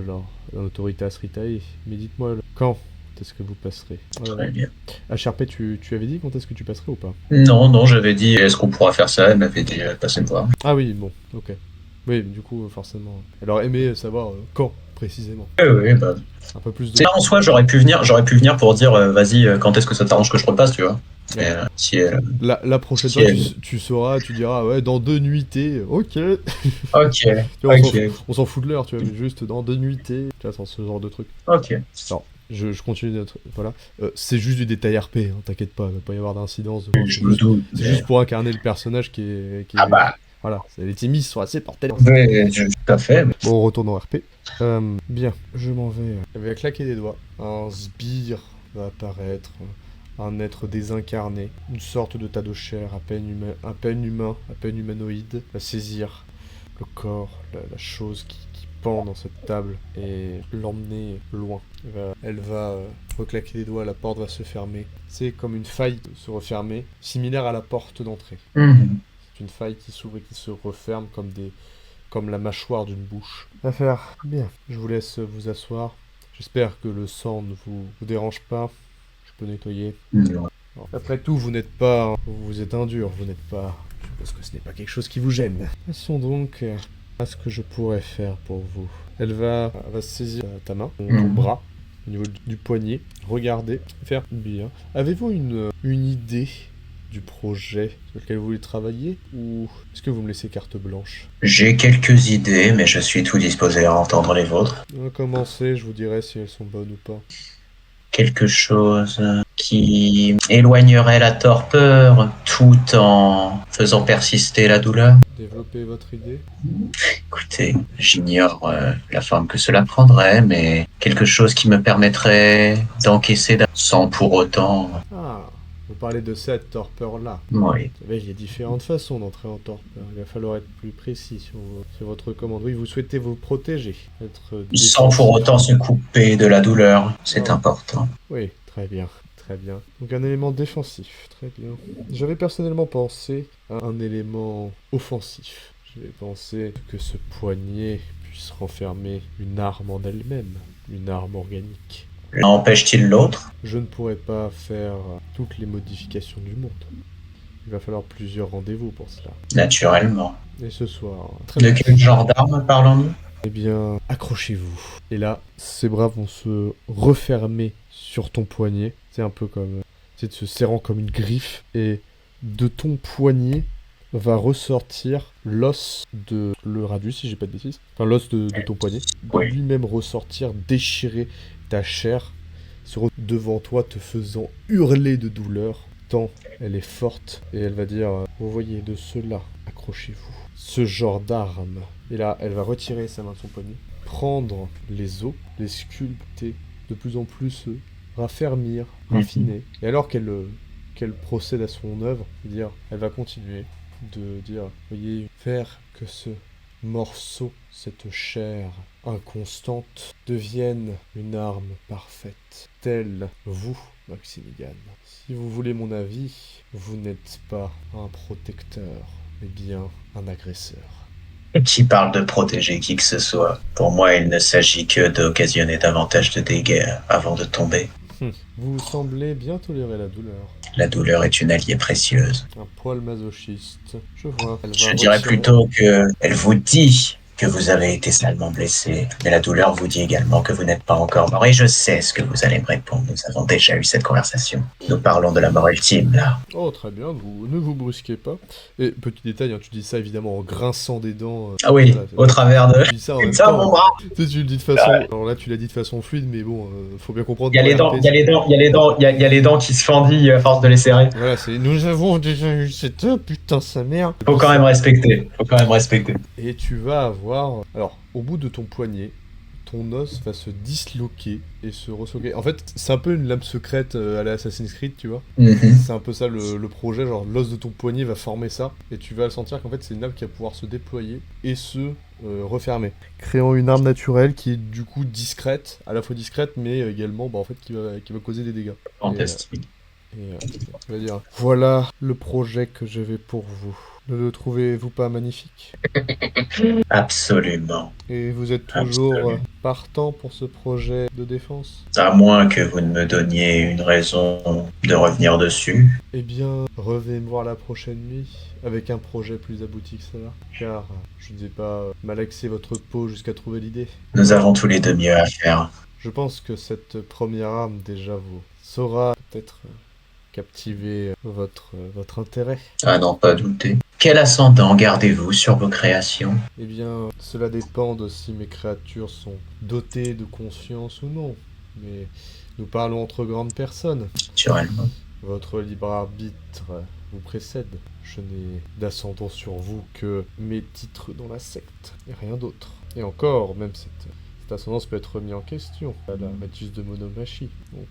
l'autoritas Ritae, mais dites-moi quand est-ce que vous passerez. Très bien. HRP, tu avais dit quand est-ce que tu passerais ou pas? Non, j'avais dit, est-ce qu'on pourra faire ça? Elle m'avait dit, passez me voir. Ah oui, bon, ok. Oui, du coup, forcément. Alors, aimez savoir quand, précisément. Oui, bah... Un peu plus de... C'est en soi, j'aurais pu venir pour dire, vas-y, quand est-ce que ça t'arrange que je repasse, tu vois? Ouais. Et, si La prochaine si fois, elle- tu sauras, tu diras, ouais, dans 2 nuitées, ok. Ok, Tu vois, ok, on s'en fout de l'heure, tu vois, mais juste dans 2 nuitées, tu vois, sans ce genre de truc. ok. Alors, je continue d'être... Voilà. C'est juste du détail RP, hein, t'inquiète pas, il va pas y avoir d'incidence. C'est Je me juste, doute. c'est juste pour incarner le personnage qui est... Ah bah, Voilà, les timis sont assez portés. oui, tout à fait. Bon, on retourne en RP. Bien, je m'en vais. Elle va claquer des doigts. Un sbire va apparaître, un être désincarné, une sorte de tas de chair à peine humain, à peine humanoïde, va saisir le corps, la chose qui pend dans cette table et l'emmener loin. Elle va reclaquer des doigts, la porte va se fermer. C'est comme une faille se refermer, similaire à la porte d'entrée. C'est une faille qui s'ouvre et qui se referme comme la mâchoire d'une bouche. Affaire. Bien. Je vous laisse vous asseoir. J'espère que le sang ne vous dérange pas. Je peux nettoyer. Non. Alors, après tout, vous n'êtes pas... Vous êtes un dur, vous n'êtes pas... Je suppose que ce n'est pas quelque chose qui vous gêne. Passons donc à ce que je pourrais faire pour vous. Elle va saisir ta main, ton bras, au niveau du poignet, regarder, faire bien. Avez-vous une idée du projet sur lequel vous voulez travailler, ou est-ce que vous me laissez carte blanche? J'ai quelques idées, mais je suis tout disposé à entendre les vôtres. On va commencer, je vous dirai si elles sont bonnes ou pas. Quelque chose qui éloignerait la torpeur tout en faisant persister la douleur. Développez votre idée. Écoutez, j'ignore la forme que cela prendrait, mais quelque chose qui me permettrait d'encaisser sans pour autant... Ah, vous parlez de cette torpeur-là. Oui. Vous savez, il y a différentes façons d'entrer en torpeur. Il va falloir être plus précis sur votre commande. Oui, vous souhaitez vous protéger, être Sans pour défensif. autant se couper de la douleur, c'est Ah. important. Oui, très bien, très bien. Donc un élément défensif, très bien. J'avais personnellement pensé à un élément offensif. J'avais pensé que ce poignet puisse renfermer une arme en elle-même, une arme organique. L'un empêche-t-il l'autre? Je ne pourrais pas faire toutes les modifications du monde. Il va falloir plusieurs rendez-vous pour cela. Naturellement. Et ce soir, très De bien. quel genre d'arme parlons-nous? Eh bien, accrochez-vous. Et là, ses bras vont se refermer sur ton poignet. C'est un peu comme... C'est de se serrant comme une griffe. Et de ton poignet va ressortir l'os de le radius, si j'ai pas de bêtises. Enfin, l'os de ton poignet. Va Oui. lui-même ressortir, déchirer ta chair devant toi, te faisant hurler de douleur. Tant elle est forte. Et elle va dire, vous voyez, de cela, accrochez-vous. Ce genre d'arme. Et là, elle va retirer sa main de son poignet, prendre les os, les sculpter, de plus en plus raffermir, raffiner. Et alors qu'elle procède à son œuvre, elle va continuer de dire, voyez, faire que ce morceau, cette chair inconstante, devienne une arme parfaite, telle vous, Maximilian. Si vous voulez mon avis, vous n'êtes pas un protecteur, mais bien un agresseur. Qui parle de protéger qui que ce soit? Pour moi, il ne s'agit que d'occasionner davantage de dégâts avant de tomber. Vous semblez bien tolérer la douleur. La douleur est une alliée précieuse. Un poil masochiste. Je vois. Je dirais plutôt que elle vous dit que vous avez été salement blessé, mais la douleur vous dit également que vous n'êtes pas encore mort. Et je sais ce que vous allez me répondre. Nous avons déjà eu cette conversation. Nous parlons de la mort ultime, là. Oh, très bien, ne vous brusquez pas. Et petit détail, hein, tu dis ça évidemment en grinçant des dents. Ah oui, voilà, au travers de... tu dis ça en même Ça, temps. mon bras. Tu sais, tu le dis de façon... Ouais. Alors là, tu l'as dit de façon fluide, mais bon, faut bien comprendre. Il y a les dents, il y a les dents, il y a les dents, il y a les dents qui se fendillent à force de les serrer. Voilà, c'est... Nous avons déjà eu cette... putain, sa mère. Faut quand même respecter. Faut quand même respecter. Et tu vas avoir... Alors, au bout de ton poignet, ton os va se disloquer et se resloquer. En fait, c'est un peu une lame secrète à la Assassin's Creed, tu vois. C'est un peu ça le projet, genre l'os de ton poignet va former ça, et tu vas sentir qu'en fait c'est une lame qui va pouvoir se déployer et se refermer. Créant une arme naturelle qui est du coup discrète, à la fois discrète, mais également en fait, qui va causer des dégâts. Fantastique. Je vais dire, voilà le projet que j'avais pour vous. Ne le trouvez-vous pas magnifique? Absolument. Et vous êtes toujours partant pour ce projet de défense? À moins que vous ne me donniez une raison de revenir dessus. Eh bien, revenez me voir la prochaine nuit avec un projet plus abouti que cela, car je ne vais pas malaxer votre peau jusqu'à trouver l'idée. Nous avons tous les deux mieux à faire. Je pense que cette première arme déjà vous saura peut-être captiver votre intérêt. À n'en pas douter. Quel ascendant gardez-vous sur vos créations? Eh bien, cela dépend de si mes créatures sont dotées de conscience ou non. Mais nous parlons entre grandes personnes. Naturellement. Votre libre arbitre vous précède. Je n'ai d'ascendant sur vous que mes titres dans la secte, et rien d'autre. Et encore, même cette ascendance peut être remise en question à la Matus de Monomachie. Donc,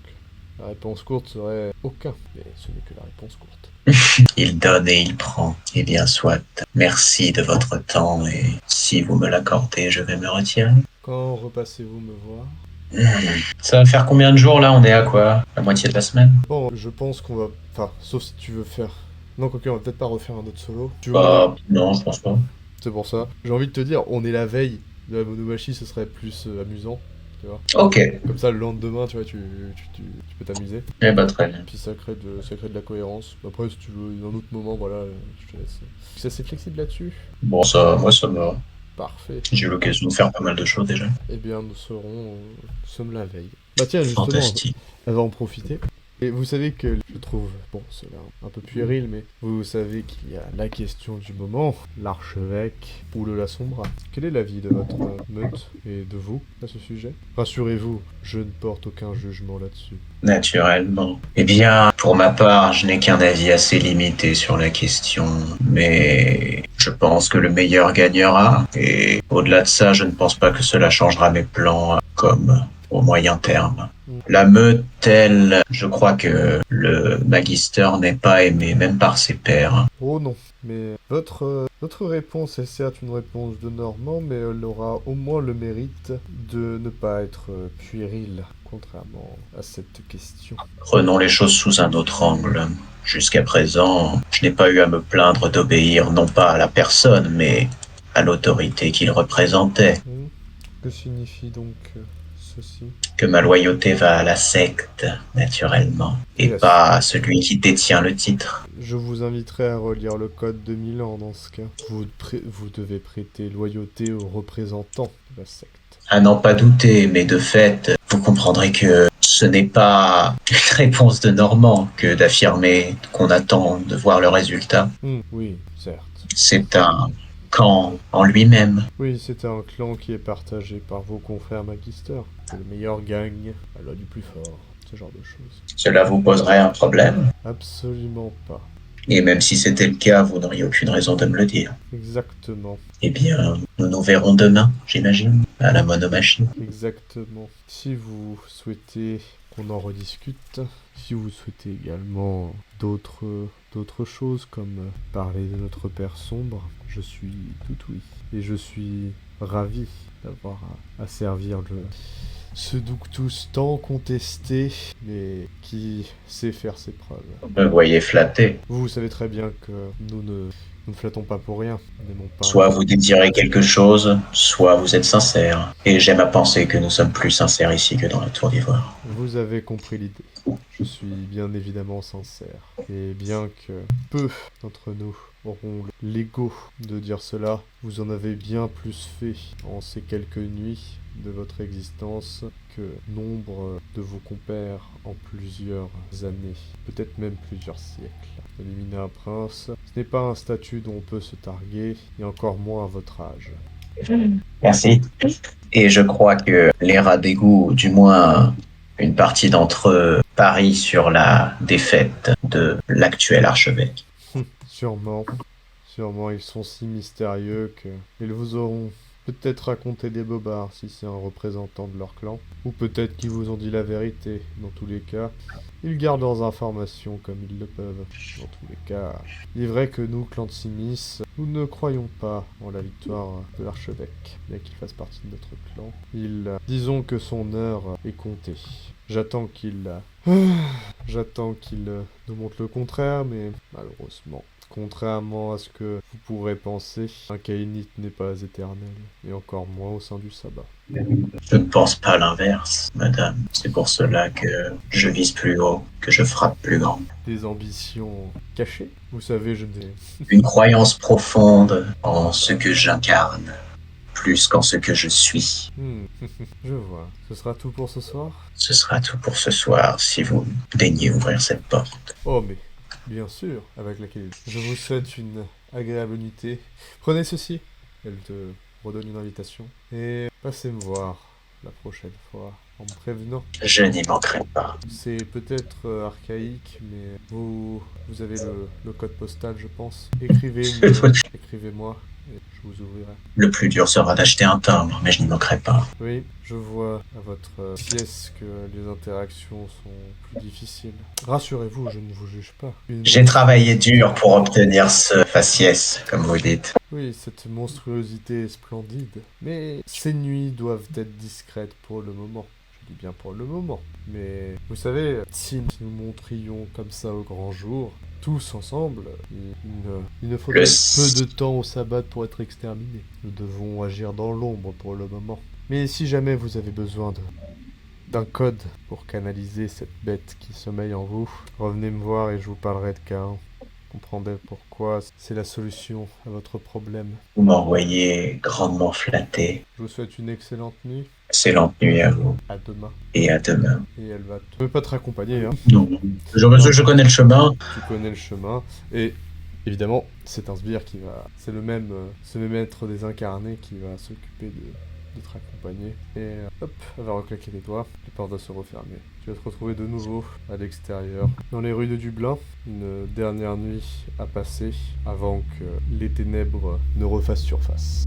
la réponse courte serait aucun. Mais ce n'est que la réponse courte. Il donne et il prend. Eh bien, soit. Merci de votre temps et si vous me l'accordez, je vais me retirer. Quand repassez-vous me voir? Ça va faire combien de jours là? On est à quoi? La moitié de la semaine? Bon, je pense qu'on va... Enfin, sauf si tu veux faire... Non, quoique, on va peut-être pas refaire un autre solo. Non, je pense pas. C'est pour ça. J'ai envie de te dire, on est la veille de la Monomachie, ce serait plus amusant. Tu vois. Ok. Comme ça, le lendemain, tu vois, tu peux t'amuser. Eh bah, très bien. Puis ça crée de la cohérence. Après, si tu veux, un autre moment, voilà, je te laisse. C'est assez flexible là-dessus. Bon, ça, moi, ça me va. Parfait. J'ai eu l'occasion de faire pas mal de choses déjà. Eh bien, nous sommes la veille. Bah tiens, justement, Fantastique. elle va en profiter. Et vous savez que, je trouve, bon, c'est un peu puéril, mais vous savez qu'il y a la question du moment, l'archevêque ou le Lasombra. Quel est l'avis de votre meute et de vous à ce sujet? Rassurez-vous, je ne porte aucun jugement là-dessus. Naturellement. Eh bien, pour ma part, je n'ai qu'un avis assez limité sur la question, mais je pense que le meilleur gagnera, et au-delà de ça, je ne pense pas que cela changera mes plans comme au moyen terme. La meute, telle, je crois que le magister n'est pas aimé, même par ses pairs. Oh non, mais votre réponse est certes une réponse de Normand, mais elle aura au moins le mérite de ne pas être puérile, contrairement à cette question. Prenons les choses sous un autre angle. Jusqu'à présent, je n'ai pas eu à me plaindre d'obéir non pas à la personne, mais à l'autorité qu'il représentait. Que signifie donc ceci? Que ma loyauté va à la secte, naturellement, et Yes. pas à celui qui détient le titre. Je vous inviterai à relire le code de Milan dans ce cas. Vous devez prêter loyauté aux représentants de la secte. À n'en pas douter, mais de fait, vous comprendrez que ce n'est pas une réponse de Normand que d'affirmer qu'on attend de voir le résultat. Oui, certes. C'est un camp en lui-même. Oui, c'est un clan qui est partagé par vos confrères magisters. Que le meilleur gagne, la loi du plus fort, ce genre de choses. Cela vous poserait un problème? Absolument pas. Et même si c'était le cas, vous n'auriez aucune raison de me le dire. Exactement. Eh bien, nous nous verrons demain, j'imagine, à la monomachie. Exactement. Si vous souhaitez qu'on en rediscute, si vous souhaitez également d'autres choses comme parler de notre père sombre, je suis tout oui. Et je suis ravi d'avoir à servir ce Ductus tant contesté, mais qui sait faire ses preuves. Me voyez flatté. Vous savez très bien que nous ne flattons pas pour rien. Nous n'aimons pas. Soit vous désirez quelque chose, soit vous êtes sincère. Et j'aime à penser que nous sommes plus sincères ici que dans la Tour d'Ivoire. Vous avez compris l'idée. Je suis bien évidemment sincère. Et bien que peu d'entre nous auront l'ego de dire cela, vous en avez bien plus fait en ces quelques nuits de votre existence que nombre de vos compères en plusieurs années, peut-être même plusieurs siècles. Éliminer un prince, ce n'est pas un statut dont on peut se targuer, et encore moins à votre âge. Merci. Et je crois que les rats d'égout, du moins une partie d'entre eux, parient sur la défaite de l'actuel archevêque. Sûrement. Sûrement, ils sont si mystérieux qu'ils vous auront peut-être raconté des bobards si c'est un représentant de leur clan. Ou peut-être qu'ils vous ont dit la vérité. Dans tous les cas, ils gardent leurs informations comme ils le peuvent. Dans tous les cas, il est vrai que nous, clan de Simis, nous ne croyons pas en la victoire de l'archevêque, bien qu'il fasse partie de notre clan. Disons que son heure est comptée. J'attends qu'il nous montre le contraire, mais malheureusement, contrairement à ce que vous pourrez penser, un Kainite n'est pas éternel, et encore moins au sein du sabbat. Je ne pense pas l'inverse, madame. C'est pour cela que je vise plus haut, que je frappe plus grand. Des ambitions cachées? Vous savez, je n'ai... Une croyance profonde en ce que j'incarne, plus qu'en ce que je suis. Je vois. Ce sera tout pour ce soir? Ce sera tout pour ce soir, si vous daignez ouvrir cette porte. Oh, mais bien sûr, avec laquelle je vous souhaite une agréable nuitée. Prenez ceci. Elle te redonne une invitation. Et passez me voir la prochaine fois, en me prévenant. Je n'y manquerai pas. C'est peut-être archaïque, mais vous avez le code postal, je pense. Écrivez-moi, et je vous ouvrirai. Le plus dur sera d'acheter un timbre, mais je n'y manquerai pas. Oui, je vois à votre pièce que les interactions sont plus difficiles. Rassurez-vous, je ne vous juge pas. J'ai travaillé dur pour obtenir ce faciès, comme vous dites. Oui, cette monstruosité est splendide. Mais ces nuits doivent être discrètes pour le moment. Je dis bien pour le moment. Mais vous savez, si nous montrions comme ça au grand jour, tous ensemble, il ne faudrait peu de temps au sabbat pour être exterminés. Nous devons agir dans l'ombre pour le moment. Mais si jamais vous avez besoin d'un code pour canaliser cette bête qui sommeille en vous, revenez me voir et je vous parlerai de Caen. Comprendrez pourquoi c'est la solution à votre problème. Vous m'envoyez grandement flatté. Je vous souhaite une excellente nuit. Excellente nuit à vous À demain. et à demain. Et elle va pas te raccompagner, hein. Non, je connais le chemin. Tu connais le chemin. Et évidemment, c'est un sbire qui va... C'est ce même être désincarné qui va s'occuper de te raccompagner. Et hop, elle va reclaquer les doigts. Les portes vont se refermer. Tu vas te retrouver de nouveau à l'extérieur, dans les rues de Dublin. Une dernière nuit à passer avant que les ténèbres ne refassent surface.